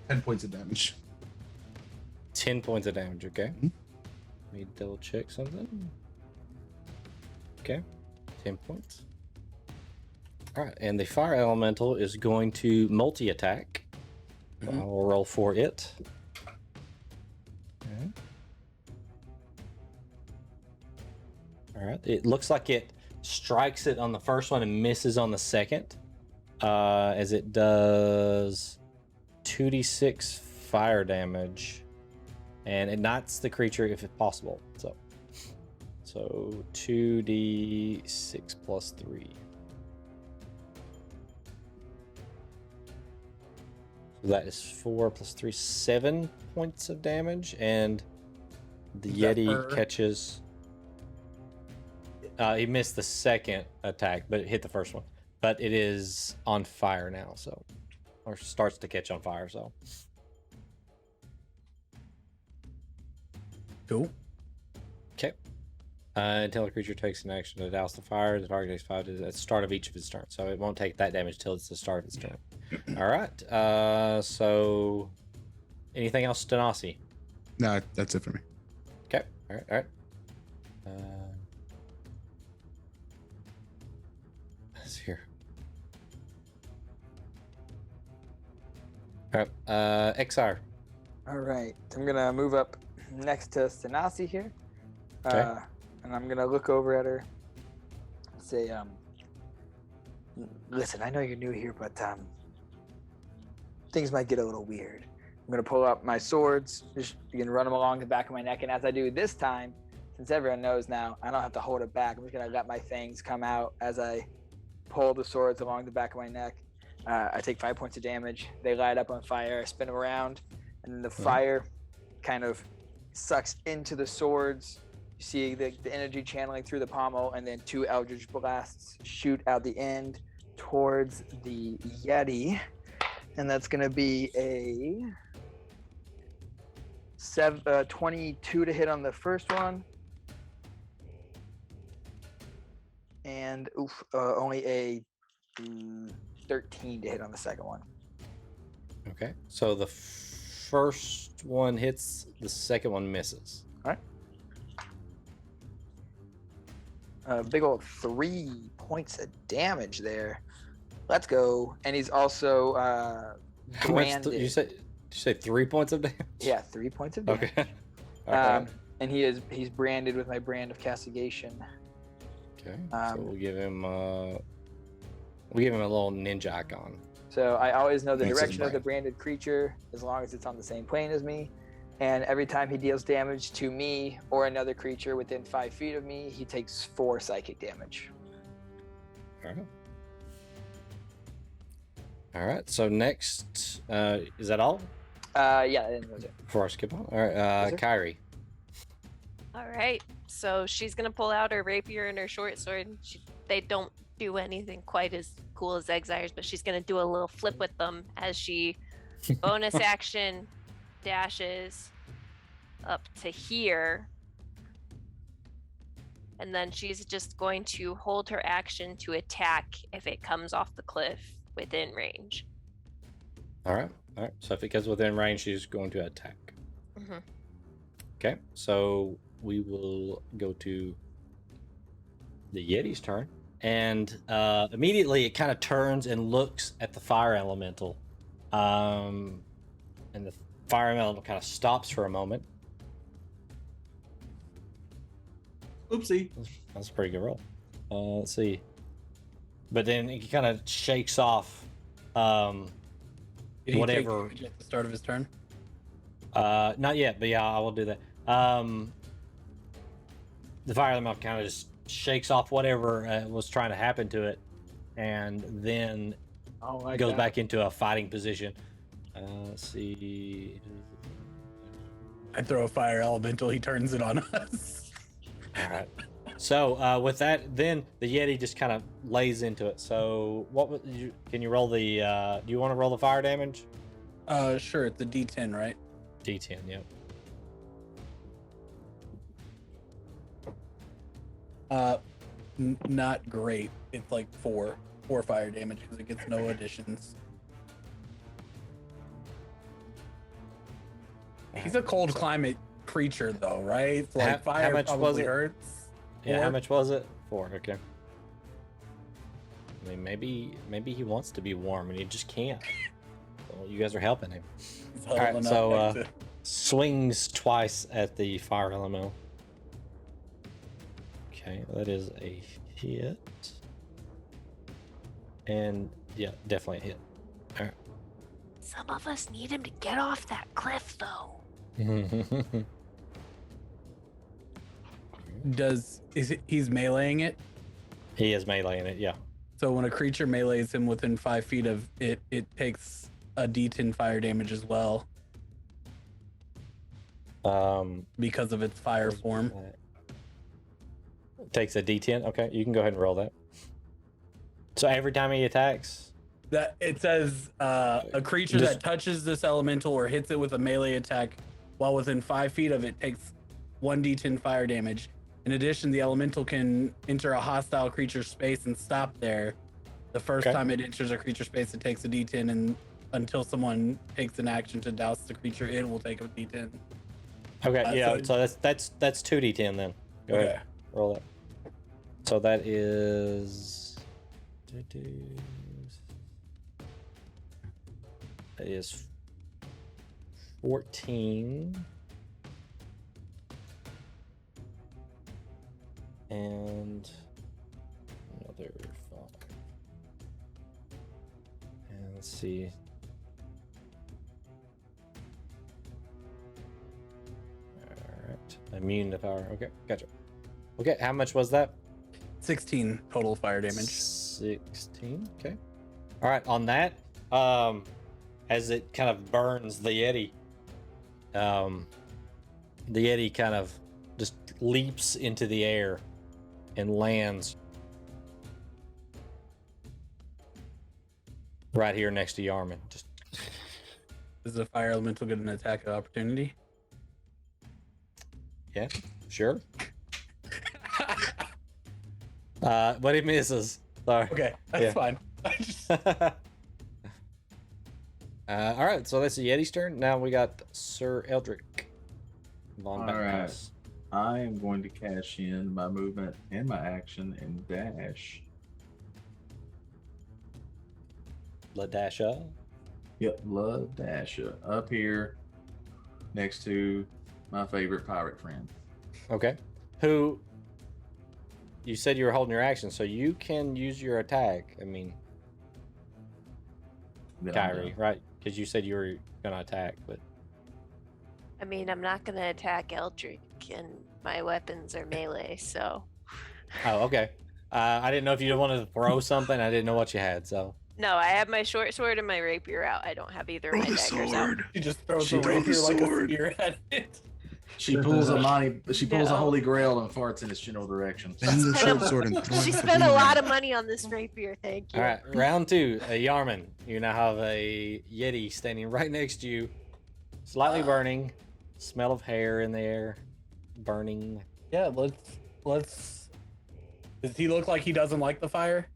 10 points of damage. 10 points of damage. Okay. Mhm. Let me double check something. Okay. 10 points. All right. And the fire elemental is going to multi-attack. So I will roll for it. Okay. All right. It looks like it strikes it on the first one and misses on the second. As it does 2d6 fire damage, and it knocks the creature if it's possible. So 2d6 plus 3. So that is 4 plus 3, 7 points of damage, and the Is that Yeti per- catches. He missed the second attack, but it hit the first one. But it is on fire now, or starts to catch on fire. So Cool. Okay. Until a creature takes an action to douse the fire, the target takes 5 at the start of each of its turns. So it won't take that damage till it's the start of its turn. All right. So anything else, Stanasi? No, that's it for me. Okay. All right. Let's here. All right. Exar. All right, I'm gonna move up next to Sanasi here, Okay. and I'm gonna look over at her and say, "Listen, I know you're new here, but things might get a little weird. I'm gonna pull up my swords, just begin run them along the back of my neck, and as I do this time, since everyone knows now, I don't have to hold it back. I'm just gonna let my fangs come out as I pull the swords along the back of my neck. I take 5 points of damage. They light up on fire. I spin them around. And then the fire kind of sucks into the swords. You see the energy channeling through the pommel, and then 2 Eldritch Blasts shoot out the end towards the Yeti. And that's going to be a 22 to hit on the first one. And only a 13 to hit on the second one. Okay. So the first one hits, the second one misses. All right. Big old 3 points of damage there. Let's go. And he's also How much branded. did you say 3 points of damage? Yeah, 3 points of damage. Okay. All right. And he's branded with my brand of castigation. Okay. So we'll give him a little ninja icon. So I always know the Thanks, direction of the Brian. branded creature as long as it's on the same plane as me. And every time he deals damage to me or another creature within 5 feet of me, he takes 4 psychic damage. All right. All right. So next, is that all? Yeah, that was it. Before I skip on. All right. Yes, sir. Kyrie. All right. So she's gonna pull out her rapier and her short sword. They don't do anything quite as cool as Exire's, but she's gonna do a little flip with them as she bonus action dashes up to here. And then she's just going to hold her action to attack if it comes off the cliff within range. All right. All right. So if it comes within range, she's going to attack. Mm-hmm. Okay. So we will go to the Yeti's turn. And immediately it kind of turns and looks at the fire elemental. And the fire elemental kind of stops for a moment. Oopsie. That's a pretty good roll. Let's see. But then he kind of shakes off Did he take whatever. damage at the start of his turn? Not yet, but yeah, I will do that. The fire elemental kind of just shakes off whatever was trying to happen to it, and then goes back into a fighting position. Let's see. I throw a fire elemental. He turns it on us. All right. So with that, then the Yeti just kind of lays into it. So what would you? Can you roll the? Do you want to roll the fire damage? Sure. It's a D10, right? D10. Yep. Not great. It's like 4 fire damage because it gets no additions. He's a cold climate creature, though, right? So, like, fire much was probably it? hurts. Yeah. 4? How much was it? 4. Okay. I mean, maybe he wants to be warm and he just can't. Well, you guys are helping him. He's All right. huddling up So next to- swings twice at the fire elemental. Okay, that is a hit. And yeah, definitely a hit. All Some of us need him to get off that cliff, though. right. he's meleeing it? He is meleeing it, yeah. So when a creature melees him within 5 feet of it, it takes a D10 fire damage as well because of its fire form. Takes a D10. Okay, you can go ahead and roll that. So every time he attacks, That it says a creature that touches this elemental or hits it with a melee attack while within 5 feet of it takes 1d10 fire damage. In addition, the elemental can enter a hostile creature's space and stop there. The first time it enters a creature space, it takes a d10, and until someone takes an action to douse the creature, it will take a d10. Okay, so that's 2d10 then. Go ahead. Roll it. So that is... That is 14. And another 5. And let's see. Alright. Immune to power. Okay, gotcha. Okay, how much was that? 16 total fire damage. 16. Okay. Alright, on that, as it kind of burns the Yeti, the Yeti kind of just leaps into the air and lands right here next to Yarman. Just Does the fire elemental get an attack of opportunity? yeah, sure. But it misses. Sorry. Okay, that's fine. All right, so that's the Yeti's turn. Now we got Sir Eldrick. All right. I am going to cash in my movement and my action and dash. Ladasha. Yep, Ladasha. Up here next to my favorite pirate friend. Okay. Who? You said you were holding your action, so you can use your attack. I mean, Kyrie, right? Because you said you were gonna attack, but I mean, I'm not gonna attack Eldrick, and my weapons are melee, so. oh, okay. I didn't know if you wanted to throw something. I didn't know what you had, so. No, I have my short sword and my rapier out. I don't have either of my daggers out. She just throws the rapier like a spear at it. She pulls a holy grail and farts in its general direction. Bend the short sword and throw She it at the spent a boomerang. lot of money on this rapier, thank you. All right, round 2. Yarman, you now have a Yeti standing right next to you, slightly burning, smell of hair in the air, burning. Yeah, let's. Does he look like he doesn't like the fire?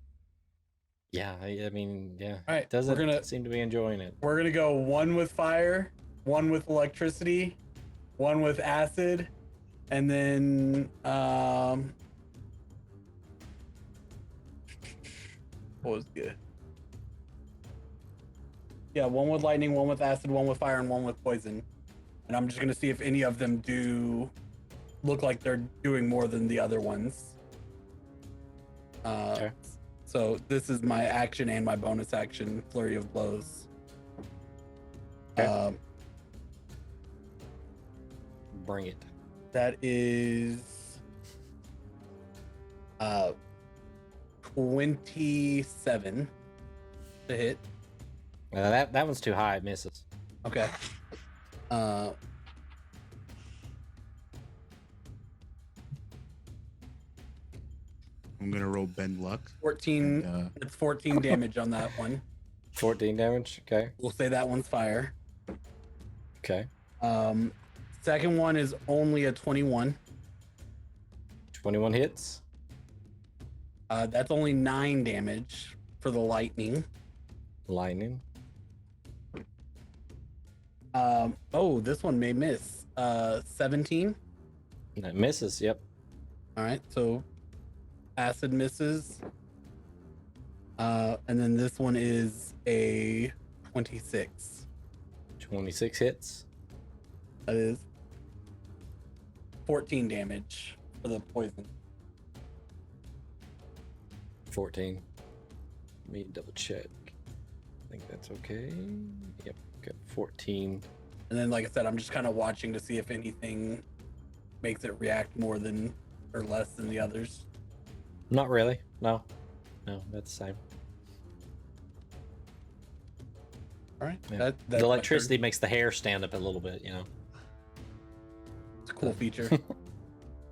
Yeah, I mean, yeah. All right, Doesn't seem to be enjoying it. We're gonna go 1 with fire, 1 with electricity, 1 with acid, and then what was good? Yeah, 1 with lightning, 1 with acid, 1 with fire, and 1 with poison. And I'm just gonna see if any of them do look like they're doing more than the other ones. Okay. So this is my action and my bonus action, flurry of blows. Okay. Bring it. That is 27 to hit. That one's too high. It misses. Okay. I'm gonna roll bend luck. 14. And, It's 14 damage on that one. 14 damage. Okay. We'll say that one's fire. Okay. Second one is only a 21. 21 hits. That's only 9 damage for the lightning. Lightning. Oh, this one may miss. 17. That misses. Yep. All right, so acid misses. And then this one is a 26. 26 hits. That is 14 damage for the poison. 14. Let me double check. I think that's okay. Yep. Got 14. And then, like I said, I'm just kind of watching to see if anything makes it react more than or less than the others. Not really. No. No, that's the same. All right. Yeah. That's The my electricity turn. makes the hair stand up a little bit, you know. It's a cool feature.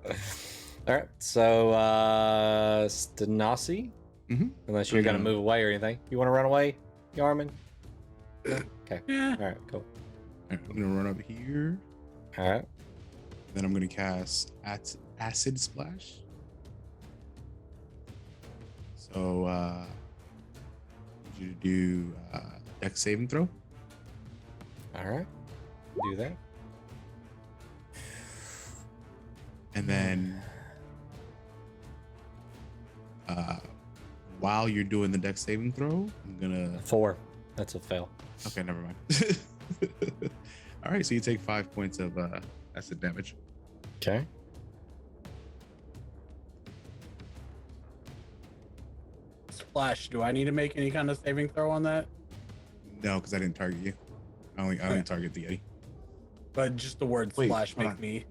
All right. So, Stanasi? Mhm. Unless you're going to move away or anything. You want to run away, Yarman? No? Okay. Yeah. All right, cool. I'm gonna run up here. All right. Then I'm going to cast Acid Splash. So, I need you to do Dex saving throw. All right. Do that. And then while you're doing the Dex saving throw, I'm going to... 4. That's a fail. Okay, never mind. All right, so you take 5 points of acid damage. Okay. Splash. Do I need to make any kind of saving throw on that? No, because I didn't target you. I only target the Yeti. But just the word Wait, splash hold make on. me.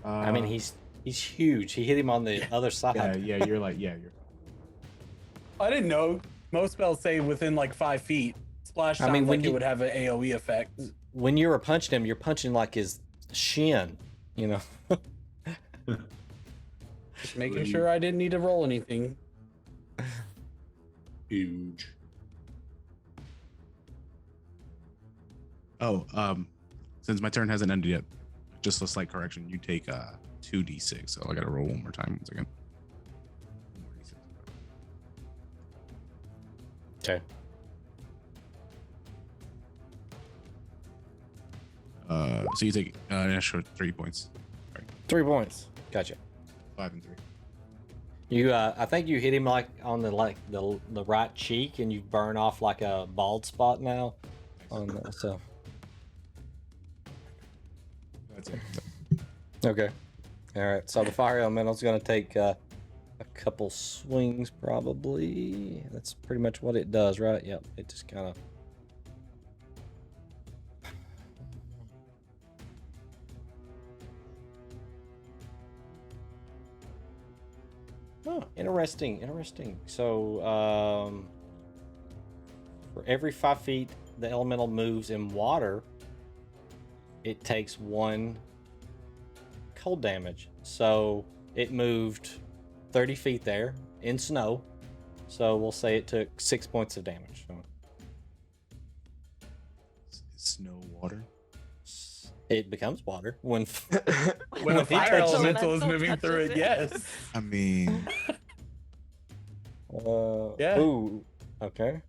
I mean, he's huge. He hit him on the other side. Yeah, you're you're. I didn't know. Most spells say within like 5 feet. Splash sounds when like it you- would have an AoE effect. When you were punching him, you're punching like his shin, you know. Just making sure I didn't need to roll anything. Huge. Oh, since my turn hasn't ended yet, just a slight correction. You take 2d6, so I gotta roll one more time. 1 second. Okay. So you take an extra 3 points. 3 points. Gotcha. 5 and 3. You, I think you hit him like on the right cheek, and you burn off like a bald spot now. So. That's it. Okay. All right. So the fire elemental's going to take a couple swings, probably. That's pretty much what it does, right? Yep. It just kind of. Oh, interesting. So, for every 5 feet the elemental moves in water, it takes 1 cold damage. So it moved 30 feet there in snow. So we'll say it took 6 points of damage. So Snow water. it becomes water when When a he fire touches it. elemental is moving through it, yes. I mean, Yeah. Ooh. Okay.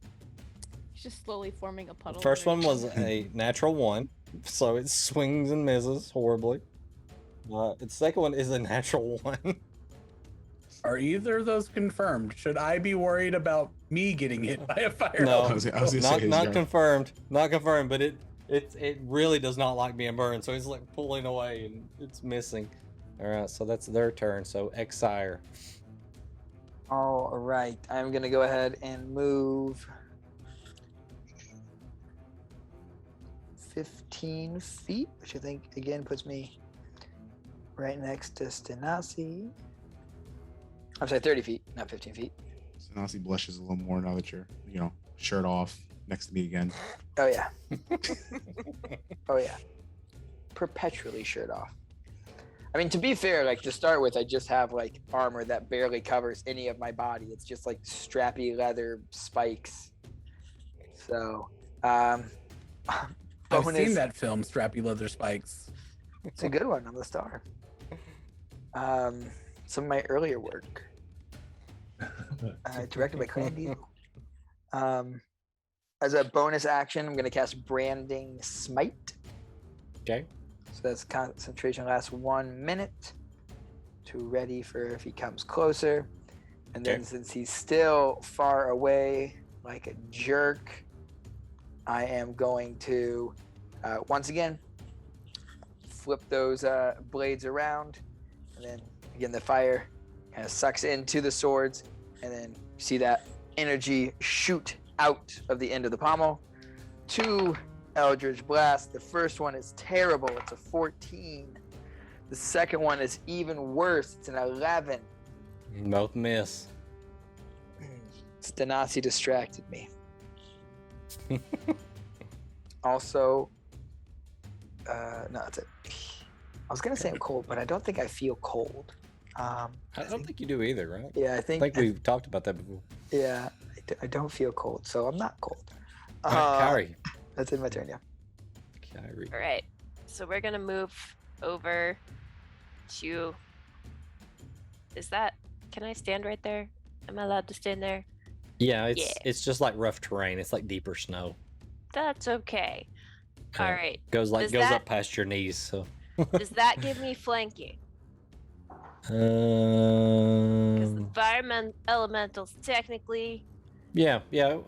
He's just slowly forming a puddle. The first one underneath. was a natural 1, so it swings and misses horribly. Its second one is a natural 1. Are either of those confirmed? Should I be worried about me getting hit by a fire No, I was gonna say, not yeah. confirmed. Not confirmed, but it really does not like being burned, so it's like pulling away and it's missing. All right, so that's their turn. So Exire. All right, I'm gonna go ahead and move 15 feet, which I think again puts me right next to Stenasi. I'm sorry, 30 feet, not 15 feet. Sanasi blushes a little more now that you're, shirt off next to me again. Oh yeah. Oh yeah. Perpetually shirt off. I mean, to be fair, like to start with, I just have like armor that barely covers any of my body. It's just like strappy leather spikes. So, I've bonus. seen that film, Strappy Leather Spikes. It's a good one. I'm the star. Some of my earlier work, directed by Clan Diesel. As a bonus action, I'm going to cast Branding Smite. Okay. So that's concentration lasts 1 minute to ready for if he comes closer. And then Okay. since he's still far away like a jerk, I am going to, once again, flip those blades around. And then again, the fire kind of sucks into the swords. And then you see that energy shoot out of the end of the pommel. 2 Eldritch Blast. The first one is terrible. It's a 14. The second one is even worse. It's an 11. Both miss. Stenasi distracted me. Also, no, that's it. I was gonna say I'm cold, but I don't think I feel cold. I don't think you do either, right? Yeah, I I think think we've talked about that before. yeah, I don't feel cold, so I'm not cold. All right, Kyrie. That's in my turn, yeah. Kyrie. All right. So we're going to move over to. Is that? Can I stand right there? Am I allowed to stand there? Yeah, it's Yeah. it's just like rough terrain. It's like deeper snow. That's okay. Yeah. All right. Goes Does up that- past your knees. So. Does that give me flanking? Because the Um, fireman elementals technically. yeah. Yeah,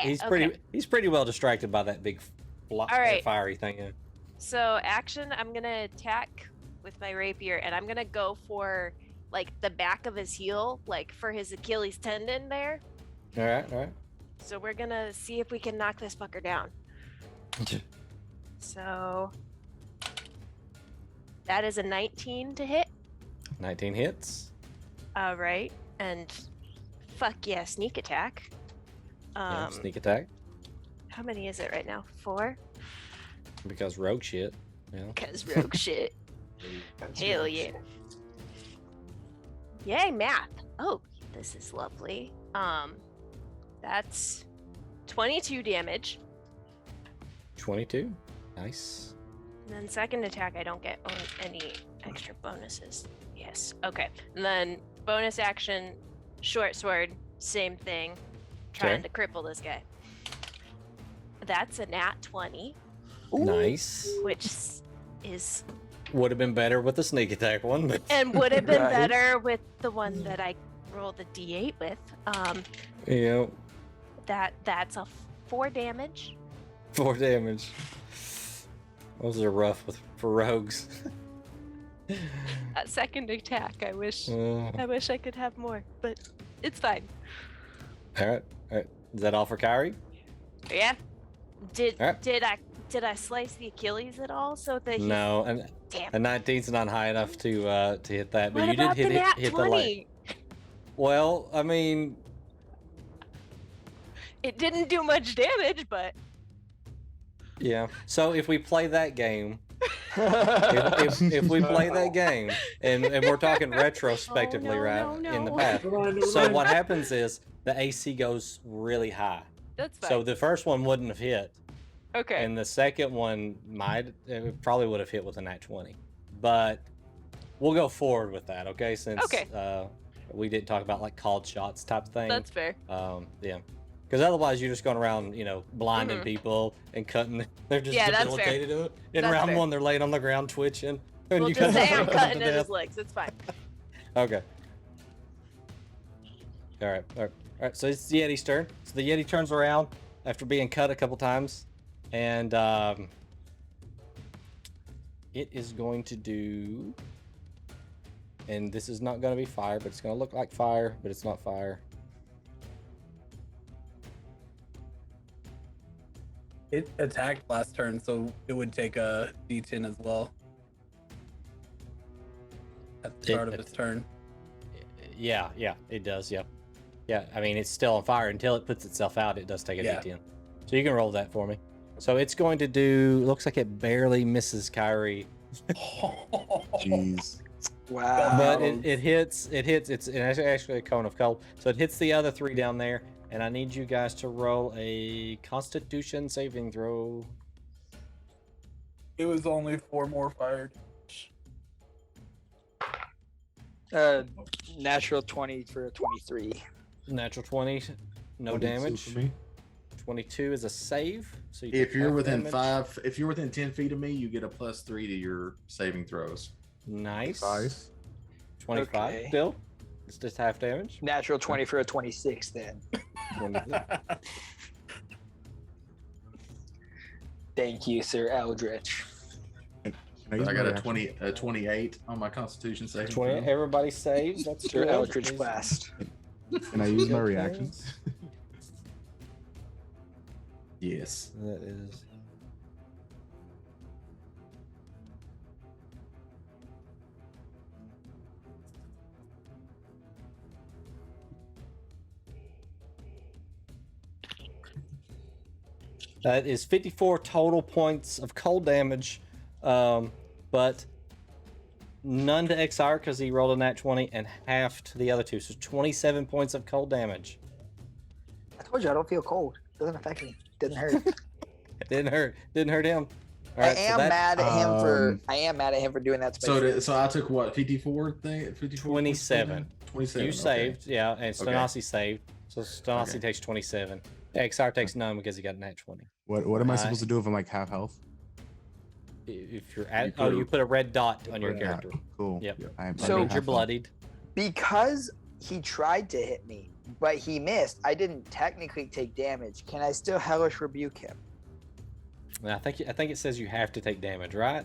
He's okay. pretty well distracted by that big All right. fiery thing. Yeah. So action, I'm gonna attack with my rapier, and I'm gonna go for like the back of his heel, like for his Achilles tendon there. All right. So we're gonna see if we can knock this fucker down. So that is a 19 to hit. 19 hits. All right, and fuck yeah, sneak attack. Yeah, sneak attack. How many is it right now? 4. Because rogue shit. Yeah. Because rogue shit. Hell yeah. Yay, math. Oh, this is lovely. That's 22 damage. 22. Nice. And then second attack, I don't get any extra bonuses. Yes. Okay. And then bonus action, short sword, same thing. Trying to cripple this guy. That's a nat 20. Nice. Which is Would have been better with the sneak attack one, but and would have been Right. better with the one that I rolled the d8 with. yeah, That's a 4 damage. 4 damage. Those are rough for rogues. That second attack, I wish Uh, I could have more, but it's fine. all right. Is that all for Kyrie? Yeah. Did Alright. did I slice the Achilles at all so that he No, and Damn. a 19's not high enough to hit that, but What you about did the nat hit 20? the light. Well, I mean, It didn't do much damage, but yeah. So if we play that game, if we play that game, and we're talking retrospectively, no, right, no, in the no. past. Never So mind. what happens is the AC goes really high. that's fine. So the first one wouldn't have hit, okay. and the second one probably would have hit with a nat 20. But we'll go forward with that, okay? Since Okay. we didn't talk about like called shots type thing. That's fair. Yeah. Because otherwise you're just going around, blinding Mhm. people and cutting. They're just Yeah, that's fair. debilitated. In That's round fair. 1, they're laying on the ground twitching. And We'll you just say I'm them cutting to at his death. legs. It's fine. Okay. All right. So it's the Yeti's turn. So the Yeti turns around after being cut a couple times, and it is going to do. And this is not going to be fire, but it's going to look like fire, but it's not fire. It attacked last turn, so it would take a D10 as well. At the start of its turn. Yeah, it does. Yeah. I mean, it's still on fire until it puts itself out. It does take a Yeah. D10. So you can roll that for me. So it's going to do. Looks like it barely misses Kyrie. Jeez. Wow. But it hits. It's actually a cone of cold. So it hits the other 3 down there, and I need you guys to roll a Constitution saving throw. It was only 4 more fired. Natural 20 for a 23. Natural 20, no 22 damage. for me. 22 is a save. So you If take you're half within damage. if you're within 10 feet of me, you get a +3 to your saving throws. Nice. Nice. 25 Okay. still. It's just half damage. Natural 20 for a 26 then. 20. Thank you, Sir Eldritch. Can use I my got a reaction? 28 on my Constitution saving 20. throw. Everybody saves. That's Sir good. Eldritch Please. Blast. Can I use my Okay. reactions? Yes. That is. That is 54 total points of cold damage, but none to XR because he rolled a nat 20 and half to the other 2, so 27 points of cold damage. I told you I don't feel cold. Doesn't affect me. Doesn't hurt. It didn't hurt. Didn't hurt him. All right, I am mad at him for. I am mad at him for doing that. To my So, friend. so I took what 54 thing, 54. 27. 27. You okay. saved, yeah, and Okay. Stanasi saved. So Stanasi Okay. takes 27. Exar takes none because he got nat 20. What am I supposed to do if I'm like half health? If you're at, You put a red dot on your red dot. character. Cool. Yep. I'm So- That means half you're health. bloodied. Because he tried to hit me, but he missed. I didn't technically take damage. Can I still hellish rebuke him? And I think it says you have to take damage, right?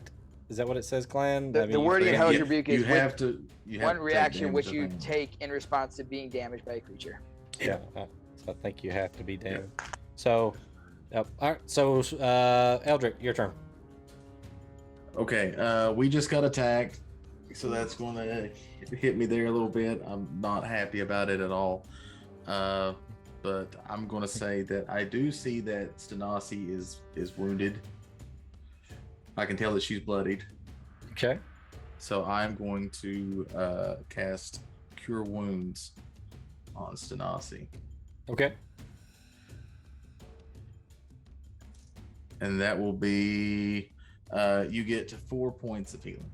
Is that what it says, Clan? The, I the mean, wording in you- hellish you- rebuke you is have to. You have one to take reaction damage, which I you think. take in response to being damaged by a creature. Yeah. So I think you have to be damaged. So, all right. So, Eldrick, your turn. Okay, we just got attacked, so that's going to hit me there a little bit. I'm not happy about it at all. But I'm going to say that I do see that Stanasi is wounded. I can tell that she's bloodied. Okay. So I'm going to cast Cure Wounds on Stanasi. Okay. And that will be, you get 4 points of healing.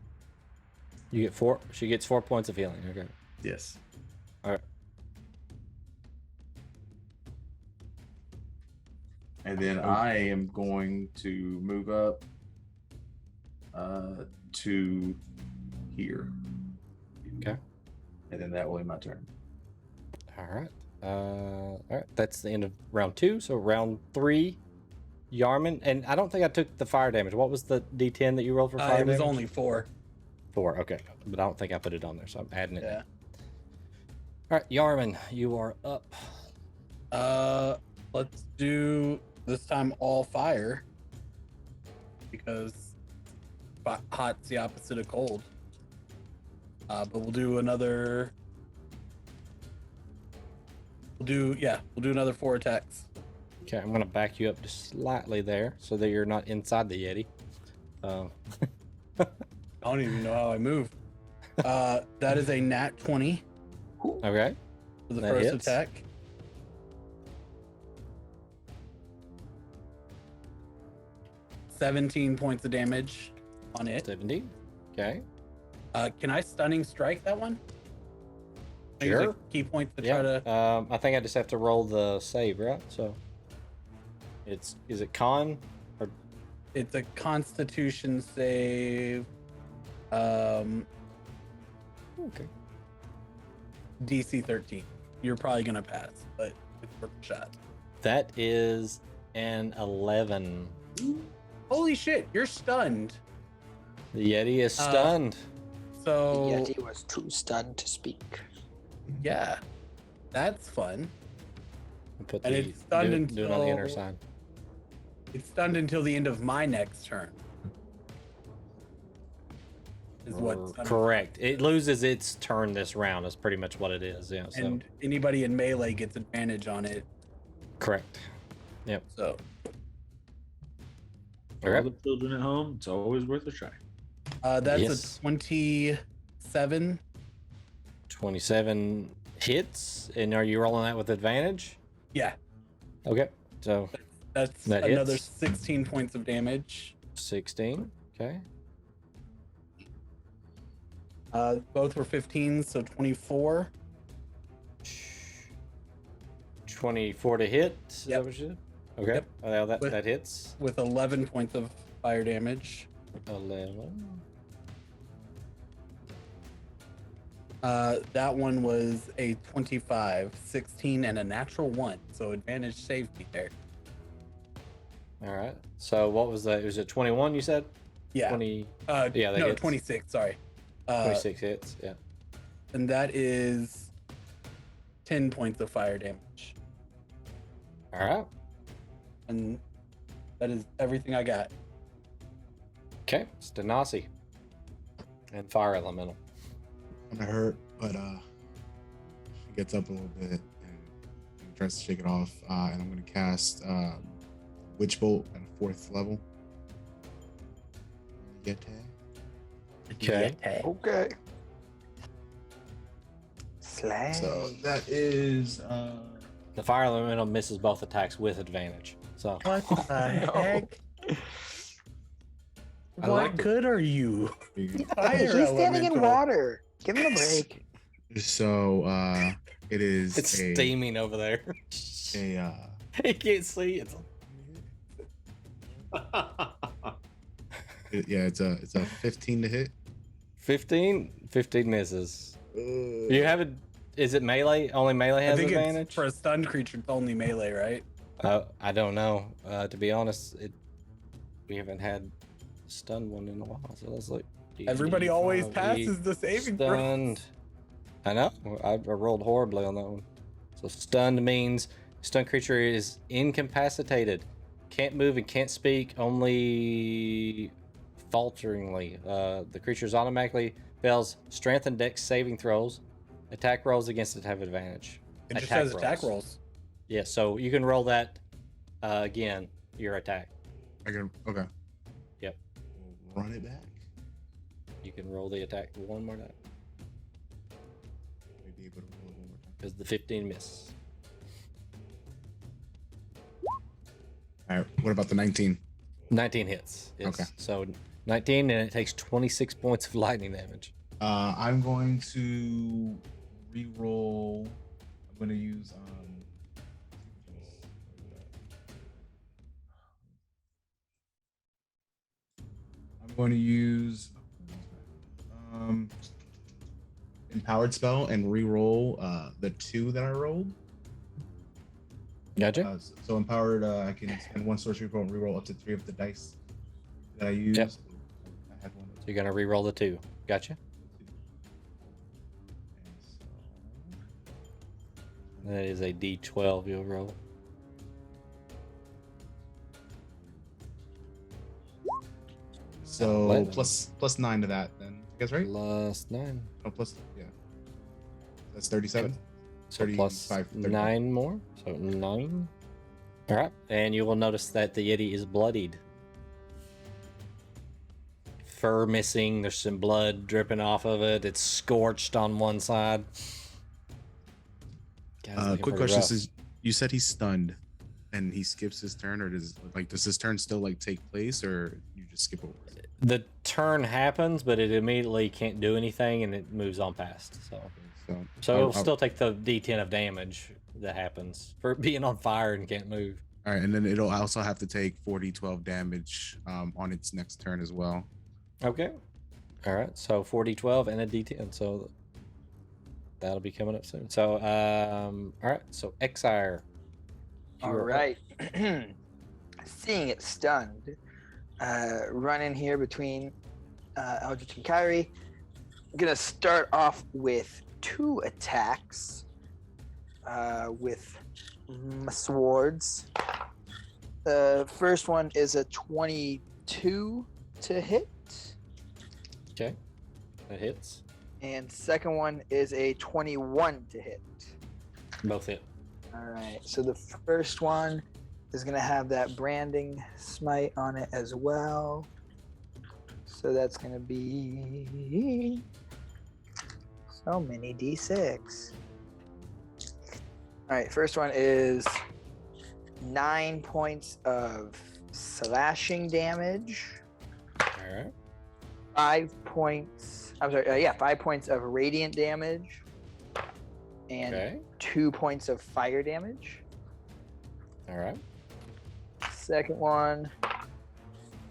You get 4. She gets 4 points of healing. Okay. Yes. All right. And then I am going to move up to here. Okay. And then that will be my turn. All right. All right. That's the end of round 2. So round 3, Yarman. And I don't think I took the fire damage. What was the D10 that you rolled for fire It was damage? only 4. 4. Okay. But I don't think I put it on there, so I'm adding it. Yeah. All right, Yarman, you are up. Let's do this time all fire because hot's the opposite of cold. But we'll do another. We'll do another 4 attacks. Okay, I'm gonna back you up just slightly there so that you're not inside the Yeti. I don't even know how I move. That is a nat 20 Okay. for the That first hits. attack. 17 points of damage on it. 70. Okay. Can I stunning strike that one? I use a Sure. key point to Yeah. try to. I think I just have to roll the save, right? So is it con or It's a Constitution save. okay? DC 13. You're probably gonna pass, but it's worth a shot. That is an 11. Holy shit! You're stunned. The Yeti is stunned. So Yeti was too stunned to speak. yeah, that's fun. Put and the it's stunned do it on the inner until- side. It's stunned until the end of my next turn. Is what Correct. It loses its turn this round. Is pretty much what it is. Yeah. So and anybody in melee gets advantage on it. correct. Yep. So For all the children at home, it's always worth a try. that's Yes. a 27. 27 hits, and are you rolling that with advantage? Yeah, Okay. So that's That another hits. 16 points of damage. 16. Okay. Both were 15, so 24. 24 to hit. Is Yep. that what you did? Okay. Yep. Oh, that With- that hits. With 11 points of fire damage. 11. That one was a 25, 16, and a natural 1. So advantage saved me there. All right. So what was that? Was it 21? You said Yeah. 20. Yeah, that no, hits. 26. Sorry. 26 hits. Yeah. And that is 10 points of fire damage. All right. And that is everything I got. Okay. Stanasi. And fire elemental. Kind of hurt, but she gets up a little bit and tries to shake it off. And I'm gonna cast Witch Bolt at 4th level. Yeti. Okay. Okay. Slay. So that is The fire elemental misses both attacks with advantage. So What the heck? I What like it. good are you? He's Fire standing in elemental. water. Give him a break. So it is It's steaming over there. a You can't see it. it's a 15 to hit. 15 misses. You have it. Is it melee? Only melee I has think advantage? it's for a stunned creature. It's only melee, right? I don't know. To be honest, we haven't had a stun one in a while. So let's look. Everybody always 5e passes the saving throw. stunned. I know. I rolled horribly on that one. So stunned means stunned creature is incapacitated, can't move and can't speak, only falteringly. The creature's automatically fails strength and dex saving throws. Attack rolls against it have advantage. It just has attack rolls. Yeah, so you can roll that again, your attack. Okay. Yep. Run it back. You can roll the attack one more time. Maybe able to roll it one more time. Because the 15 miss. All right. What about the 19? 19 hits. Okay. So 19, and it takes 26 points of lightning damage. I'm going to re-roll. I'm going to use empowered spell and re-roll the 2 that I rolled. Gotcha. So empowered, I can spend 1 sorcery point and re-roll up to 3 of the dice that I use. Yep. I had one. So you're gonna re-roll the 2. Gotcha. That is a D12 you'll roll. So 11. plus 9 to that, then I guess, right? Plus 9. Oh, plus, yeah. That's 37. So plus 9 more. So 9. All right, and you will notice that the Yeti is bloodied. Fur missing. There's some blood dripping off of it. It's scorched on one side. Quick question: is you said he's stunned, and he skips his turn, or does his turn still take place, or you just skip over it? The turn happens, but it immediately can't do anything, and it moves on past. So it'll still take the D10 of damage that happens for being on fire and can't move. All right, and then it'll also have to take 4d12 damage on its next turn as well. Okay. All right. So 4d12 and a D10. So that'll be coming up soon. So all right. So Exire. All right. Seeing it stunned, run in here between Eldritch and Kyrie. I'm gonna start off with 2 attacks with my swords. The first one is a 22 to hit. Okay. That hits. And second one is a 21 to hit. Both hit. All right. So the first one is going to have that branding smite on it as well. So that's going to be so many d6. All right. First one is 9 points of slashing damage. All right. 5 points. I'm sorry. 5 points of radiant damage. And 2 points of fire damage. All right. Second one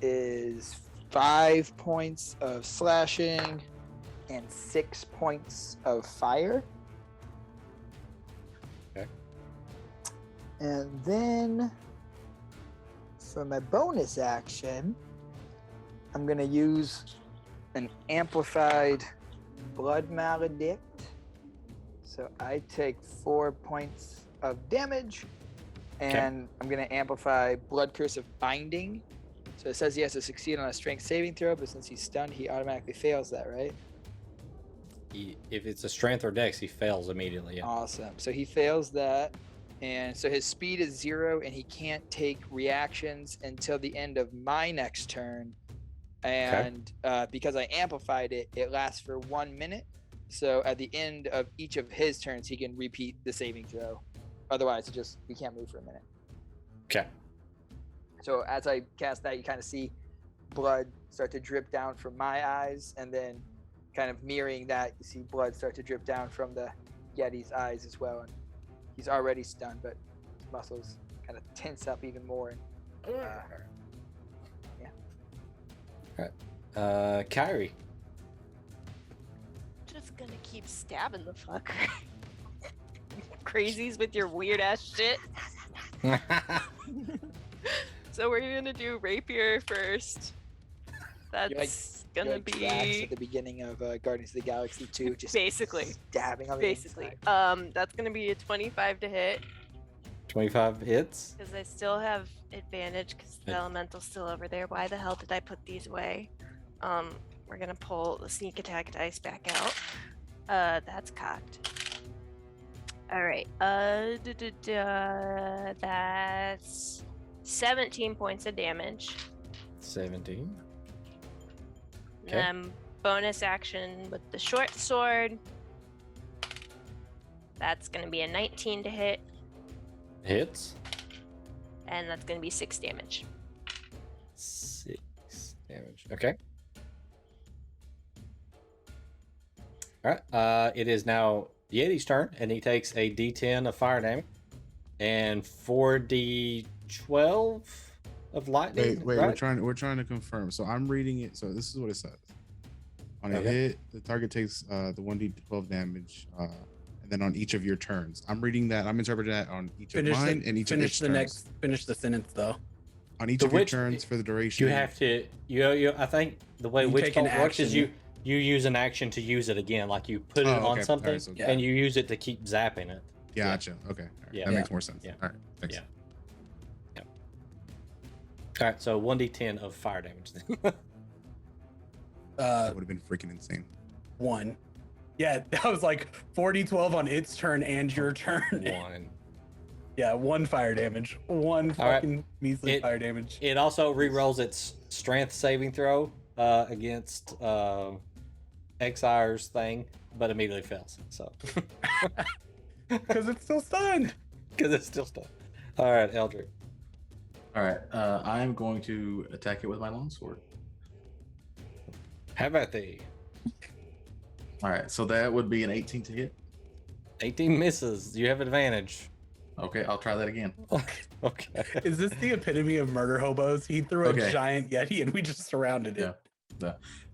is 5 points of slashing and 6 points of fire. Okay. And then for my bonus action, I'm going to use an amplified blood maledict. So I take 4 points of damage, and I'm going to amplify blood curse of binding. So it says he has to succeed on a strength saving throw, but since he's stunned, he automatically fails that, right? If it's a strength or dex, he fails immediately. Yeah. Awesome. So he fails that, and so his speed is 0, and he can't take reactions until the end of my next turn. And because I amplified it, it lasts for 1 minute. So at the end of each of his turns, he can repeat the saving throw. Otherwise, he can't move for a minute. Okay. So as I cast that, you kind of see blood start to drip down from my eyes, and then kind of mirroring that, you see blood start to drip down from the Yeti's eyes as well. And he's already stunned, but his muscles kind of tense up even more. And, Kyrie. Just gonna keep stabbing the fucker. Crazies with your weird ass shit. So we're gonna do rapier first. That's gonna like Drax be at the beginning of Guardians of the Galaxy 2, just basically stabbing on the inside. That's gonna be a 25 to hit 25 hits. because I still have advantage because the elemental's still over there. Why the hell did I put these away? We're gonna pull the sneak attack dice back out. That's cocked. All right. That's 17 points of damage. 17. Okay. And bonus action with the short sword. That's going to be a 19 to hit, Hits. and that's going to be 6 damage. 6 damage. Okay. All right. It is now Yeti's turn, and he takes a D10 of fire damage and 4d12 of lightning. Wait, right? we're trying to confirm. So I'm reading it. So this is what it says. On a Okay. hit, the target takes the 1d12 damage, and then on each of your turns. I'm reading that. I'm interpreting that on each of mine and each of its turns. Finish the sentence though. On each The of your witch- turns for the duration. You have to. You. I think the way You witch take an bolt works is action. you use an action to use it again. Like you put it Oh, on okay. All right, something, so- and you use it to keep zapping it. Gotcha. Okay. All right. Yeah. That Yeah. makes more sense. Yeah. All right. Thanks. Yeah. All right. So 1d10 of fire damage. That would have been freaking insane. 1. Yeah, that was like 40-12 on its turn and your turn. 1. Yeah, 1 fire damage. 1 All right. fucking measly fire damage. It also re-rolls its strength saving throw against Xire's thing, but immediately fails. So Because it's still stunned. because it's still stunned. All right, Eldrick. All right, I'm going to attack it with my longsword. How about the All right, so that would be an 18 to hit. 18 misses? You have advantage. Okay, I'll try that again. Okay. Is this the epitome of murder hobos? He threw a Okay. giant Yeti and we just surrounded it.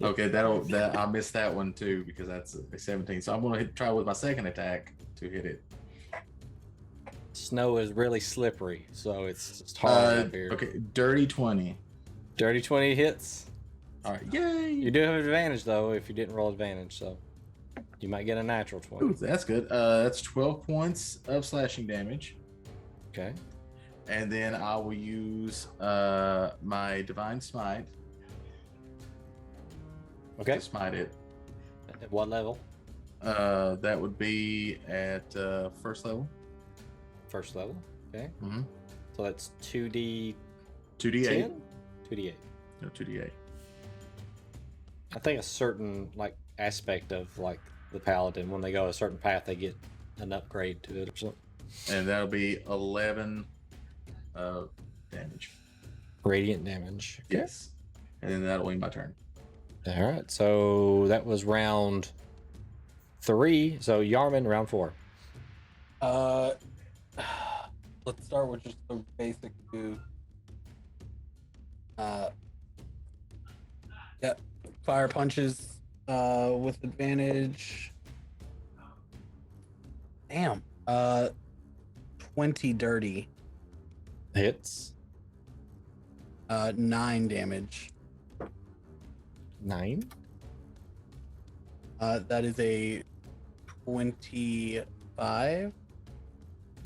Okay, I missed that one too because that's a 17. So I'm going to try with my second attack to hit it. Snow is really slippery, so it's just hard up here. Okay, dirty 20. Dirty 20 hits. All right, yay! You do have advantage though if you didn't roll advantage, so you might get a natural 20. Ooh, that's good. That's 12 points of slashing damage. Okay. And then I will use my divine smite. Okay. To smite it. At what level? That would be at first level. First level. Okay. Mm-hmm. So that's 2d 2d8. 2d8. No, 2d8. I think a certain aspect of the paladin, when they go a certain path, they get an upgrade to it or something. And that'll be 11 damage. Radiant damage. Okay. Yes. And then that'll end my turn. All right. So that was round 3. So Yarman, round 4. Let's start with just the basic dude. Yeah, fire punches with advantage. Damn. 20 dirty. Hits. 9 damage. 9. That is a 25.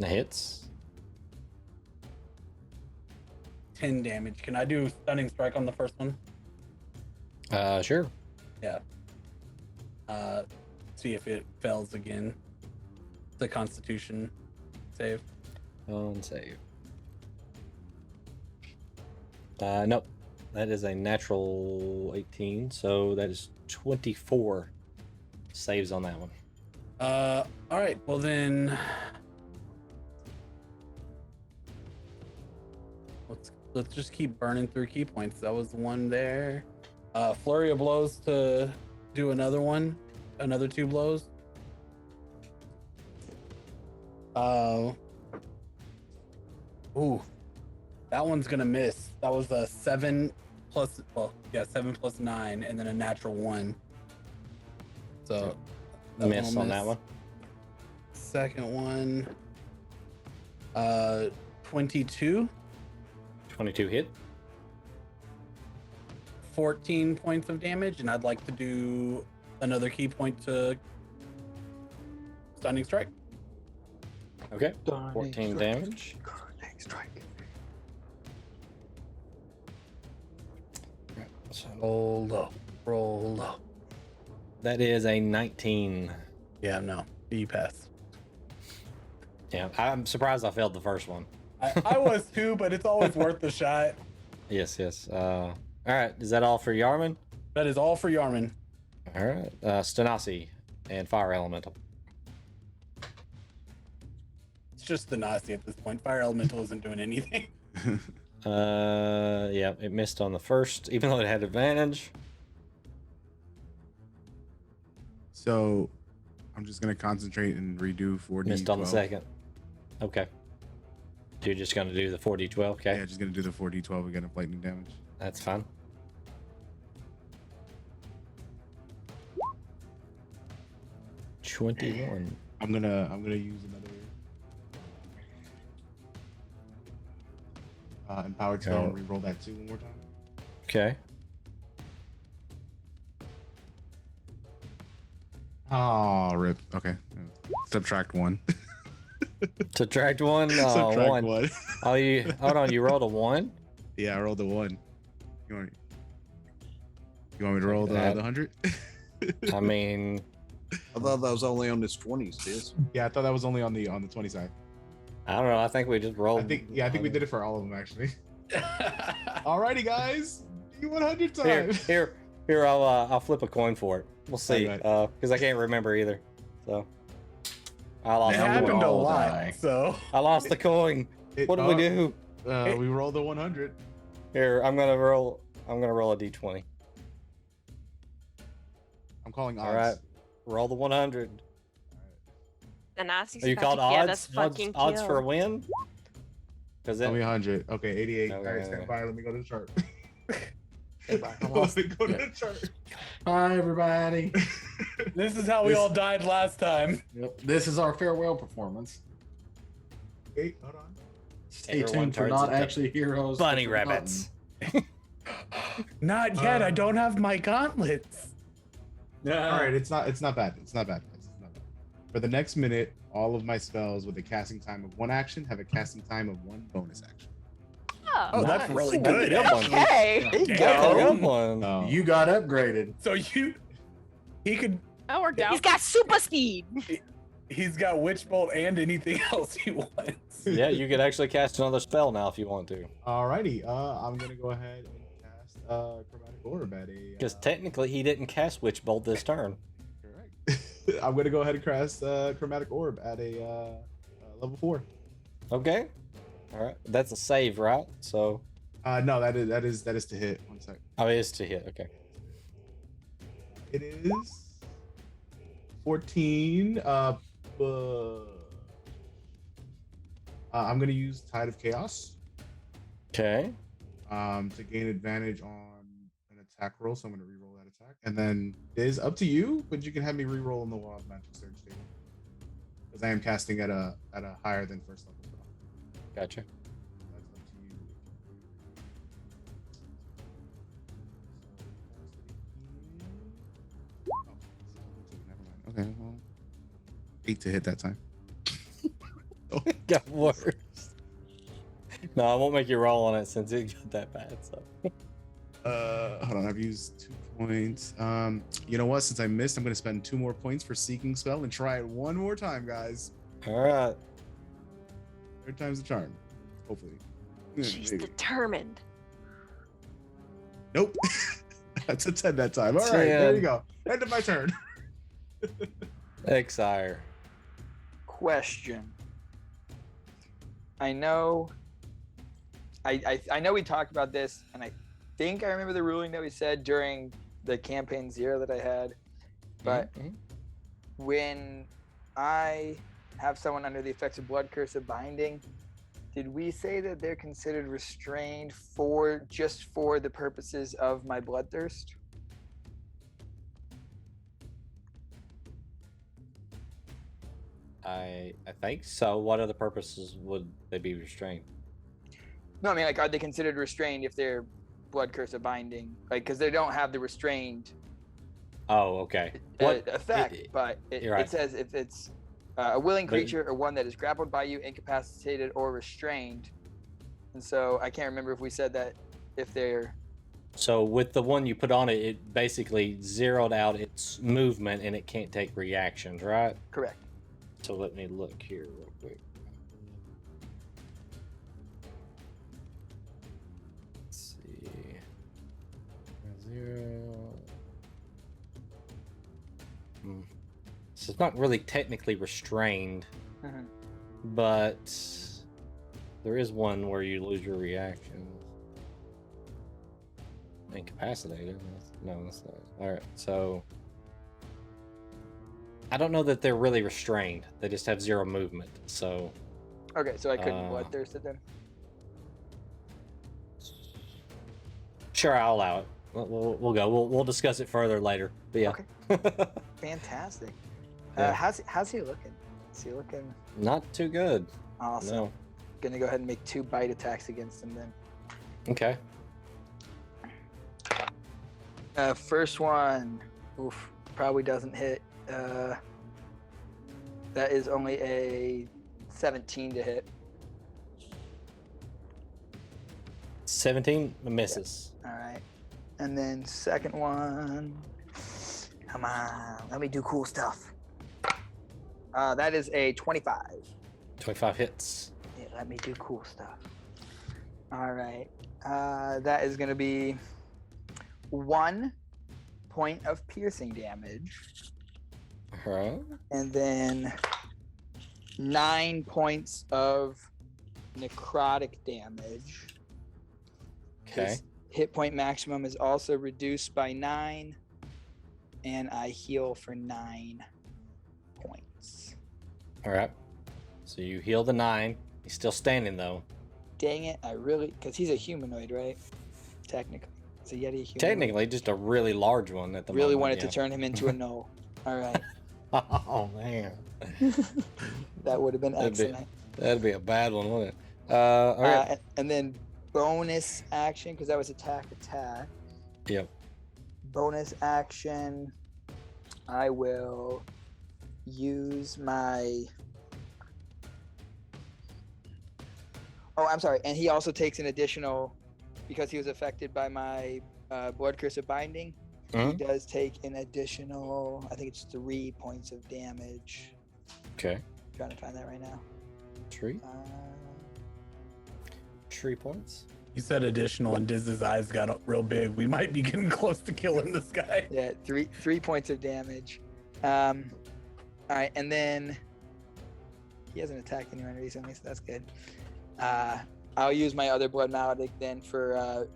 Hits. 10 damage. Can I do stunning strike on the first one? Sure. Yeah. See if it fails again. It's a Constitution save. Save. Nope. That is a natural 18, so that is 24 saves on that one. All right. Well then, let's let's just keep burning through key points. That was one there. Flurry of blows to do another one, another 2 blows. Ooh, that one's gonna miss. That was a 7 plus, 7 plus 9, and then a natural 1. So Miss on that one. Second one, 22. 22 hit. 14 points of damage, and I'd like to do another key point to stunning strike. Okay. 14 damage. So Roll low. Roll low. that is a 19. Yeah, no, you pass. Yeah, I'm surprised I failed the first one. I was too, but it's always worth the shot. Yes. All right, is that all for Yarman? That is all for Yarman. All right, Stanasi and Fire Elemental. It's just the Nazi at this point. Fire Elemental isn't doing anything. Yeah, it missed on the first, even though it had advantage. So I'm just gonna concentrate and redo 4D. Missed on the second. Okay. So you're just gonna do the 4d12, okay? Yeah, just gonna do the 4D12 again of lightning damage. That's fine. $21. I'm gonna use another empowered spell and reroll that 2 one more time. Okay. Oh, rip. Okay. Subtract 1. Subtract 1. Subtract 1. 1. Oh, you hold on. You rolled a 1. Yeah, I rolled a 1. You want me to roll the 100? I mean, I thought that was only on his 20s, Diz. Yeah, I thought that was only on the 20 side. I don't know. I think we just rolled. I think we did it for all of them actually. Alrighty, guys, D100 time. Here. I'll flip a coin for it. We'll see. Alright. Because I can't remember either. So I lost. It the happened coin. a lot, so I lost the coin. What do we do? We rolled the 100. Here, I'm gonna roll a d20. I'm calling odds. All right, roll the 100. The Nazis. Are you called Yeah, odds? that's fucking Odds for a kill. win? Because Tell me 100. Okay, 88. No, All right, no, stand no. by. Let me go to the chart. I lost. Let me go to the chart. Bye, everybody. this is how we all died last time. Yep. This is our farewell performance. Wait, hold on. Stay Everyone tuned for turns not into actually heroes. bunny but forgotten. rabbits. Not yet. I don't have my gauntlets. Yeah. All right, it's not bad. It's not bad. It's not bad. For the next minute, all of my spells with a casting time of 1 action have a casting time of 1 bonus action. Oh, that's nice. really That's a good. good one. Okay. There you That's a go. good one. Oh. You got upgraded. So he could. That worked out. He's got super speed. He's got Witch Bolt and anything else he wants. Yeah, you could actually cast another spell now if you want to. Alrighty, I'm gonna go ahead and cast Chromatic Orb at a. Because technically he didn't cast Witch Bolt this turn. Correct. I'm gonna go ahead and cast Chromatic Orb at a level 4. Okay. All right. That's a save, right? So. No, that is to hit. 1 sec. Oh, it is to hit. Okay. It is 14. I'm gonna use Tide of Chaos. Okay. To gain advantage on an attack roll, so I'm gonna reroll that attack. And then it is up to you, but you can have me reroll on the Wild Magic Surge table. Because I am casting at a higher than first level spell. Gotcha. That's up to you. Oh, never mind. Okay, well, 8 to hit that time. Got worse. No, I won't make you roll on it since it got that bad. So. Hold on, I've used 2 points. You know what? Since I missed, I'm gonna spend 2 more points for Seeking Spell and try it 1 more time, guys. All right. 3rd time's the charm. Hopefully. She's Maybe. determined. Nope. That's a 10 that time. All right, there 10. you go. End of my turn. Exire. Question. I know I know we talked about this, and I think I remember the ruling that we said during the campaign 0 that I had. But when I have someone under the effects of blood curse of binding, did we say that they're considered restrained for just for the purposes of my bloodthirst? I think so. What other purposes would they be restrained? No, I mean, like, are they considered restrained if they're blood curse of binding? Like, because they don't have the restrained Oh, okay. effect, but you're right. it says if it's a willing creature or one that is grappled by you, incapacitated, or restrained. And so I can't remember if we said that if they're... So with the one you put on it, it basically zeroed out its movement and it can't take reactions, right? Correct. So let me look here real quick. Let's see. 0. So it's not really technically restrained, but there is one where you lose your reaction. Incapacitated? No, that's not. All right, so I don't know that they're really restrained. They just have 0 movement. So okay, so I couldn't bloodthirst it then. Sure, I'll allow it. We'll go. We'll discuss it further later. But yeah. Okay. Fantastic. Yeah. How's he looking? Is he looking? Not too good. Awesome. No. Gonna go ahead and make 2 bite attacks against him then. Okay. First one, probably doesn't hit. That is only a 17 to hit. 17 misses. All right. And then second one, come on, let me do cool stuff. That is a 25. 25 hits. Yeah, let me do cool stuff. All right. That is going to be 1 point of piercing damage. And then 9 points of necrotic damage. Okay. His hit point maximum is also reduced by 9, and I heal for 9 points. All right. So you heal the 9. He's still standing though. Dang it! Because he's a humanoid, right? Technically, it's a Yeti humanoid. Technically, just a really large one at the really moment. wanted to turn him into a gnoll. All right. Oh man. That would have been excellent. That'd be a bad one, wouldn't it? All right. And then bonus action, because that was attack. Yep. Bonus action, I will use my... Oh, I'm sorry. And he also takes an additional, because he was affected by my blood curse of binding, he does take an additional, I think it's 3 points of damage. Okay. I'm trying to find that right now. 3? 3 points. You said additional, and Diz's eyes got up real big. We might be getting close to killing this guy. Yeah, 3 points of damage. All right, and then he hasn't attacked anyone recently, so that's good. I'll use my other blood maledict then for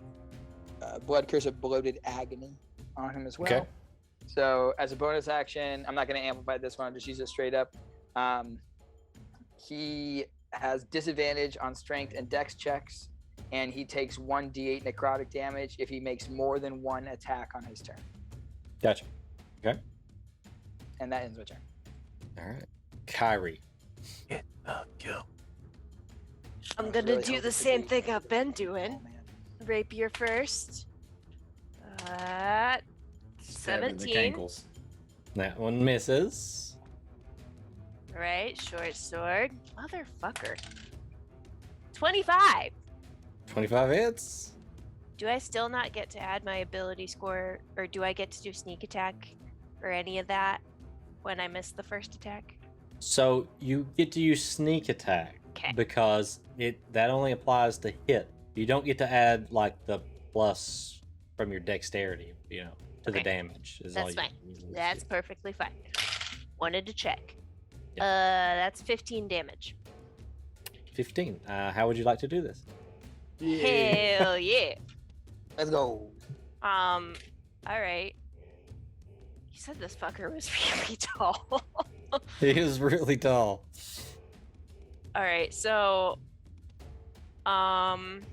blood curse of bloated agony on him as well. Okay. So as a bonus action, I'm not going to amplify this one. I'll just use it straight up. He has disadvantage on strength and dex checks, and he takes 1d8 necrotic damage if he makes more than 1 attack on his turn. Gotcha. Okay. And that ends my turn. All right. Kyrie. Get the kill. I'm gonna really do hoping the to same beat- thing I've been doing. Oh, man. Rapier first. Stabbing the 17. cankles. That one misses. Right, short sword. Motherfucker. 25. 25 hits. Do I still not get to add my ability score, or do I get to do sneak attack or any of that when I miss the first attack? So you get to use sneak attack because that only applies to hit. You don't get to add like the plus from your dexterity, to the damage. That's fine. That's perfectly fine. Wanted to check. Yep. That's 15 damage. 15. How would you like to do this? Hell yeah. Let's go. All right. You said this fucker was really tall. He is really tall. All right, so trying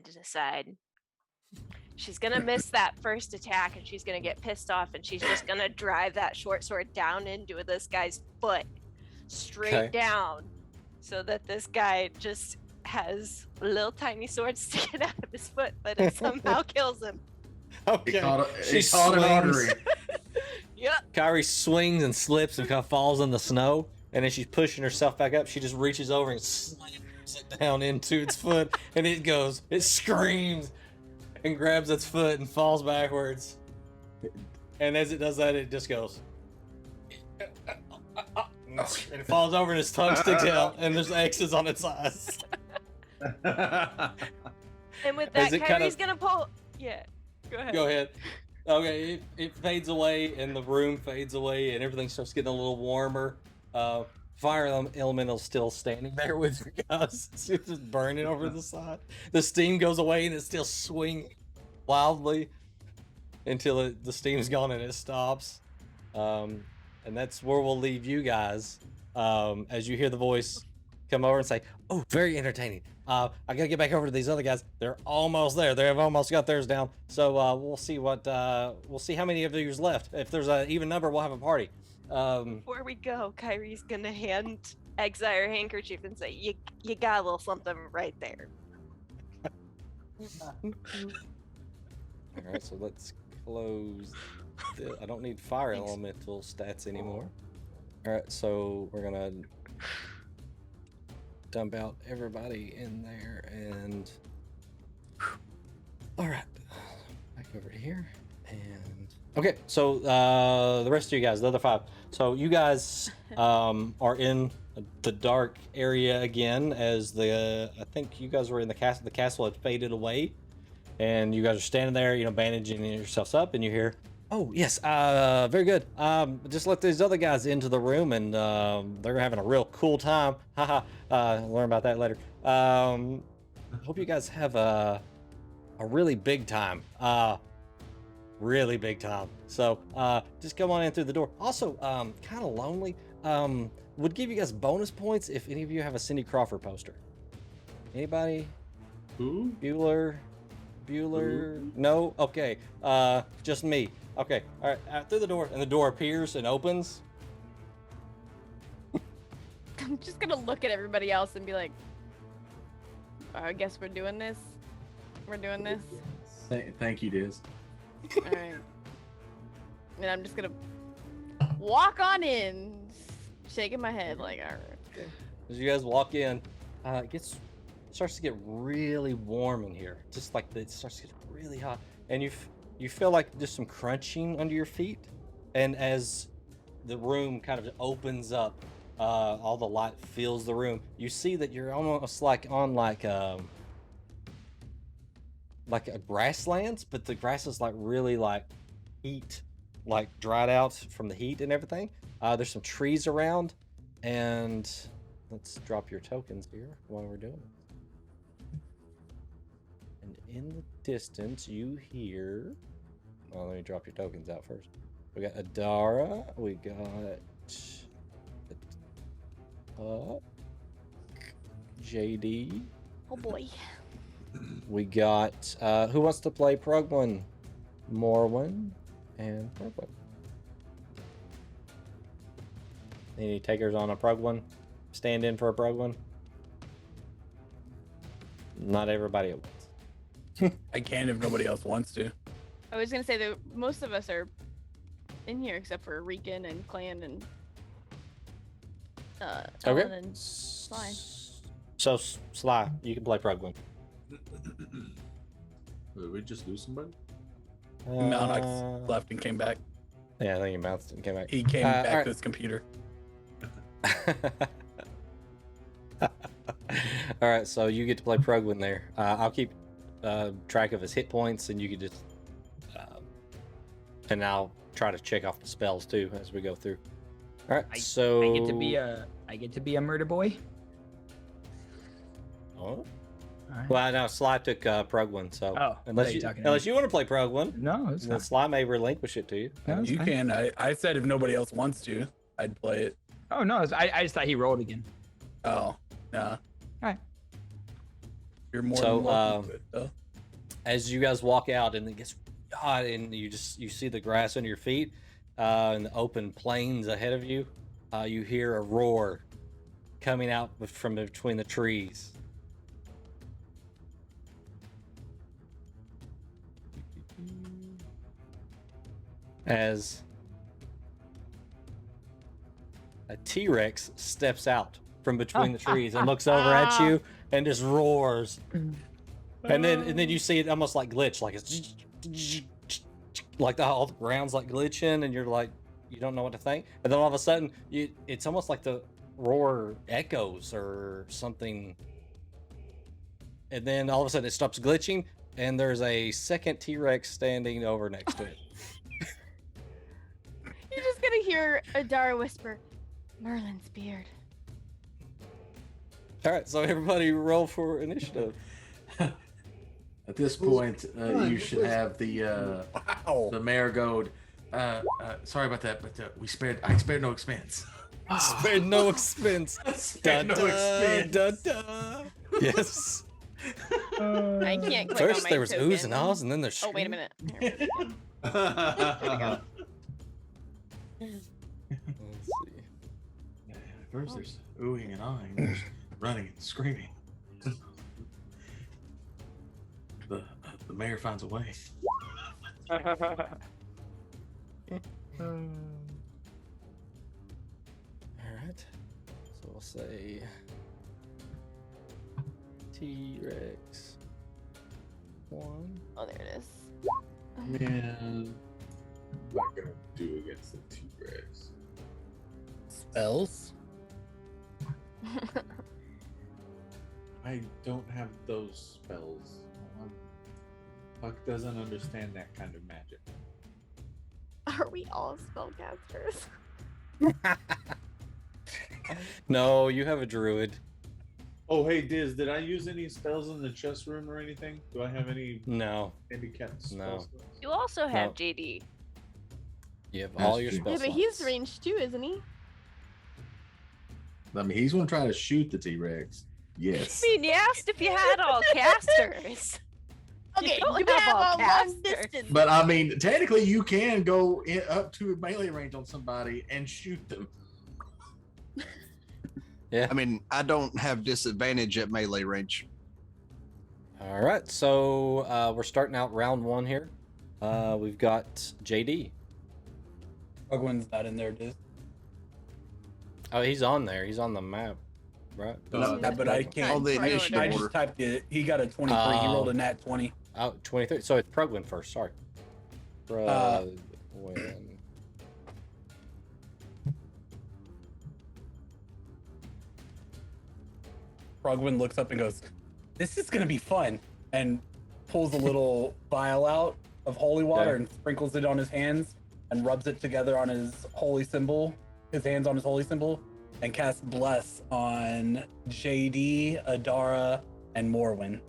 to decide. She's gonna miss that first attack and she's gonna get pissed off and she's just gonna drive that short sword down into this guy's foot, straight down, so that this guy just has a little tiny sword sticking out of his foot, but it somehow kills him. Okay. She caught an artery. Yep. Kyrie swings and slips and kind of falls in the snow, and as she's pushing herself back up, she just reaches over and slams it down into its foot, and it screams and grabs its foot and falls backwards. And as it does that, it just goes. And it falls over and its tongue sticks out, and there's X's on its eyes. And with that, Kyrie's gonna pull. Yeah, go ahead. Go ahead. Okay, it fades away, and the room fades away, and everything starts getting a little warmer. Fire elemental's still standing there with you guys. It's just burning over the side. The steam goes away, and it's still swinging wildly until the steam's gone and it stops. And that's where we'll leave you guys. As you hear the voice come over and say, "Oh, very entertaining. I gotta get back over to these other guys. They're almost there. They have almost got theirs down. So we'll see how many of you's left. If there's an even number, we'll have a party." Before we go, Kyrie's gonna hand Exile her handkerchief and say, "You got a little something right there." All right, so let's close. I don't need fire elemental stats anymore. All right, so we're gonna dump out everybody in there, and all right, back over here, and okay. So the rest of you guys, the other 5. So you guys are in the dark area again, as I think you guys were in the castle. The castle had faded away, and you guys are standing there, bandaging yourselves up, and you hear, "Oh yes, very good. Just let these other guys into the room, and they're having a real cool time. Haha. Learn about that later. Hope you guys have a really big time. Really big time. So just come on in through the door. Also, kind of lonely. Would give you guys bonus points if any of you have a Cindy Crawford poster. Anybody? Who? Bueller? No? Okay. Just me. Okay. All right. Through the door, and the door appears and opens. I'm just gonna look at everybody else and be like, "I guess we're doing this. We're doing this." Thank you, Diz. All right. And I'm just gonna walk on in, shaking my head like, "All right." Okay. As you guys walk in, it starts to get really warm in here. Just like it starts to get really hot, and you feel like there's some crunching under your feet. And as the room kind of opens up, all the light fills the room. You see that you're almost like on like a grasslands, but the grass is like really like heat, like dried out from the heat and everything. There's some trees around, and let's drop your tokens here while we're doing it. And in the distance, you hear. Well, let me drop your tokens out first. We got Adara. We got JD. Oh boy. We got who wants to play Prugwin? Morwin and Prugwin. Any takers on a Prugwin? Stand in for a Prugwin? Not everybody at once. I can if nobody else wants to. I was gonna say that most of us are in here except for Rican and Clan and Okay. Ellen and Sly. So Sly, you can play Prugwin. Did we just lose somebody? Malnox left and came back. Yeah, I think he bounced and came back. He came back right. to his computer. All right, so you get to play Prugwin there. I'll keep track of his hit points, and you can just and I'll try to check off the spells too as we go through. All right, so I I get to be a murder boy. Oh. All right. Well, no, Sly took Prugwin, so Oh, unless you want to play Prugwin, no, it's then fine. Sly may relinquish it to you. No, it's You fine. can. I said if nobody else wants to, I'd play it. Oh no, I just thought he rolled again. Oh, no. Alright. You're more So, than welcome to it, though. As you guys walk out and it gets hot and you see the grass under your feet and the open plains ahead of you, you hear a roar coming out from between the trees. As a T-Rex steps out from between the trees and looks over at you and just roars. And then you see it almost like glitch, like it's like all the ground's like glitching, and you're like, you don't know what to think. And then all of a sudden, it's almost like the roar echoes or something. And then all of a sudden, it stops glitching, and there's a second T-Rex standing over next to it. You're just gonna hear Adara whisper, Merlin's beard. All right, so everybody roll for initiative. At this point, you should have the mayor go. Sorry about that, but I spared no expense. Spared no expense. Spared no expense. Yes. I can't click First on my there was oohs and token. ahs, and then there's. Oh, wait a minute. Let's see. First there's oohing and ahhing, there's running and screaming. The mayor finds a way. All right. So we'll say T-Rex 1. Oh, there it is. Man, what am I gonna do against the T-Rex? Spells? I don't have those spells. Puck doesn't understand that kind of magic. Are we all spellcasters? No, you have a druid. Oh, hey, Diz, did I use any spells in the chest room or anything? Do I have any No. handicapped spells? No. You also have No. JD. You have all your That's spell Yeah, but slots. he's ranged too, isn't he? I mean, he's gonna try to shoot the T-Rex. Yes. I mean, you asked if you had all casters. Okay, don't you have have all a long casters. distance. But I mean, technically, you can go up to melee range on somebody and shoot them. Yeah. I mean, I don't have disadvantage at melee range. All right, so we're starting out round 1 here. We've got JD. Prugwin's not in there, Diz. Oh, he's on there. He's on the map, right? No, but I can't. On the Right initiative I order. just typed it. He got a 23. He rolled a nat 20. Oh, 23. So it's Prugwin first. Sorry. Prugwin. Prugwin looks up and goes, "This is gonna be fun," and pulls a little vial out of holy water Okay. and sprinkles it on his hands and rubs it together on his holy symbol, his hands on his holy symbol, and casts bless on JD, Adara, and Morwin.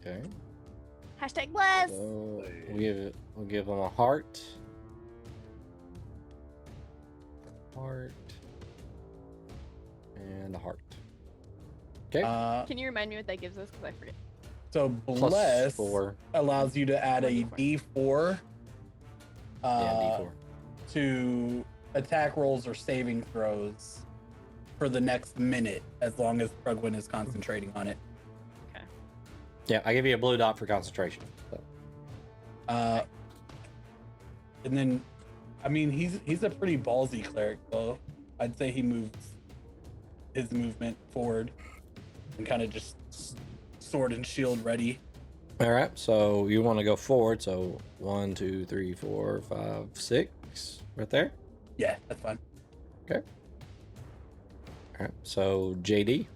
Okay. Hashtag bless. So we'll give him a heart. Heart. And a heart. Okay. Can you remind me what that gives us? Because I forget. So Plus bless 4. allows you to add a D4 Yeah, D4. to attack rolls or saving throws for the next minute, as long as Prugwin is concentrating on it. Yeah, I give you a blue dot for concentration. So. And then, I mean, he's a pretty ballsy cleric, though. I'd say he moves his movement forward and kind of just sword and shield ready. All right, so you want to go forward. So 1, 2, 3, 4, 5, 6, right there. Yeah, that's fine. Okay. All right, so JD.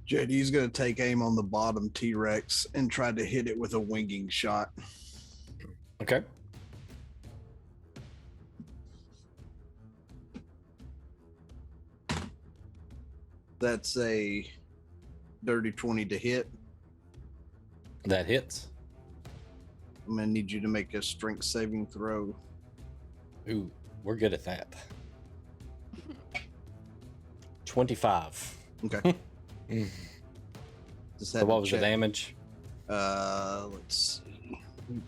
JD's going to take aim on the bottom T-Rex and try to hit it with a winging shot. Okay. That's a dirty 20 to hit. That hits. I'm gonna need you to make a strength saving throw. Ooh, we're good at that. 25. Okay. Just So had what to was check. the damage? Let's see.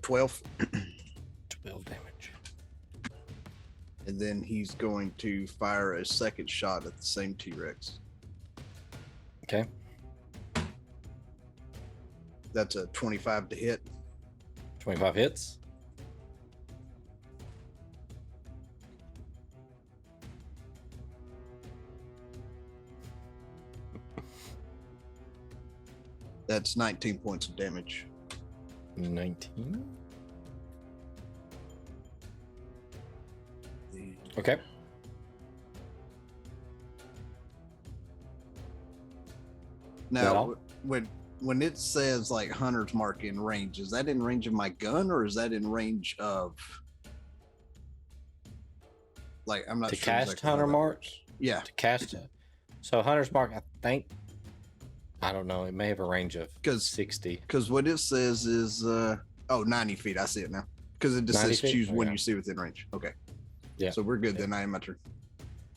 12. 12 damage. And then he's going to fire a second shot at the same T-Rex. Okay. That's a 25 to hit. 25 hits. That's 19 points of damage. 19. Okay. Now, all? when it says like hunter's mark in range, is that in range of my gun or is that in range of like I'm not To sure cast exactly how hunter that mark? works. Yeah, To cast it. So hunter's mark, I think. I don't know. It may have a range of 60. because what it says is 90 feet. I see it now because it just 90 says feet? choose one Okay. you see within range. Okay, Yeah. so we're good then. I am my turn.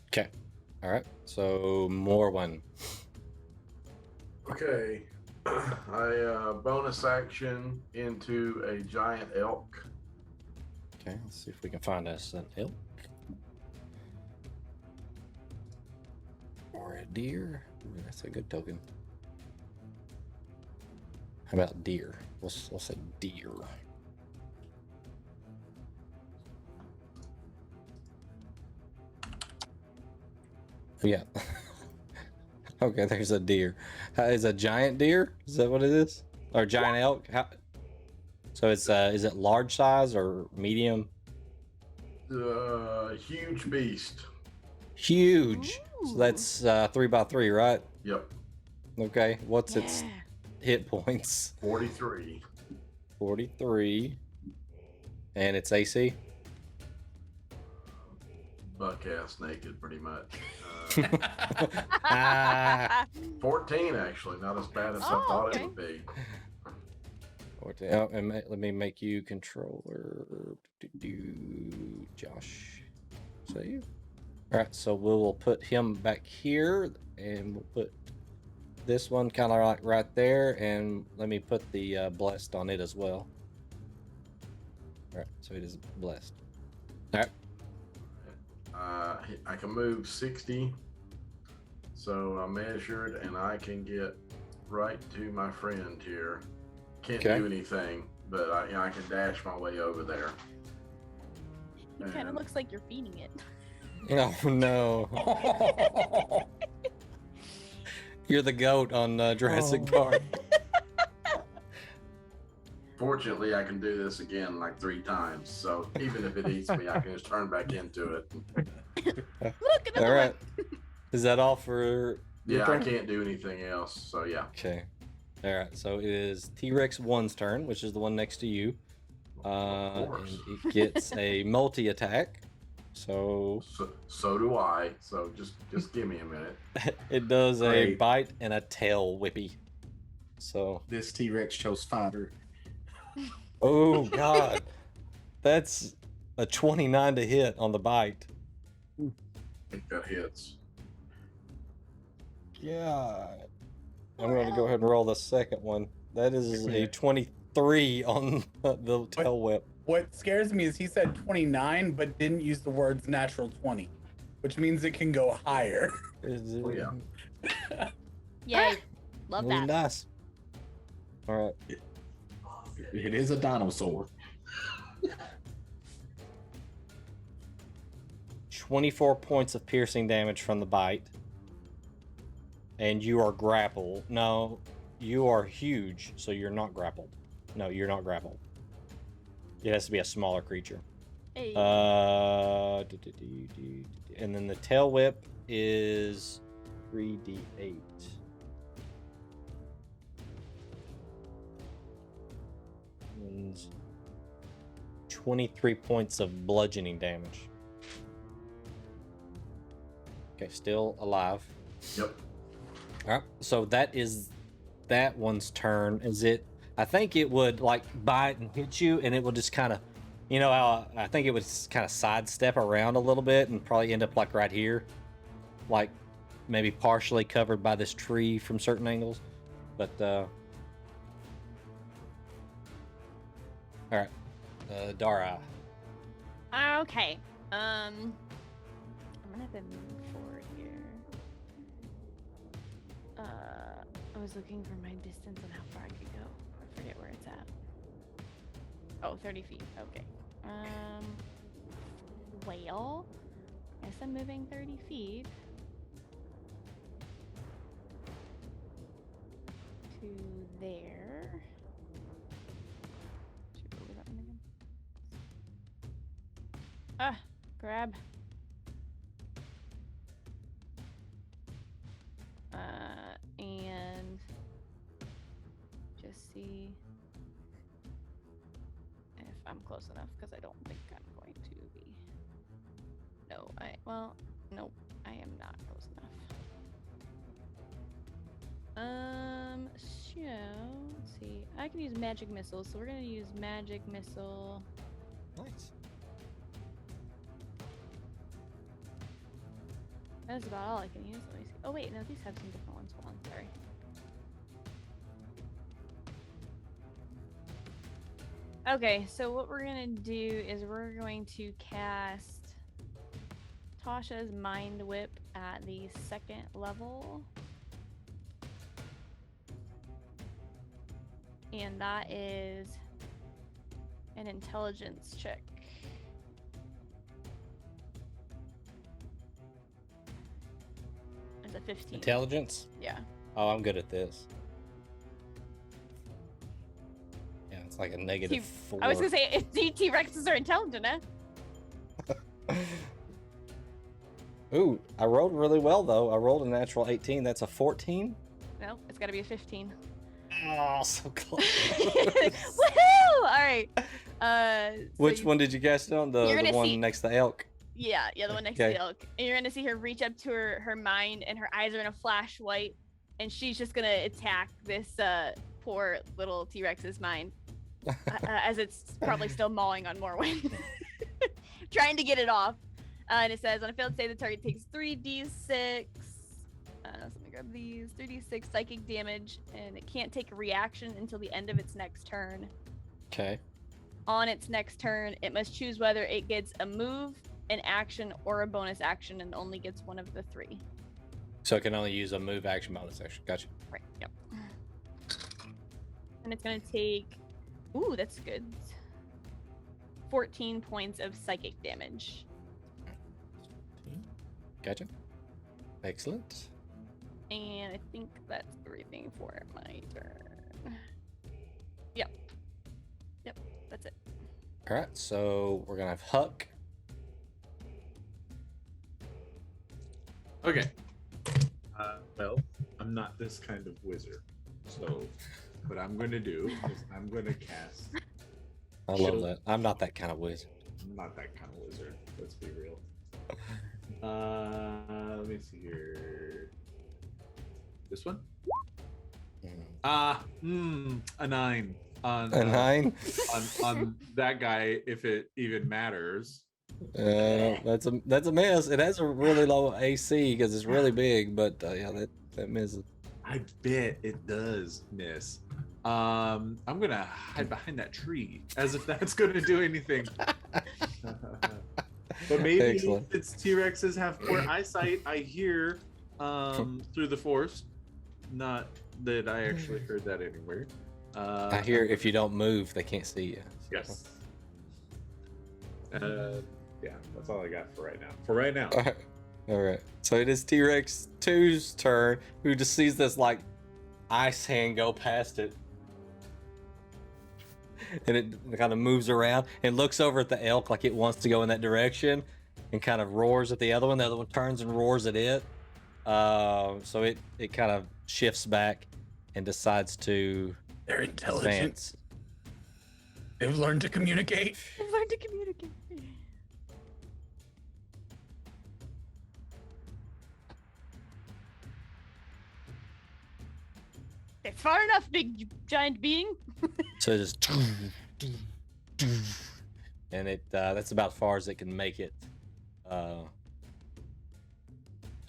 Okay. All right. So more one. Okay. I bonus action into a giant elk. Okay. Let's see if we can find us an elk. Or a deer. Ooh, that's a good token. How about deer? We'll say deer. Yeah. Okay, there's a deer. Is a giant deer? Is that what it is? Or giant elk? So it's is it large size or medium? Huge beast. Huge. So that's 3x3, right? Yep. Okay. What's its hit points? 43. 43. And its AC? Buck ass naked, pretty much. Ah. 14, actually. Not as bad as I thought it would be. 14. Oh, and let me make you controller. Josh. Save. All right, so we'll put him back here, and we'll put this one kind of like right there, and let me put the blessed on it as well. All right, so it is blessed. All right. I can move 60. So I measured, and I can get right to my friend here. Can't do anything, but I can dash my way over there. It kind of looks like you're feeding it. Oh no! You're the goat on Jurassic Park. Fortunately, I can do this again like 3 times. So even if it eats me, I can just turn back into it. Look at All right. Is that all for? Yeah, I can't do anything else. So yeah. Okay. All right. So it is T-Rex 1's turn, which is the one next to you. And it gets a multi attack. So do I. So just give me a minute. it does a Great. bite and a tail whippy. So This T-Rex chose fighter. oh god, that's a 29 to hit on the bite. I think that hits. Yeah. I'm going to go ahead and roll the second one. That is a 23 on the tail whip. What scares me is he said 29, but didn't use the words natural 20, which means it can go higher. Oh, yeah. Yeah, love Really that. nice. All right. It is a dinosaur. 24 points of piercing damage from the bite. And you are grappled. No, you are huge, so you're not grappled. No, you're not grappled. It has to be a smaller creature. Hey. And then the tail whip is 3d8. And 23 points of bludgeoning damage. Okay, still alive. Yep. All right, so that is that one's turn. Is it? I think it would like bite and hit you, and it would just kind of, you know how I think it would kind of sidestep around a little bit and probably end up like right here, like maybe partially covered by this tree from certain angles. But all right, Dara. Okay. I'm gonna have to move forward here. I was looking for my distance and how far I could go. I forget where it's at. Oh, 30 feet. Okay. Well, I guess I'm moving 30 feet to there. Should go with that one again. Ah, grab. And just see if I'm close enough, because I don't think I'm going to be. No, nope, I am not close enough. So let's see. I can use magic missiles, so we're gonna use magic missile. Nice. That's about all I can use. Let me see. Oh wait, no, these have some different ones. Hold on, sorry. Okay, so what we're gonna do is we're going to cast Tasha's Mind Whip at the 2nd level. And that is an intelligence check. It's a 15. Intelligence? Yeah. Oh, I'm good at this. Yeah, it's like a negative 4. I was gonna say, T-Rexes are intelligent, huh? Ooh, I rolled really well though. I rolled a natural 18. That's a 14. No, it's gotta be a 15. Oh, so close. Woohoo! All right. Which one did you guess on? The one see... next to the elk? Yeah, the one next to the elk. And you're gonna see her reach up to her mind, and her eyes are gonna flash white, and she's just gonna attack this poor little T-Rex's mind, as it's probably still mauling on Morwen, trying to get it off. And it says, on a failed save, the target takes 3d6. So let me grab these. 3d6 psychic damage, and it can't take a reaction until the end of its next turn. Okay. On its next turn, it must choose whether it gets a move, an action, or a bonus action, and only gets one of the 3. So it can only use a move, action, bonus action. Gotcha. Right. Yep. And it's gonna take. Ooh, that's good. 14 points of psychic damage. Gotcha. Excellent. And I think that's everything for my turn. Yep. Yep, that's it. All right, so we're gonna have Huck. Okay. Well, I'm not this kind of wizard, so what I'm going to do is I'm going to cast. I love that. I'm not that kind of wizard. I'm not that kind of wizard. Let's be real. Let me see here. This one? A 9 on a 9 on that guy, if it even matters. That's a miss. It has a really low AC because it's really big, but yeah, that misses. I bet it does miss. I'm gonna hide behind that tree as if that's gonna do anything. But maybe since T-Rexes have poor eyesight, I hear through the forest. Not that I actually heard that anywhere. I hear if you don't move, they can't see you. Yes. Yeah, that's all I got for right now. For right now. All right. So it is T-Rex 2's turn, who just sees this like ice hand go past it. And it kind of moves around and looks over at the elk like it wants to go in that direction and kind of roars at the other one. The other one turns and roars at it. So it kind of shifts back and decides to They're intelligent. advance. They've learned to communicate. I've learned to communicate. It's far enough, big giant being. So it just and it that's about as far as it can make it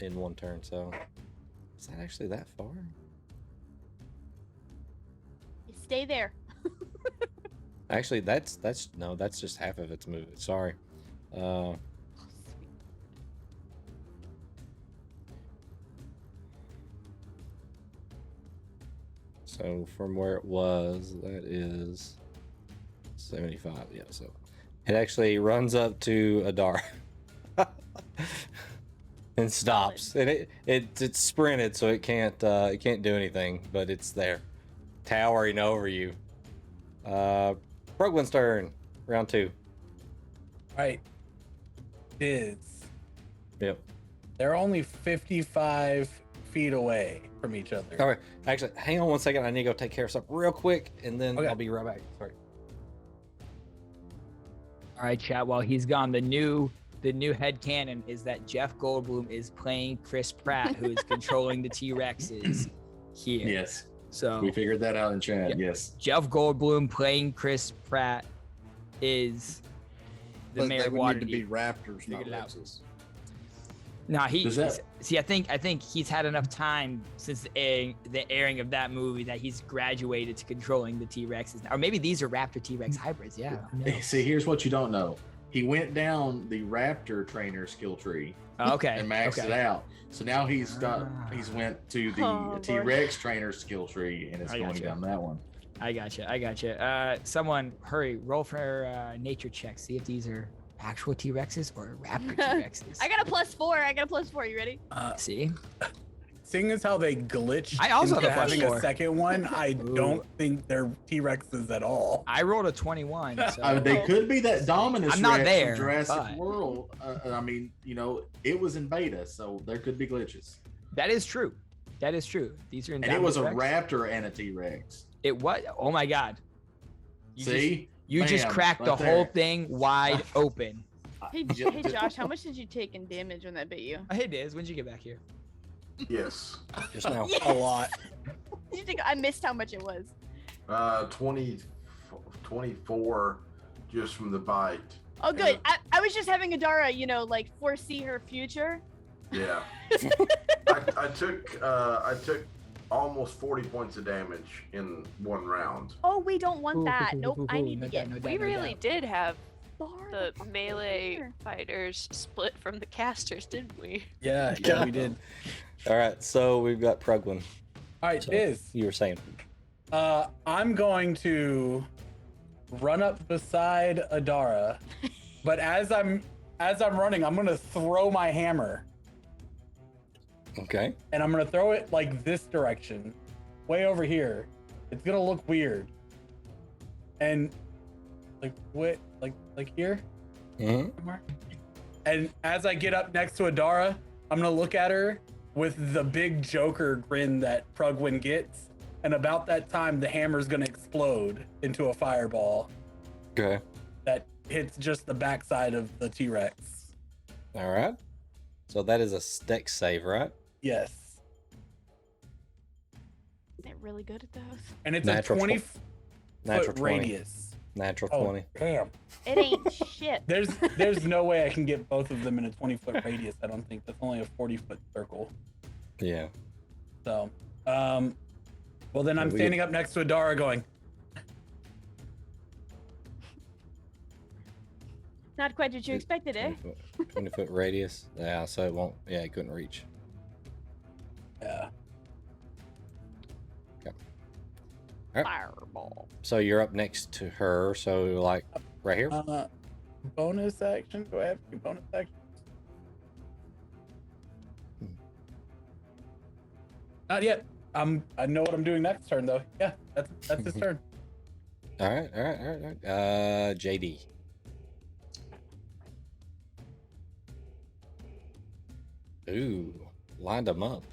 in one turn. So is that actually that far? You stay there. Actually, that's just half of its movement. Sorry. So from where it was, that is 75. Yeah, so it actually runs up to Adara and stops. And it's sprinted, so it can't do anything, but it's there, towering over you. Brooklyn's turn, round 2. Right. Is. Yep. They're only 55 feet away from each other. All right. Actually, hang on one second. I need to go take care of something real quick, and then Okay. I'll be right back. Sorry. All right, chat. While he's gone, the new headcanon is that Jeff Goldblum is playing Chris Pratt, who is controlling the T-Rexes here. Yes. So We figured that out in chat. Yes. Jeff Goldblum playing Chris Pratt is the But mayor they of would need to be Waterdeep. raptors, Figured not it out. Rexes. No, Does that- see. I think he's had enough time since the airing of that movie that he's graduated to controlling the T-Rexes, or maybe these are Raptor T-Rex hybrids. Yeah. who knows? See, here's what you don't know. He went down the raptor trainer skill tree Okay. and maxed it out. So now he's went to the Oh, Lord. T-Rex trainer skill tree, and it's I going gotcha. down that one. I gotcha. Someone hurry, roll for nature check. See if these are actual T-Rexes or Raptor T-Rexes. I got a +4. You ready? See? Seeing as how they glitch I also into have a having a +4. second one, I Ooh. don't think they're T-Rexes at all. I rolled a 21. So. They could be that Dominus I'm not Rex there, from Jurassic but- World. I mean, it was in beta, so there could be glitches. That is true. These are in And it was a Dominus Rex. raptor and a T-Rex. It was. Oh my God. See? You just Bam, cracked the right whole there. thing wide open. Hey, hey, Josh, how much did you take in damage when that bit you? Hey, Diz, when'd you get back here? Yes. Just now. Yes! A lot. You think I missed how much it was? 24 just from the bite. Oh, good. I was just having Adara, foresee her future. Yeah. I took almost 40 points of damage in one round. Oh, we don't want that. Nope, I need No to doubt, get no doubt, We no really doubt. did have far the fuck melee here. fighters split from the casters, didn't we? Yeah, we did. All right. So we've got Pruglin. All right, So Diz. you were saying. I'm going to run up beside Adara, but as I'm running, I'm gonna throw my hammer, Okay. and I'm gonna throw it like this direction, way over here. It's gonna look weird, and like here. Mm-hmm. Somewhere. And as I get up next to Adara, I'm gonna look at her with the big Joker grin that Prugwin gets. And about that time, the hammer's gonna explode into a fireball Okay. that hits just the backside of the T-Rex. All right. So that is a dex save, right? Yes. They're really good at those. And it's Natural a 20 tw- Natural foot 20. radius. Natural Oh, 20. damn. It ain't shit. There's no way I can get both of them in a 20-foot radius. I don't think that's only a 40-foot circle. Yeah. So, well then I'm we- standing up next to Adara going, Not quite what you expected, eh? 20 foot radius. Yeah. So it won't. Yeah, it couldn't reach. yeah. Alright. Fireball. So you're up next to her. So like right here. Bonus action? Do I have to do bonus action? Not yet. I know what I'm doing next turn though. Yeah, that's his turn. All right. JD. Ooh, Lined them up.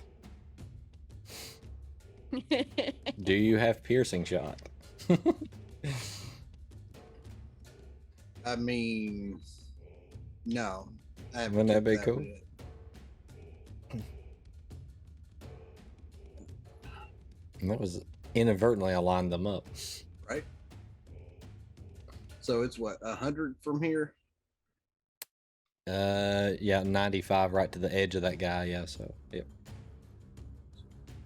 Do you have piercing shot? I mean, no. I haven't Wouldn't that picked be one cool? yet. And that was inadvertently I lined them up. Right. So it's what, 100 from here? Yeah, 95 right to the edge of that guy. Yeah, so yep.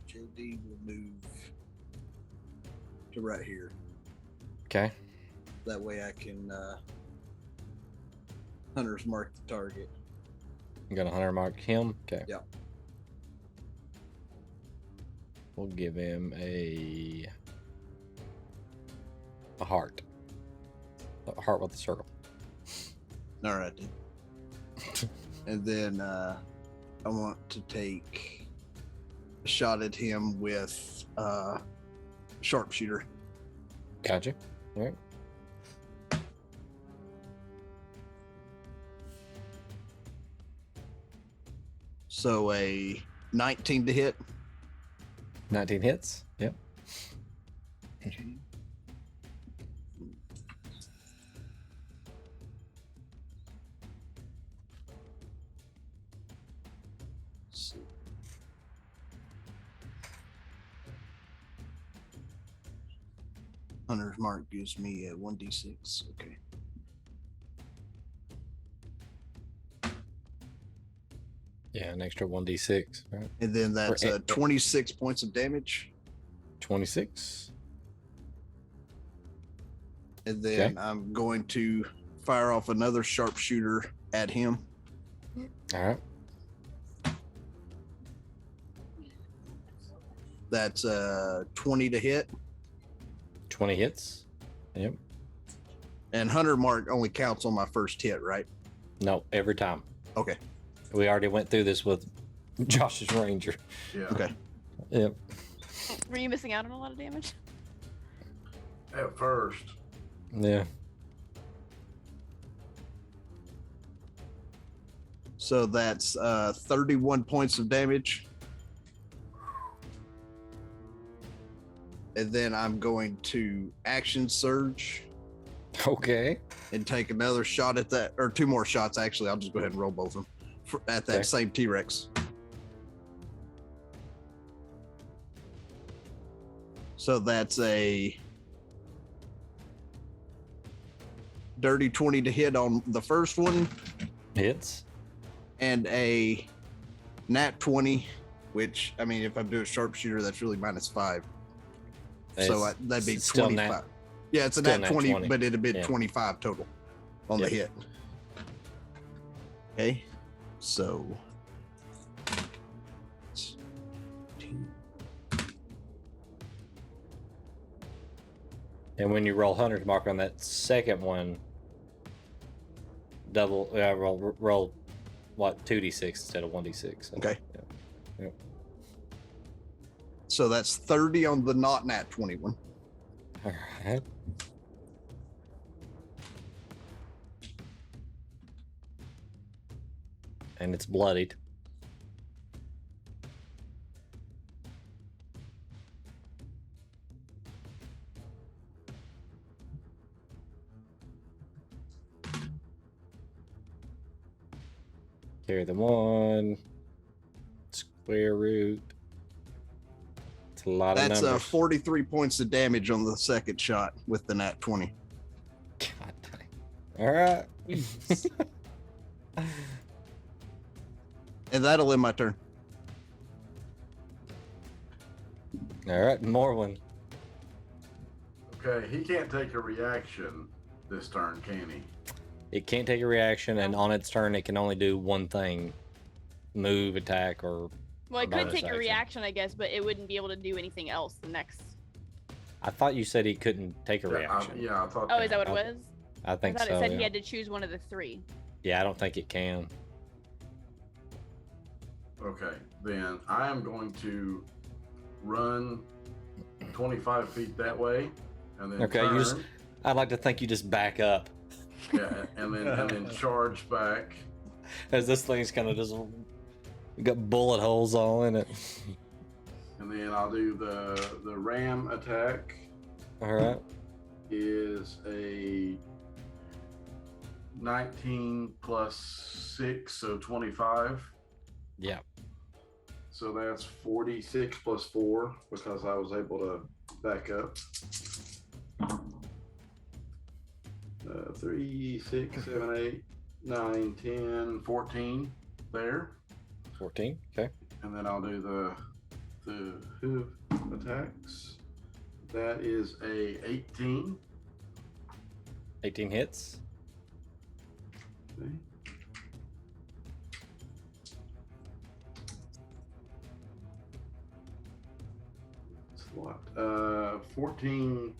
JD will move to right here. Okay. That way I can hunter's mark the target. I'm gonna hunter mark him. Okay. Yeah. We'll give him a heart. A heart with a circle. All right, then. And then I want to take a shot at him with sharpshooter. Gotcha. All right. So a 19 to hit. 19 hits. Yep. Okay. Hunter's mark gives me a 1d6. Okay. Yeah, an extra 1d6. Right. And then that's For 26 points of damage. 26. And then I'm going to fire off another sharpshooter at him. All right. That's 20 to hit. 20 hits. Yep. And hunter mark only counts on my first hit, right? No, every time. Okay. We already went through this with Josh's Ranger. Yeah. Okay. Yep. Were you missing out on a lot of damage? At first. Yeah. So that's 31 points of damage. And then I'm going to action surge. Okay. And take another shot at that, or two more shots actually. I'll just go ahead and roll both of them at that same T-Rex. So that's a dirty 20 to hit on the first one. Hits. And a nat 20, which, I mean, if I'm doing sharpshooter, that's really -5. So that'd be 25. Yeah, it's a nat 20, but it'd have been 25 total on the hit. Okay, so And when you roll hunter's mark on that second one, roll what, 2d6 instead of 1d6. So, okay. Yeah. So that's 30 on the not nat 21. All right. And it's bloodied. Carry the 1. Square root. It's a lot of numbers. That's 43 points of damage on the second shot with the nat 20. God dang. All right. And that'll end my turn. All right, Morwin. Okay, he can't take a reaction this turn, can he? It can't take a reaction, and on its turn, it can only do one thing: move, attack, or. Well, it could bonus take a action. reaction, I guess, but it wouldn't be able to do anything else the next. I thought you said he couldn't take a reaction. Yeah, I thought. Oh, is that what it was? I think I thought so. it said yeah. he had to choose one of the 3. Yeah, I don't think it can. Okay, then I am going to run 25 feet that way, and then Okay, turn. I'd like to think you just back up. Yeah, and then charge back. As this thing's kind of just You got bullet holes all in it. And then I'll do the ram attack. All right. Is a 19 plus 6, so 25. Yeah. So that's 46 plus 4 because I was able to back up. 3, 6, 7, 8, 9, 10, 14 there. 14. Okay. And then I'll do the hoof attacks. That is a 18. 18 hits. Okay. That's a lot. 14,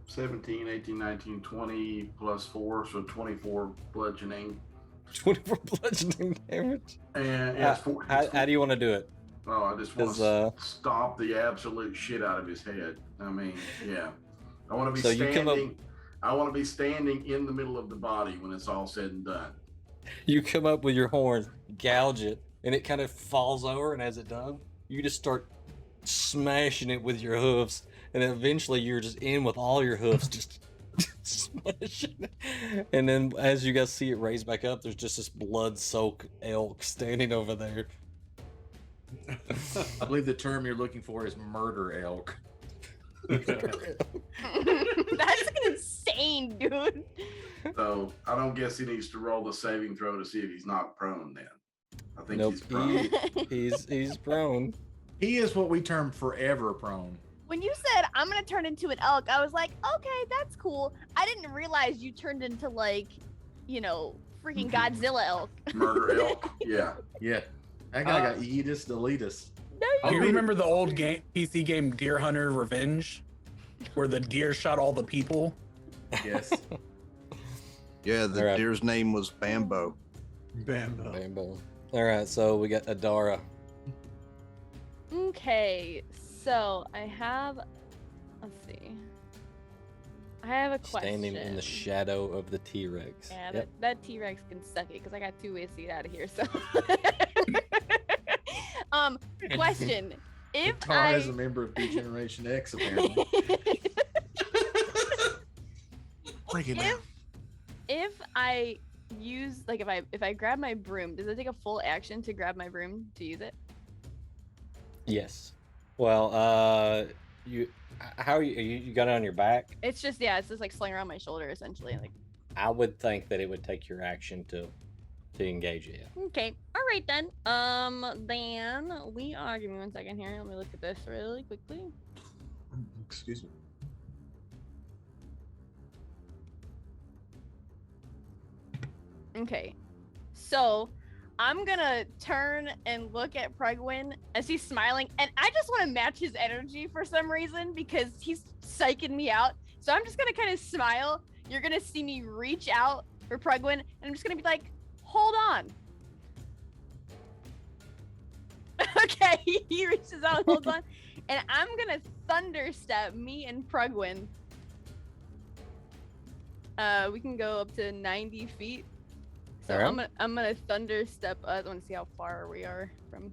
17, 18, 19, 20 plus 4, so 24 bludgeoning. 24 bludgeoning damage. And yeah, how do you want to do it? Oh, I just want to stomp the absolute shit out of his head. I mean, yeah. I want to be standing. I want to be standing in the middle of the body when it's all said and done. You come up with your horns, gouge it, and it kind of falls over. And as it does, you just start smashing it with your hoofs, and then eventually you're just in with all your hoofs, just smashing it. And then as you guys see it raise back up, there's just this blood-soaked elk standing over there. I believe the term you're looking for is murder elk. That's insane, dude. So I don't guess he needs to roll the saving throw to see if he's not prone. Then I think Nope, he's prone. He's prone. He is what we term forever prone. When you said I'm gonna turn into an elk, I was like, okay, that's cool. I didn't realize you turned into like, freaking Godzilla elk. Murder elk. Yeah. Yeah. That guy got Eatus Deletus. Do you remember the old PC game Deer Hunter Revenge, where the deer shot all the people? Yes. Yeah, the deer's name was Bambo. Bambo. All right, so we got Adara. Okay, so I have, let's see. I have a question. Standing in the shadow of the T-Rex. Yeah, that T-Rex can suck it because I got 2 ways to get out of here. So, question: If Tar is a member of Degeneration X, apparently. Break it down. If I use if I grab my broom, does it take a full action to grab my broom to use it? Yes. Well, you got it on your back? It's just it's just like slung around my shoulder essentially. Like, I would think that it would take your action to engage it. Okay. All right then. Then we are. Give me 1 second here. Let me look at this really quickly. Excuse me. Okay. So I'm gonna turn and look at Prugwin as he's smiling, and I just want to match his energy for some reason because he's psyching me out. So I'm just gonna kind of smile. You're gonna see me reach out for Prugwin, and I'm just gonna be like, hold on. Okay, he reaches out and holds on, and I'm gonna thunder step me and Prugwin. We can go up to 90 feet. So right. I'm gonna thunder step us. I want to see how far we are from.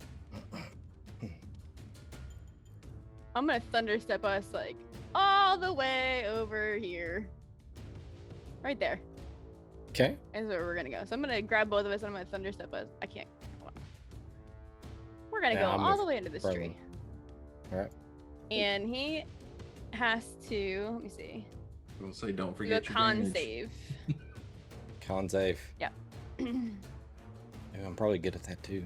I'm gonna thunder step us like all the way over here, right there. Okay. That's where we're gonna go. So I'm gonna grab both of us and I'm gonna thunder step us. I can't. Hold on. We're gonna go all the way into this tree. All right. And he has to. Let me see. I'm gonna say don't Do a forget your con damage. save. Con save. Yeah. Yeah, I'm probably good at that too.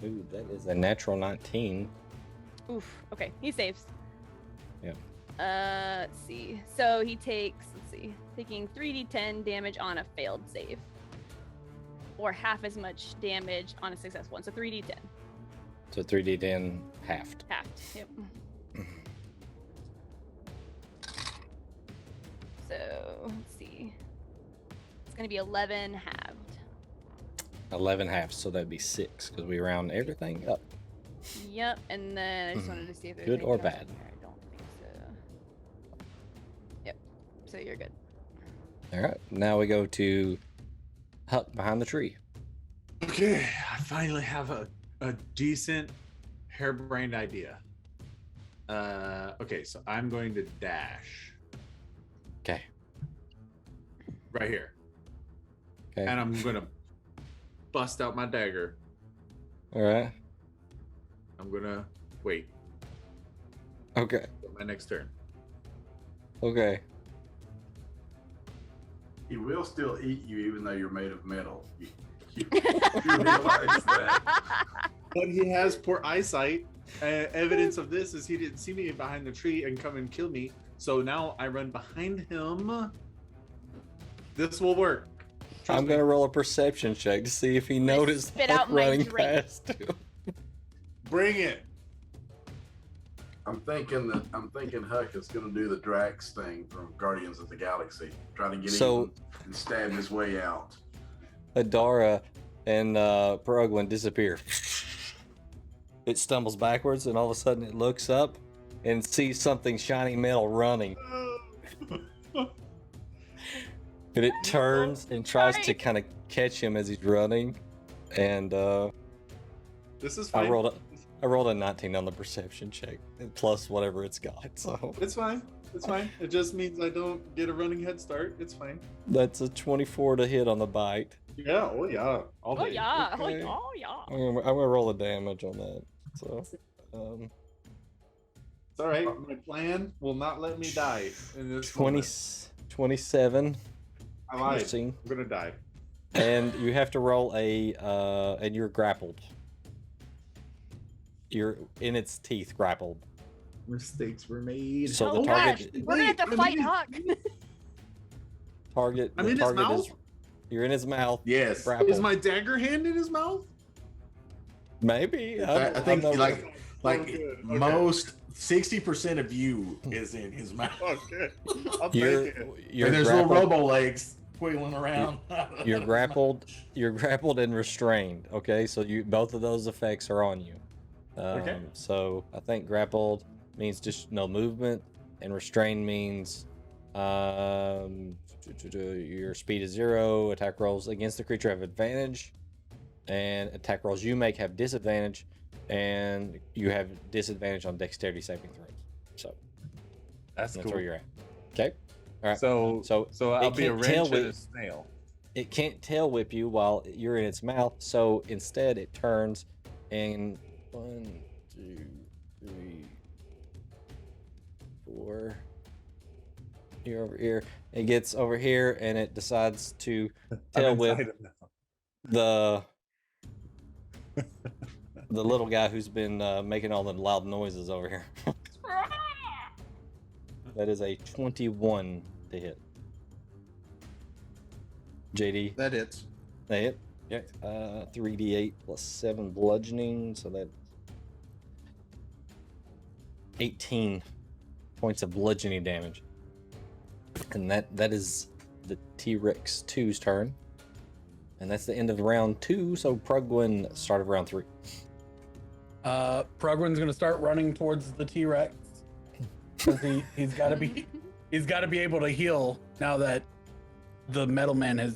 Ooh, that is a natural 19. Oof. Okay, he saves. Yeah. Let's see. So he takes, taking 3d10 damage on a failed save, or half as much damage on a successful one. So 3d10. So 3d10 halved. Halved. Yep. So let's see. It's gonna be 11 halved. 11 halves, so that'd be 6 because we round everything up. Yep. And then I just wanted to see if there's Good or anything else bad? in here. I don't think so. Yep. So you're good. All right. Now we go to Huck behind the tree. Okay, I finally have a decent harebrained idea. Okay, so I'm going to dash. Okay. Right here. Okay. And I'm gonna bust out my dagger. All right. I'm gonna wait. Okay. My next turn. Okay. He will still eat you even though you're made of metal. You realize that. But he has poor eyesight. Evidence of this is he didn't see me behind the tree and come and kill me. So now I run behind him. This will work. I'm gonna roll a perception check to see if he noticed spit Huck out my running drink. past him. Bring it. I'm thinking Huck is going to do the Drax thing from Guardians of the Galaxy, trying to get So- even and stab his way out. Adara and Peruglin disappear. It stumbles backwards, and all of a sudden it looks up and sees something shiny metal running. And it turns and tries to kind of catch him as he's running. And This is I fine. rolled a 19 on the perception check, plus whatever it's got. So It's fine. It's fine. It just means I don't get a running head start. It's fine. that's a 24 to hit on the bite. Yeah. Oh yeah. All Oh day. yeah, Okay. oh yeah. I'm gonna roll a damage on that. So, It's all right. My plan will not let me die in this 20, moment. 27. I lied. piercing. I'm gonna die. And you have to roll and you're grappled. You're in its teeth, grappled. Mistakes were made. So the Oh target, gosh, we're gonna have to fight Huck. target, I'm the in his target is mouth? you're in his mouth. Yes. Grappled. Is my dagger hand in his mouth? Maybe. I think I'm not- like Okay. most 60% of you is in his mouth. Okay. I'll you're take it. you're And there's grappled, little robo legs wiggling around. you're grappled. You're grappled and restrained. Okay, so you both of those effects are on you. Okay. So I think grappled means just no movement, and restrained means your speed is 0. Attack rolls against the creature have advantage, and attack rolls you make have disadvantage, and you have disadvantage on dexterity saving throws. So That's that's cool. where you're at. Okay. All right. So So I'll it be a can't tail wrench and a whip. snail. It can't tail whip you while you're in its mouth. So instead, it turns and 1, 2, 3, 4. Here over here. It gets over here and it decides to tail I'm whip inside him now. the little guy who's been making all the loud noises over here. That is a 21 to hit. JD, That hits. that hit. Yeah. 3d8 plus 7 bludgeoning, so that's 18 points of bludgeoning damage. And that is the T-Rex 2's turn. And that's the end of round 2, so Prugwin started round 3. Prugwin's gonna start running towards the T-Rex because he's got to be able to heal now that the metal man has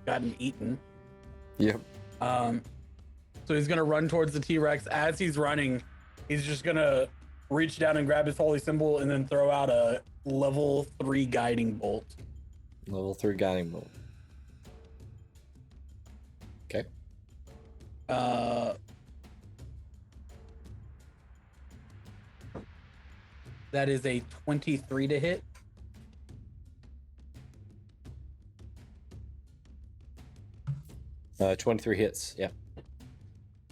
gotten eaten. Yep. So he's gonna run towards the T-Rex. As he's running, he's just gonna reach down and grab his holy symbol and then throw out a level 3 guiding bolt. Level 3 guiding bolt. Okay. That is a 23 to hit. Uh, 23 hits, yeah.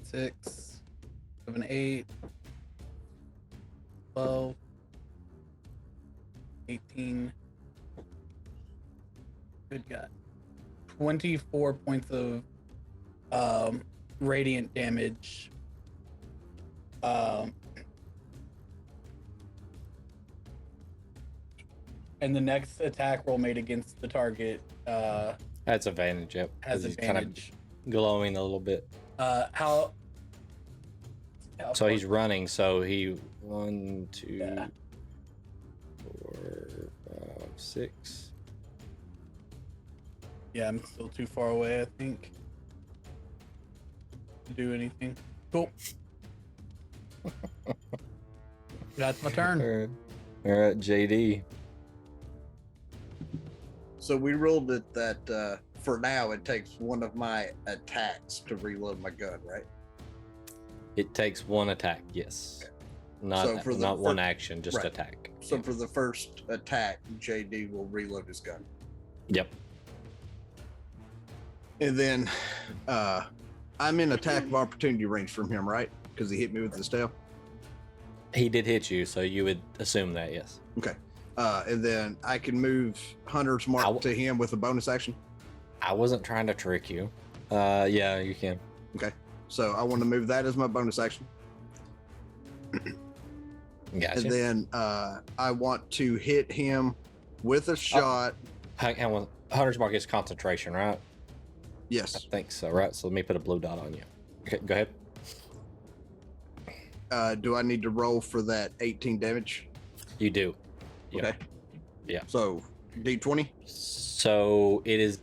6, 7, 8, 12, 18. Good God. 24 points of radiant damage. And the next attack roll made against the target That's advantage, yep. has 'cause he's advantage. kind of glowing a little bit. How So he's running, so he 1, 2, Yeah. 4, 5, 6. Yeah, I'm still too far away, I think. to do anything. Cool. That's my turn. All right, JD. So we ruled it that for now it takes one of my attacks to reload my gun, right? It takes one attack, yes. Okay. Not So for the not one action, just right. attack. So for the first attack, JD will reload his gun. Yep. And then I'm in attack of opportunity range from him, right? Because he hit me with his tail. He did hit you, so you would assume that, yes. Okay. And then I can move Hunter's Mark to him with a bonus action. I wasn't trying to trick you. Yeah, you can. Okay. So I want to move that as my bonus action. Gotcha. And then I want to hit him with a shot. Hang on. Hunter's Mark is concentration, right? Yes. I think so, right? So let me put a blue dot on you. Okay, go ahead. Do I need to roll for that 18 damage? You do. Yep. Okay. Yeah. So D20? So it is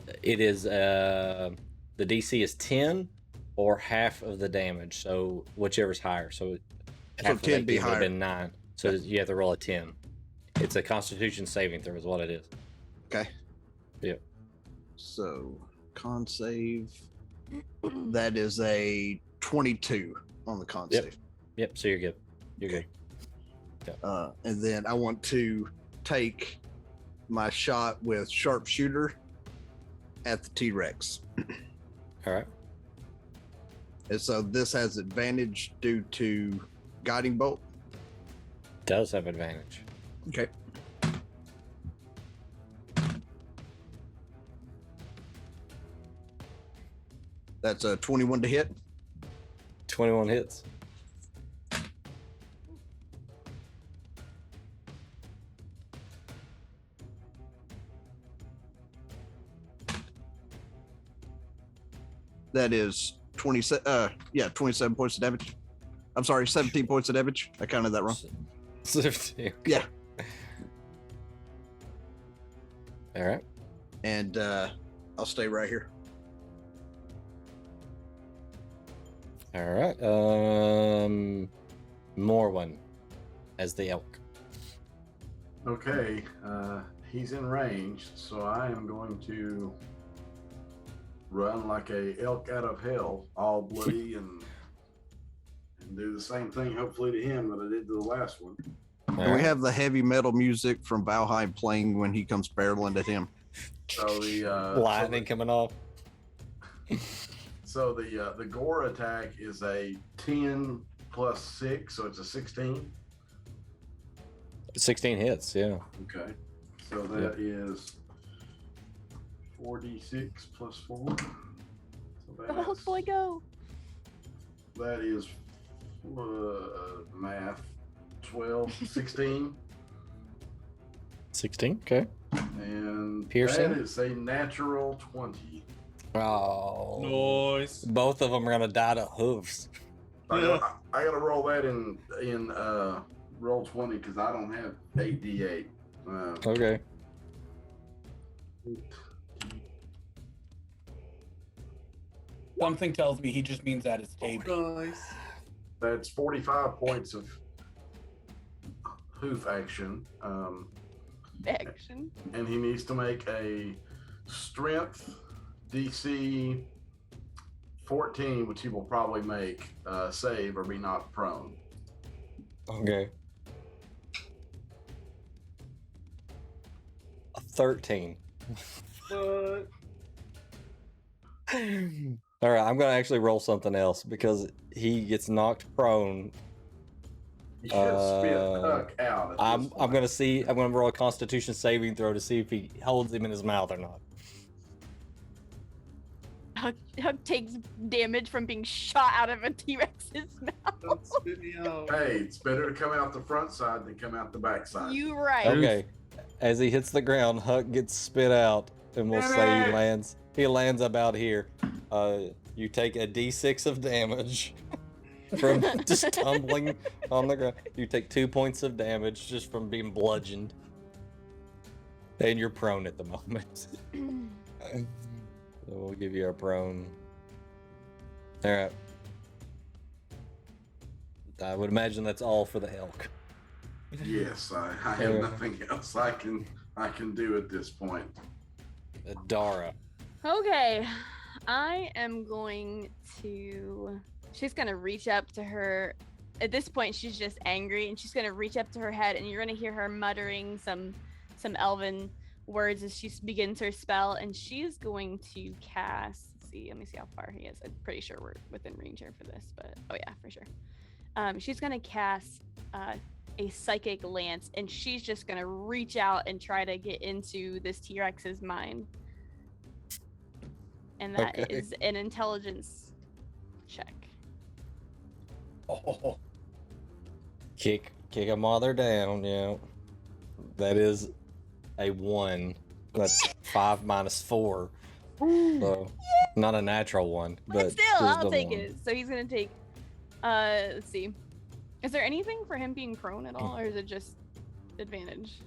the DC is 10 or half of the damage. So whichever's higher. So half of 10 that be would have higher. been 9. So you have to roll a 10. It's a Constitution saving throw is what it is. Okay. Yep. So con save. That is a 22 on the con save. Yep. So you're good. You're good. And then I want to take my shot with sharpshooter at the T-Rex. All right. And so this has advantage due to guiding bolt. Does have advantage. Okay. That's a 21 to hit. 21 hits. That is 27 points of damage. I'm sorry, 17 points of damage. I counted that wrong. 17. Yeah. All right. And I'll stay right here. All right. Morwen as the elk. Okay, he's in range, so I am going to run like a elk out of hell, all bloody, and do the same thing, hopefully, to him that I did to the last one. And we have the heavy metal music from Valheim playing when he comes barreling at him. So the lightning coming off. So the gore attack is a 10 plus 6, so it's a 16. 16 hits, yeah. Okay, so that is 4d6 plus 4. So Go, Hulk boy, go! that is math 12, 16. 16, okay. And Piercing? that is a natural 20. Oh. Nice. Both of them are going to die to hooves. I gotta roll that in roll 20 because I don't have 8d8. Okay. Something tells me he just means at his table. Nice. That's 45 points of hoof action. Action. And he needs to make a strength DC 14, which he will probably make save or be knocked prone. Okay. A 13. What? All right, I'm going to actually roll something else because he gets knocked prone. He should spit Huck out. I'm going to roll a Constitution saving throw to see if he holds him in his mouth or not. Huck takes damage from being shot out of a T-Rex's mouth. Don't spit me out. Hey, it's better to come out the front side than come out the back side. You right. Okay. As he hits the ground, Huck gets spit out, and we'll say he lands about here. You take a d6 of damage from just tumbling on the ground. You take 2 points of damage just from being bludgeoned. And you're prone at the moment. So we'll give you a prone. All right. I would imagine that's all for the elk. Yes, I have nothing else I can do at this point. Dara. Okay, I am going to. She's gonna reach up to her. At this point, she's just angry, and she's gonna reach up to her head, and you're gonna hear her muttering some elven words as she begins her spell, and she's going to cast. Let's see, let me see how far he is. I'm pretty sure we're within range here for this, but oh yeah, for sure. She's gonna cast a psychic lance, and she's just gonna reach out and try to get into this T-Rex's mind. And that is an intelligence check. Oh. Kick a mother down, yeah. That is a 1. That's 5 minus 4. So not a natural one, but still, I'll take it. So he's gonna take let's see. Is there anything for him being prone at all, or is it just advantage?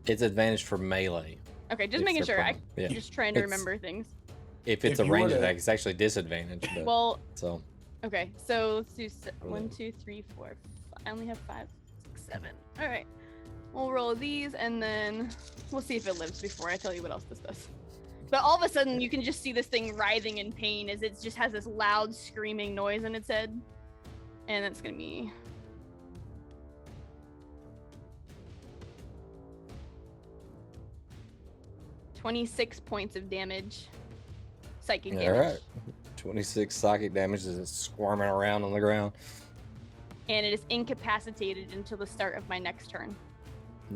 It's advantage for melee. Okay, just making sure. Just trying to remember things. If it's a ranged attack, it's actually disadvantage. But, well, so okay, so let's do 1, 2, 3, 4. I only have 5, 6, 7. All right, we'll roll these, and then we'll see if it lives before I tell you what else this does. But all of a sudden, you can just see this thing writhing in pain as it just has this loud screaming noise in its head, and that's gonna be 26 points of damage. Psychic damage. all right, 26 psychic damage as it's squirming around on the ground. And it is incapacitated until the start of my next turn.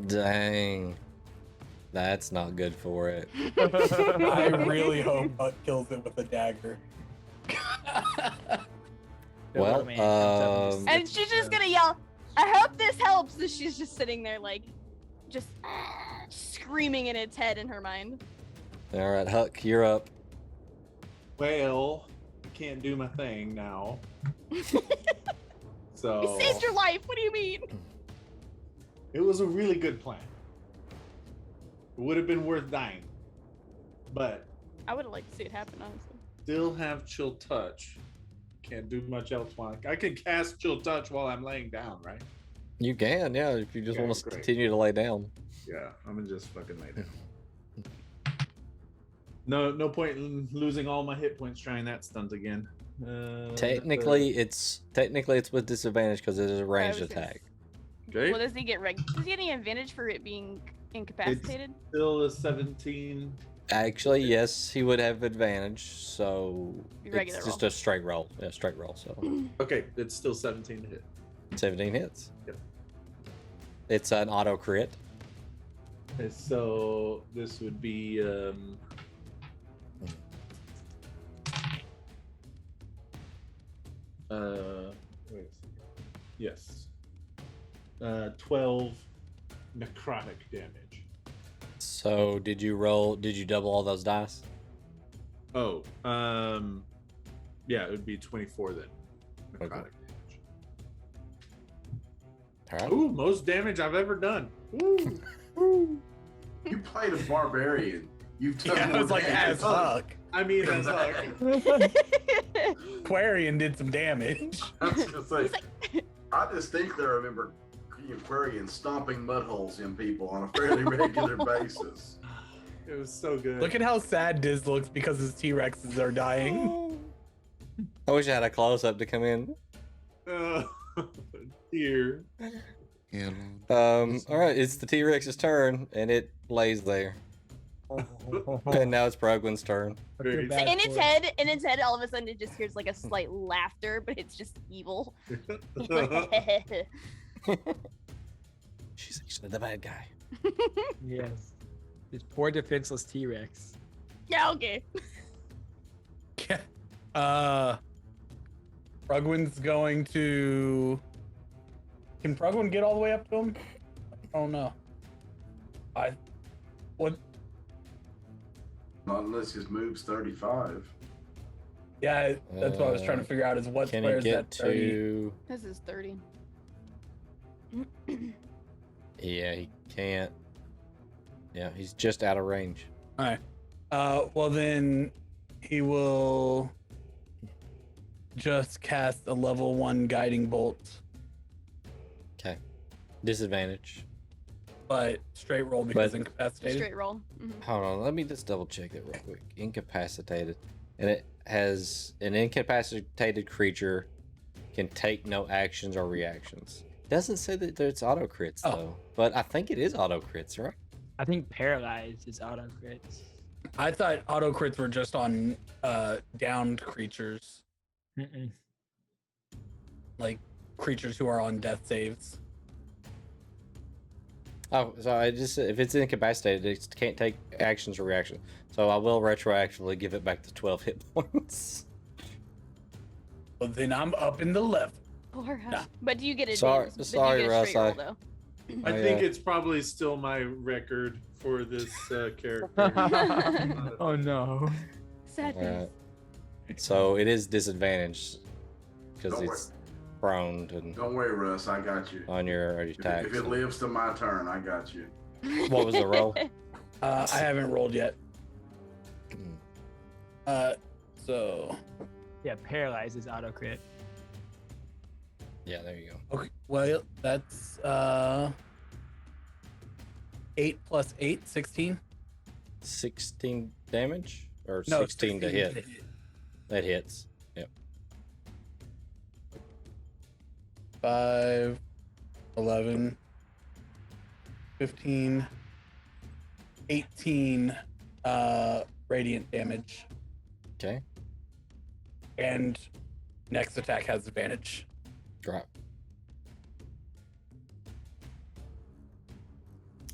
Dang, that's not good for it. I really hope Buck kills it with a dagger. Well, and she's just gonna yell, "I hope this helps!" And she's just sitting there, like, just screaming in its head in her mind. All right, Huck, you're up. Well, I can't do my thing now. So We saved your life. What do you mean? it was a really good plan. It would have been worth dying, but I would have liked to see it happen, honestly. still have chill touch. Can't do much else while I can cast chill touch while I'm laying down, right? You can, yeah, if you just Okay, want to great. continue to lay down. Yeah, I'm gonna just fucking lay down. No point in losing all my hit points trying that stunt again. Technically, it's with disadvantage because it is a ranged was gonna attack. Okay. Well, does he get does he get any advantage for it being incapacitated? Still a 17. Actually, yes, he would have advantage. So Regular it's just roll. a straight roll. Yeah, straight roll. So Okay, it's still 17 to hit. 17 hits. Yep. It's an auto crit. Okay, so this would be wait a second. Yes. 12 necrotic damage. So did you double all those dice? Oh, yeah, it would be 24 then. Necrotic damage. All right. Ooh, most damage I've ever done. Ooh. You played a barbarian. You've done Yeah, more it was like damage. as fuck. I mean, as Aquarian did some damage. I was gonna say, I distinctly remember Aquarian stomping mud holes in people on a fairly regular basis. It was so good. Look at how sad Diz looks because his T-Rexes are dying. I wish I had a close up to come in. Dear. Yeah, All right, it's the T-Rex's turn, and it lays there. And now it's Brugwin's turn. So in its head, all of a sudden it just hears like a slight laughter, but it's just evil. She's actually the bad guy. Yes. This poor defenseless T-Rex. Yeah, okay. Brugwin's going to. Can Brugwin get all the way up to him? I don't know. What? Not unless his move's 35. Yeah, that's what I was trying to figure out. Is what Can square it is get that 30? to? This is 30. Yeah, he can't. Yeah, he's just out of range. All right. Well, then he will just cast a level 1 guiding bolt, Okay. Disadvantage. but straight roll because But- incapacitated. Straight roll. Hold on, let me just double check that real quick. Incapacitated. And it has an incapacitated creature can take no actions or reactions. Doesn't say that it's auto crits though. But I think it is auto crits, right? I think paralyzed is auto crits. I thought auto crits were just on downed creatures, Mm-mm. like creatures who are on death saves. Oh, so I just if it's incapacitated, it can't take actions or reactions. So I will retroactively give it back to 12 hit points. Well, then I'm up in the level. But do you get Sorry- advantage? sorry, but do you get a Russ, straight roll, I- though? I think it's probably still my record for this character. Oh no. Sadness. Alright. So it is disadvantaged because Don't it's prone and Don't worry, Russ. I got you. on your attack. If it lives to my turn, I got you. What was the roll? I haven't rolled yet. So Yeah, paralyzed is auto crit. Yeah, there you go. okay, well that's 8 plus 8, 16. 16 damage or No, 16 to hit. That hits. Yep. 5, 11, 15, 18 radiant damage. Okay. And next attack has advantage. Drop.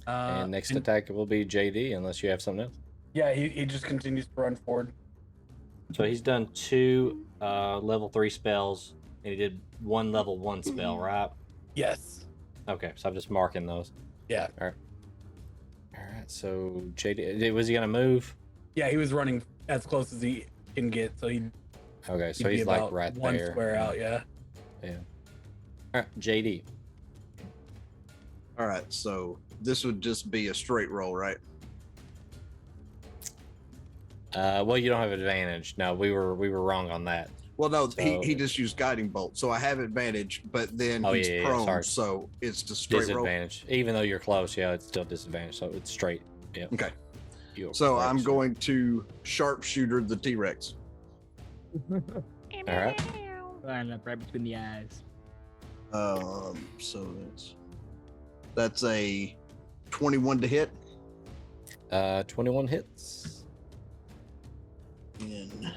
Uh, And next attack will be JD unless you have something else. Yeah, he just continues to run forward. So he's done 2 level 3 spells and he did 1 level 1 spell, right? Yes. Okay, so I'm just marking those. Yeah. All right. So JD, was he gonna move? Yeah, he was running as close as he can get, so he. Okay, so he'd be he's like about right one there. square out. Yeah. Yeah. All right, JD. All right, so this would just be a straight roll, right? Well, you don't have advantage. No, we were wrong on that. Well, no, So- he just used guiding bolt, so I have advantage, but then Oh, he's yeah, prone, sorry. so it's just straight roll. Disadvantage. Even though you're close, yeah, it's still disadvantage. So it's straight. Yeah. Okay. You're So correct, I'm sir. going to sharpshooter the T-Rex. All right. Line up right between the eyes. So that's a 21 to hit. 21 hits. And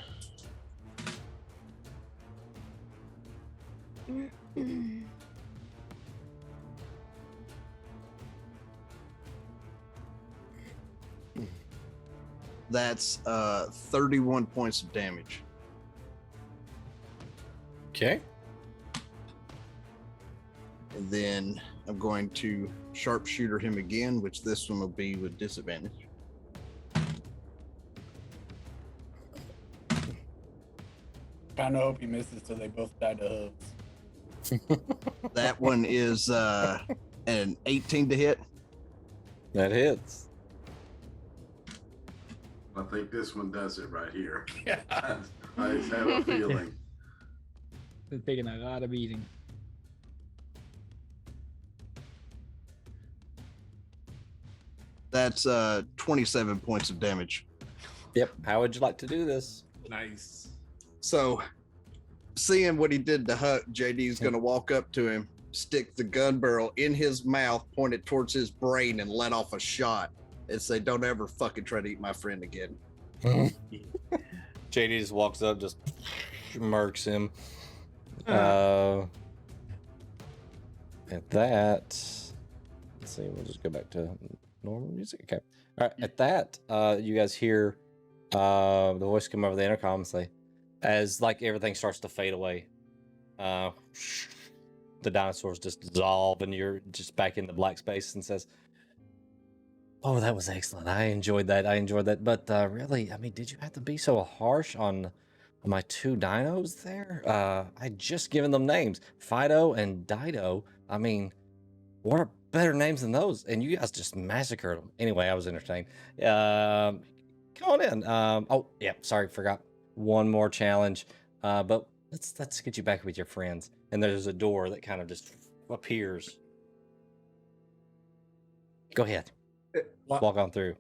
that's 31 points of damage. Okay. And then I'm going to sharpshooter him again, which this one will be with disadvantage. Kind of hope he misses, so they both die to hooves. That one is an 18 to hit. That hits. I think this one does it right here. Yeah. I just have a feeling. They're taking a lot of beating. That's 27 points of damage. Yep. How would you like to do this? Nice. So, seeing what he did to Huck, JD's going to walk up to him, stick the gun barrel in his mouth, point it towards his brain, and let off a shot and say, "Don't ever fucking try to eat my friend again." JD just walks up, just murks him. At that, let's see. We'll just go back to normal music. Okay. All right. At that, you guys hear the voice come over the intercom and say, as like everything starts to fade away, the dinosaurs just dissolve and you're just back in the black space, and says, "Oh, that was excellent. I enjoyed that. But really, I mean, did you have to be so harsh on my 2 dinos there? I just given them names, Fido and Dido. I mean, what are better names than those? And you guys just massacred them. Anyway, I was entertained. Come on in. Oh, yeah, sorry, forgot one more challenge. But let's get you back with your friends. And there's a door that kind of just appears. Go ahead. Walk on through.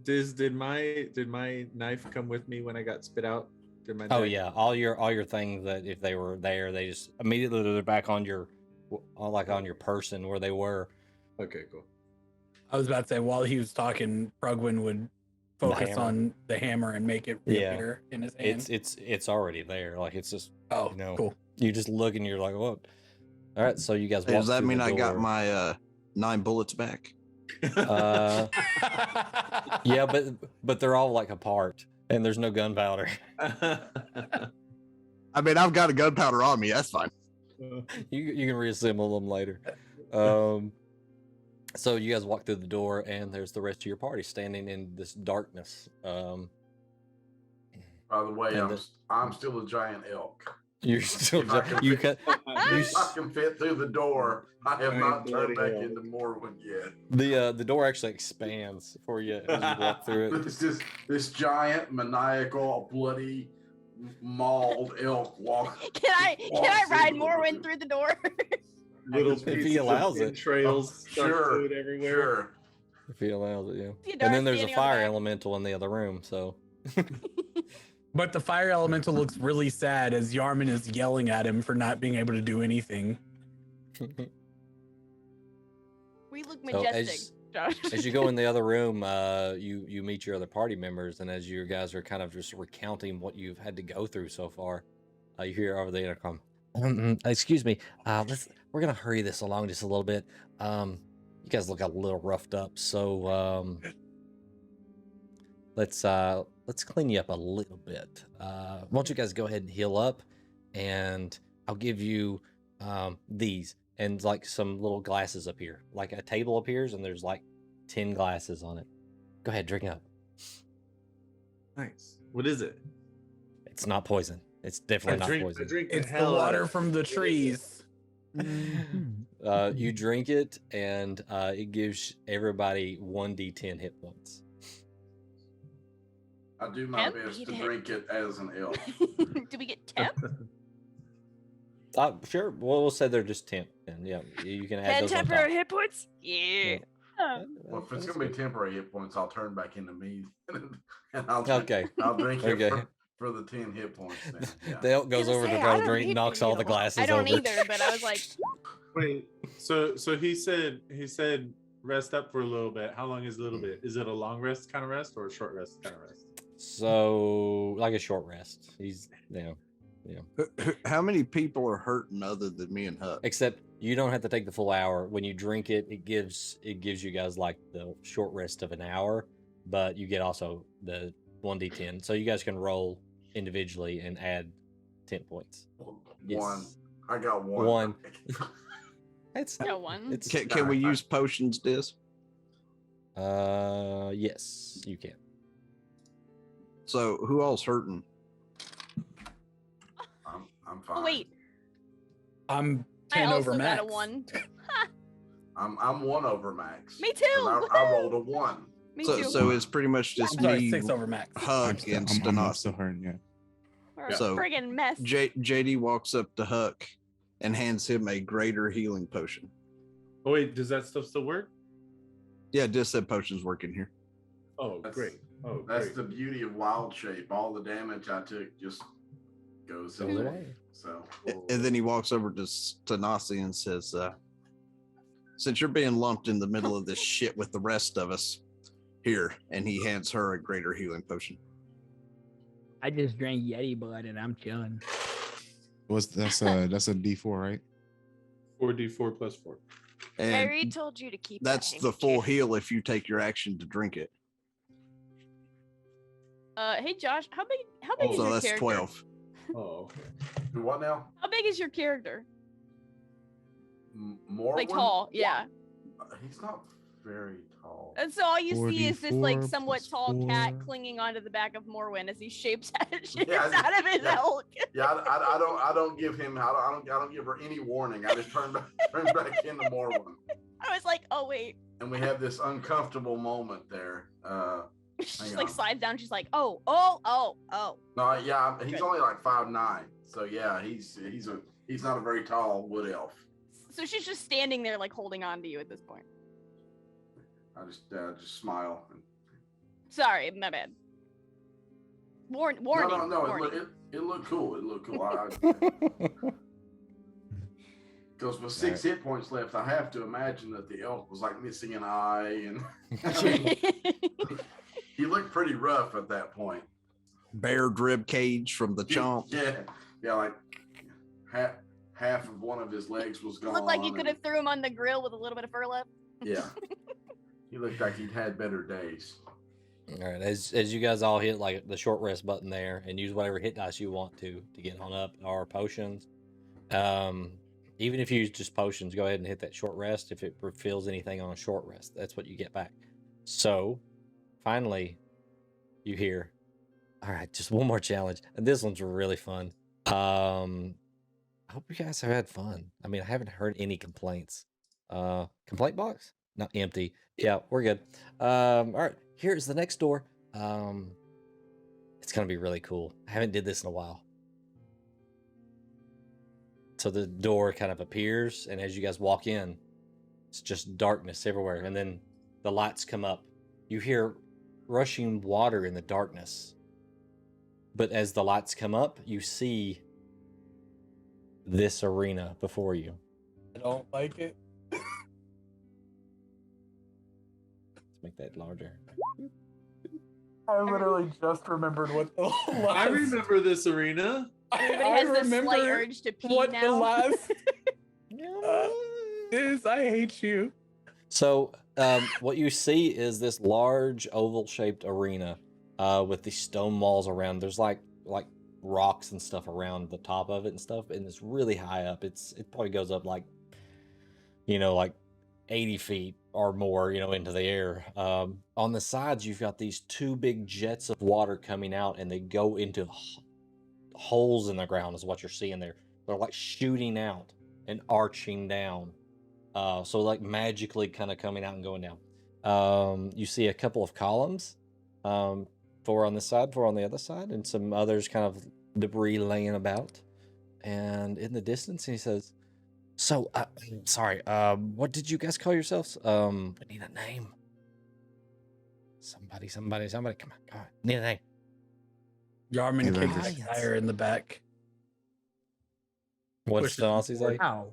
Did my knife come with me when I got spit out? Did my Oh knife- yeah, all your things that if they were there, they just immediately they're back on your on your person where they were. Okay, cool. I was about to say while he was talking, Prugwin would focus hammer. on the hammer and make it reappear in his hand. It's already there. Like it's just cool. You just look and you're like, what? All right, so you guys. Hey, walk does that through mean the I got door. my 9 bullets back? Yeah, but they're all like apart, and there's no gunpowder. I mean, I've got a gunpowder on me. That's fine. You can reassemble them later. So you guys walk through the door, and there's the rest of your party standing in this darkness. By the way, and I'm still a giant elk. You're still If I can you fit- can If I can fit through the door, I have not turned back bloody into Morrowind yet. the door actually expands for you as you walk through it. It's this giant, maniacal, bloody, mauled elk walk. Can I ride Morrowind through the door? Little If he pieces of allows it. entrails, stuck Sure, food everywhere. sure. If he allows it, yeah. See a And then dart there's a standing on the fire back. elemental in the other room, so But the fire elemental looks really sad as Yarman is yelling at him for not being able to do anything. We look So majestic, Josh. as you go in the other room, you meet your other party members, and as you guys are kind of just recounting what you've had to go through so far, you hear over the intercom, excuse me, we're gonna hurry this along just a little bit. You guys look a little roughed up, so let's clean you up a little bit. Why don't you guys go ahead and heal up, and I'll give you these and like some little glasses up here. Like a table appears, and there's like 10 glasses on it. Go ahead, drink up. Nice. What is it? It's not poison. It's definitely not poison. It's the water from the trees. You drink it, and it gives everybody 1d10 hit points. I do my Temp? best You to did. drink it as an elk. Do we get temp? Sure. We'll say they're just temp, and yeah, you can add 10 those on top. temporary hit points? Yeah. Well, if it's gonna be temporary hit points, I'll turn back into me, and I'll Okay. I'll drink it Okay. for the 10 hit points. Then. Yeah. The elk goes Gonna over say, to I go don't drink, need knocks to all eat the a lot. glasses I don't over. either, but I was like, Wait, so he said rest up for a little bit. How long is a little bit? Is it a long rest kind of rest or a short rest kind of rest? So, like a short rest. He's, How many people are hurting other than me and Huck? except you don't have to take the full hour. When you drink it, it gives you guys like the short rest of an hour, but you get also the 1d10. So you guys can roll individually and add 10 points. Yes. One. I got one. One. It's no one. it's Can we use potions, Diz? yes, you can. So who else hurting? I'm fine. Oh, wait. I'm I 10 also over got max. a 1. I'm 1 over max. Me too. 'Cause I rolled a 1. Me So, too. so it's pretty much just I'm sorry, me, 6 over max. Huck, and I'm Stanasi. still hurting, yeah. We're a so, friggin' mess. JD walks up to Huck and hands him a greater healing potion. Oh wait, does that stuff still work? Yeah, Diz said potions work in here. Oh, That's- great. Oh, That's great. the beauty of wild shape. All the damage I took just goes Goes away. away. So And then he walks over to Stanasi and says, since you're being lumped in the middle of this shit with the rest of us, here. And he hands her a greater healing potion. I just drank Yeti blood and I'm chilling. That's a D4, right? 4d4 plus 4. And Harry told you to keep that that's the full handkerchief. heal if you take your action to drink it. Hey Josh, how big is So your that's character? 12. Oh, okay. do what now? How big is your character? More Like tall, yeah. He's not very tall. And so all you see is this like 44 somewhat plus tall cat 4. clinging onto the back of Morwen as he shapes shapes Yeah, out of his yeah. elk. Yeah, I don't give him. I don't give her any warning. I just turn back into Morwen, I was like, oh wait. and we have this uncomfortable moment there. She Hang just like on. slides down. She's like, oh. No, yeah, he's Good. only like 5'9", So yeah, he's not a very tall wood elf. So she's just standing there, like holding on to you at this point. I just smile. Sorry, my bad. Warning. No. It looked cool. It looked cool. Because with 6 hit points left, I have to imagine that the elf was like missing an eye, and I mean, he looked pretty rough at that point. Bared rib cage from the chomp. Yeah, like half of one of his legs was gone. Looked like you could have threw him on the grill with a little bit of fur left. Yeah, he looked like he'd had better days. All right, as you guys all hit like the short rest button there, and use whatever hit dice you want to get on up, or potions. Even if you use just potions, go ahead and hit that short rest. If it refills anything on a short rest, that's what you get back. So, finally, you hear, all right, just one more challenge, and this one's really fun. I hope you guys have had fun. I mean, I haven't heard any complaints. Complaint box? Not empty. Yeah, we're good. All right, here's the next door. It's gonna be really cool. I haven't did this in a while. So the door kind of appears, and as you guys walk in, it's just darkness everywhere. And then the lights come up. You hear rushing water in the darkness. But as the lights come up, you see this arena before you. I don't like it. Let's make that larger. I literally just remembered what the I remember this arena. Everybody has this slight urge to pee what now. the last is. I hate you. So what you see is this large oval-shaped arena with these stone walls around. There's like rocks and stuff around the top of it and stuff, and it's really high up. It probably goes up like 80 feet or more, into the air. On the sides, you've got these two big jets of water coming out, and they go into holes in the ground is what you're seeing there. They're like shooting out and arching down. So like magically kind of coming out and going down. You see a couple of columns, 4 on this side, 4 on the other side, and some others kind of debris laying about. And in the distance, he says, so, sorry, what did you guys call yourselves? We need a name. Somebody, come on, need a name. Yarman kicks his tire in the back. What does Stanasi say? Wow.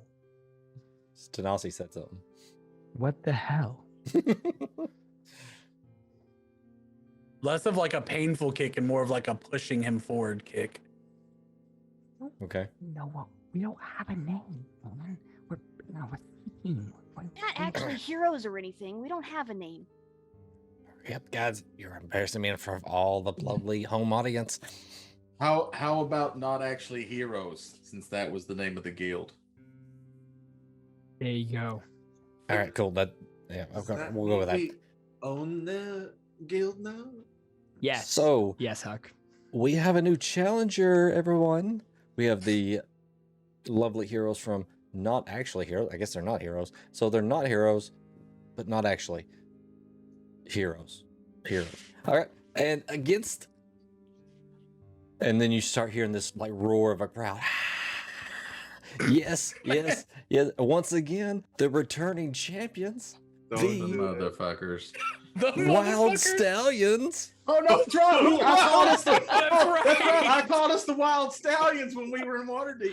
Stanasi said something. What the hell? Less of like a painful kick and more of like a pushing him forward kick. Okay. No, we don't have a name. We're thinking. We're not actually heroes or anything. We don't have a name. Yep, guys, you're embarrassing me in front of all the lovely home audience. How about not actually heroes, since that was the name of the guild? There you go. All right, cool. Okay, we'll go with that. We own the guild now? Yes. So, yes, Huck. We have a new challenger, everyone. We have the lovely heroes from not actually heroes. I guess they're not heroes. So they're not heroes, but not actually heroes. All right. And against. And then you start hearing this like roar of a crowd. Yes. Once again, the returning champions. The motherfuckers. The Wild motherfuckers? Stallions. Oh no, that's right. That's right. I called us the Wild Stallions when we were in Waterdeep.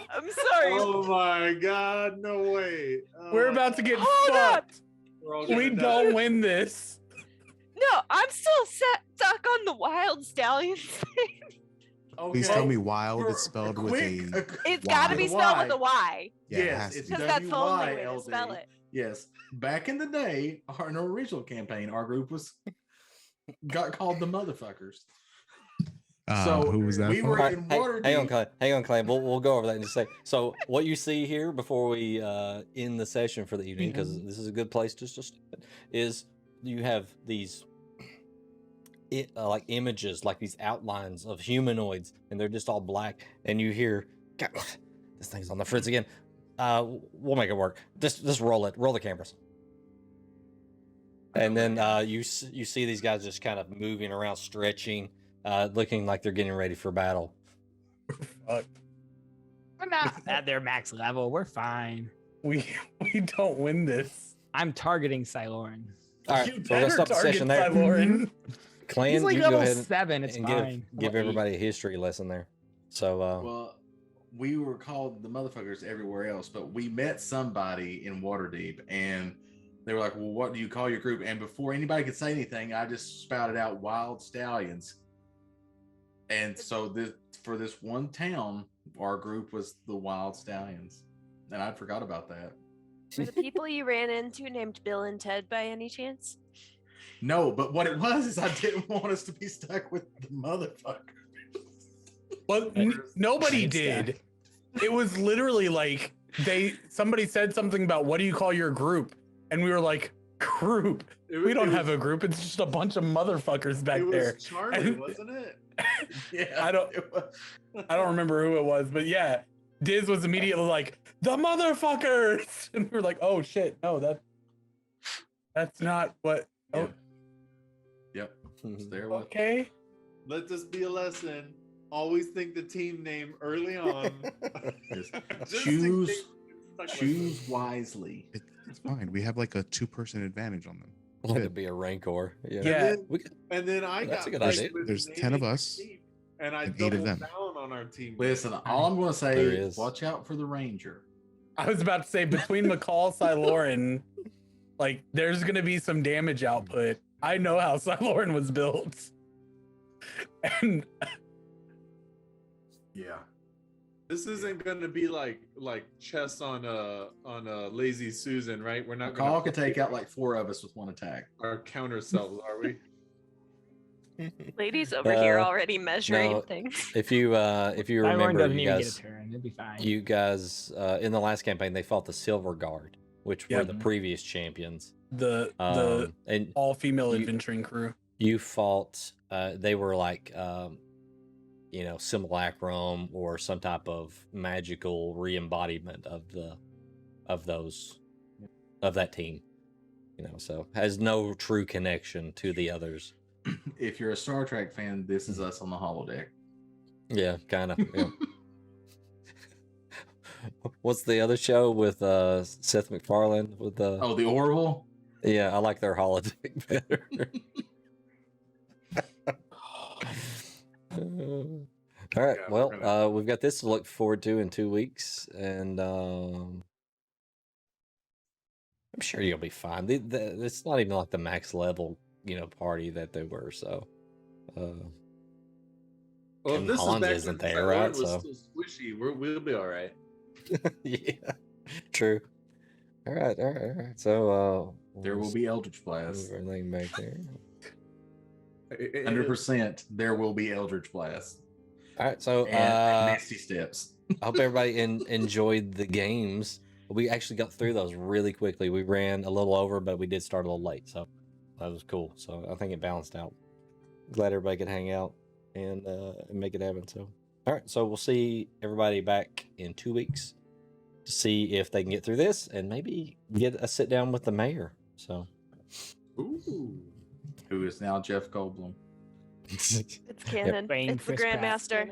I'm sorry. Oh my god, no way. We're about to get Hold fucked. We're all We gonna don't die. win this. No, I'm still stuck on the Wild Stallions thing. Please Okay. tell me wild For is spelled a with quick- a. It's got to be spelled with a Y. Yeah, it yes, has to it's be. Because that's the only way to W-Y-L-D. spell it. Yes, back in the day, in our original campaign, our group got called the motherfuckers. So who was that? we for? were All in right, Waterdeep. hang on, Clay. We'll go over that in just a sec. So what you see here before we end the session for the evening, because this is a good place just to start, is you have these like images, like these outlines of humanoids, and they're just all black. And you hear, God, this thing's on the fritz again. We'll make it work. Just roll the cameras. And then you see these guys just kind of moving around, stretching, looking like they're getting ready for battle. Fuck. We're not at their max level. We're fine. We don't win this. I'm targeting Siloran. All right, You so we're gonna better stop the session target there. Siloran. Clan, He's like you can go level ahead and, 7. It's and fine. give Level 8. everybody a history lesson there. So, Well, we were called the motherfuckers everywhere else, but we met somebody in Waterdeep, and they were like, "Well, what do you call your group?" And before anybody could say anything, I just spouted out Wild Stallions. And so for this one town, our group was the Wild Stallions, and I forgot about that. Were the people you ran into named Bill and Ted by any chance? No, but what it was is I didn't want us to be stuck with the motherfucker. Well, nobody did. It was literally like somebody said something about what do you call your group, and we were like, group. We don't have a group. It's just a bunch of motherfuckers back there. It was Charlie, wasn't it? Yeah, I don't remember who it was, but yeah, Diz was immediately like, the motherfuckers, and we were like, oh shit, no, that's not what. Oh, yep. There was. Okay. Let this be a lesson. Always think the team name early on. Just choose wisely. It's fine. We have like a 2-person advantage on them. let it be a rancor. Yeah. Yeah. And then I That's got a good picked idea. with There's naming 10 of the us team, and I and 8 of doubled them. down on our team. Listen, all I'm going to There say is. is watch out for the Ranger. I was about to say between McCall, Siloran, like there's gonna be some damage output. I know how Siloran was built, and Yeah. This isn't going to be like chess on a Lazy Susan, right? We're not going McCall could take out like 4 of us with one attack. our counter selves, are we? Ladies over here Uh, already measuring no, things. if you Siloran remember, doesn't you even guys, get a turn. It'll be fine. you guys in the last campaign they fought the Silver Guard, which were Yeah. the previous champions. the And all female you- adventuring crew. you fought. They were like simulacrum or some type of magical re-embodiment of that team. So has no true connection to the others. If you're a Star Trek fan, this is us on the holodeck. Yeah, kind of. Yeah. What's the other show with Seth MacFarlane with the? Oh, the Orville. Yeah, I like their holodeck better. All right. Yeah, Well, we're gonna- we've got this to look forward to in 2 weeks, and I'm sure you'll be fine. It's not even like the max level, party that they were. So, Well, Tim if this Hans is back isn't when there, Siloran right? was So, still squishy. We'll be all right. yeah, true. All right. So, There will be Eldritch Blast. move everything back there. 100%. There will be Eldritch Blast. All right. So, And nasty steps. I hope everybody enjoyed the games. We actually got through those really quickly. We ran a little over, but we did start a little late, so that was cool. So I think it balanced out. Glad everybody could hang out and make it happen. So, all right. So we'll see everybody back in 2 weeks to see if they can get through this and maybe get a sit down with the mayor. So, Ooh. Who is now Jeff Goldblum. It's canon. Playing It's the Chris Pratt. Grandmaster.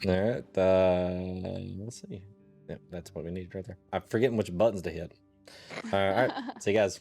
all right. Let's see. Yep, that's what we need right there. I'm forgetting which buttons to hit. All right. See you guys.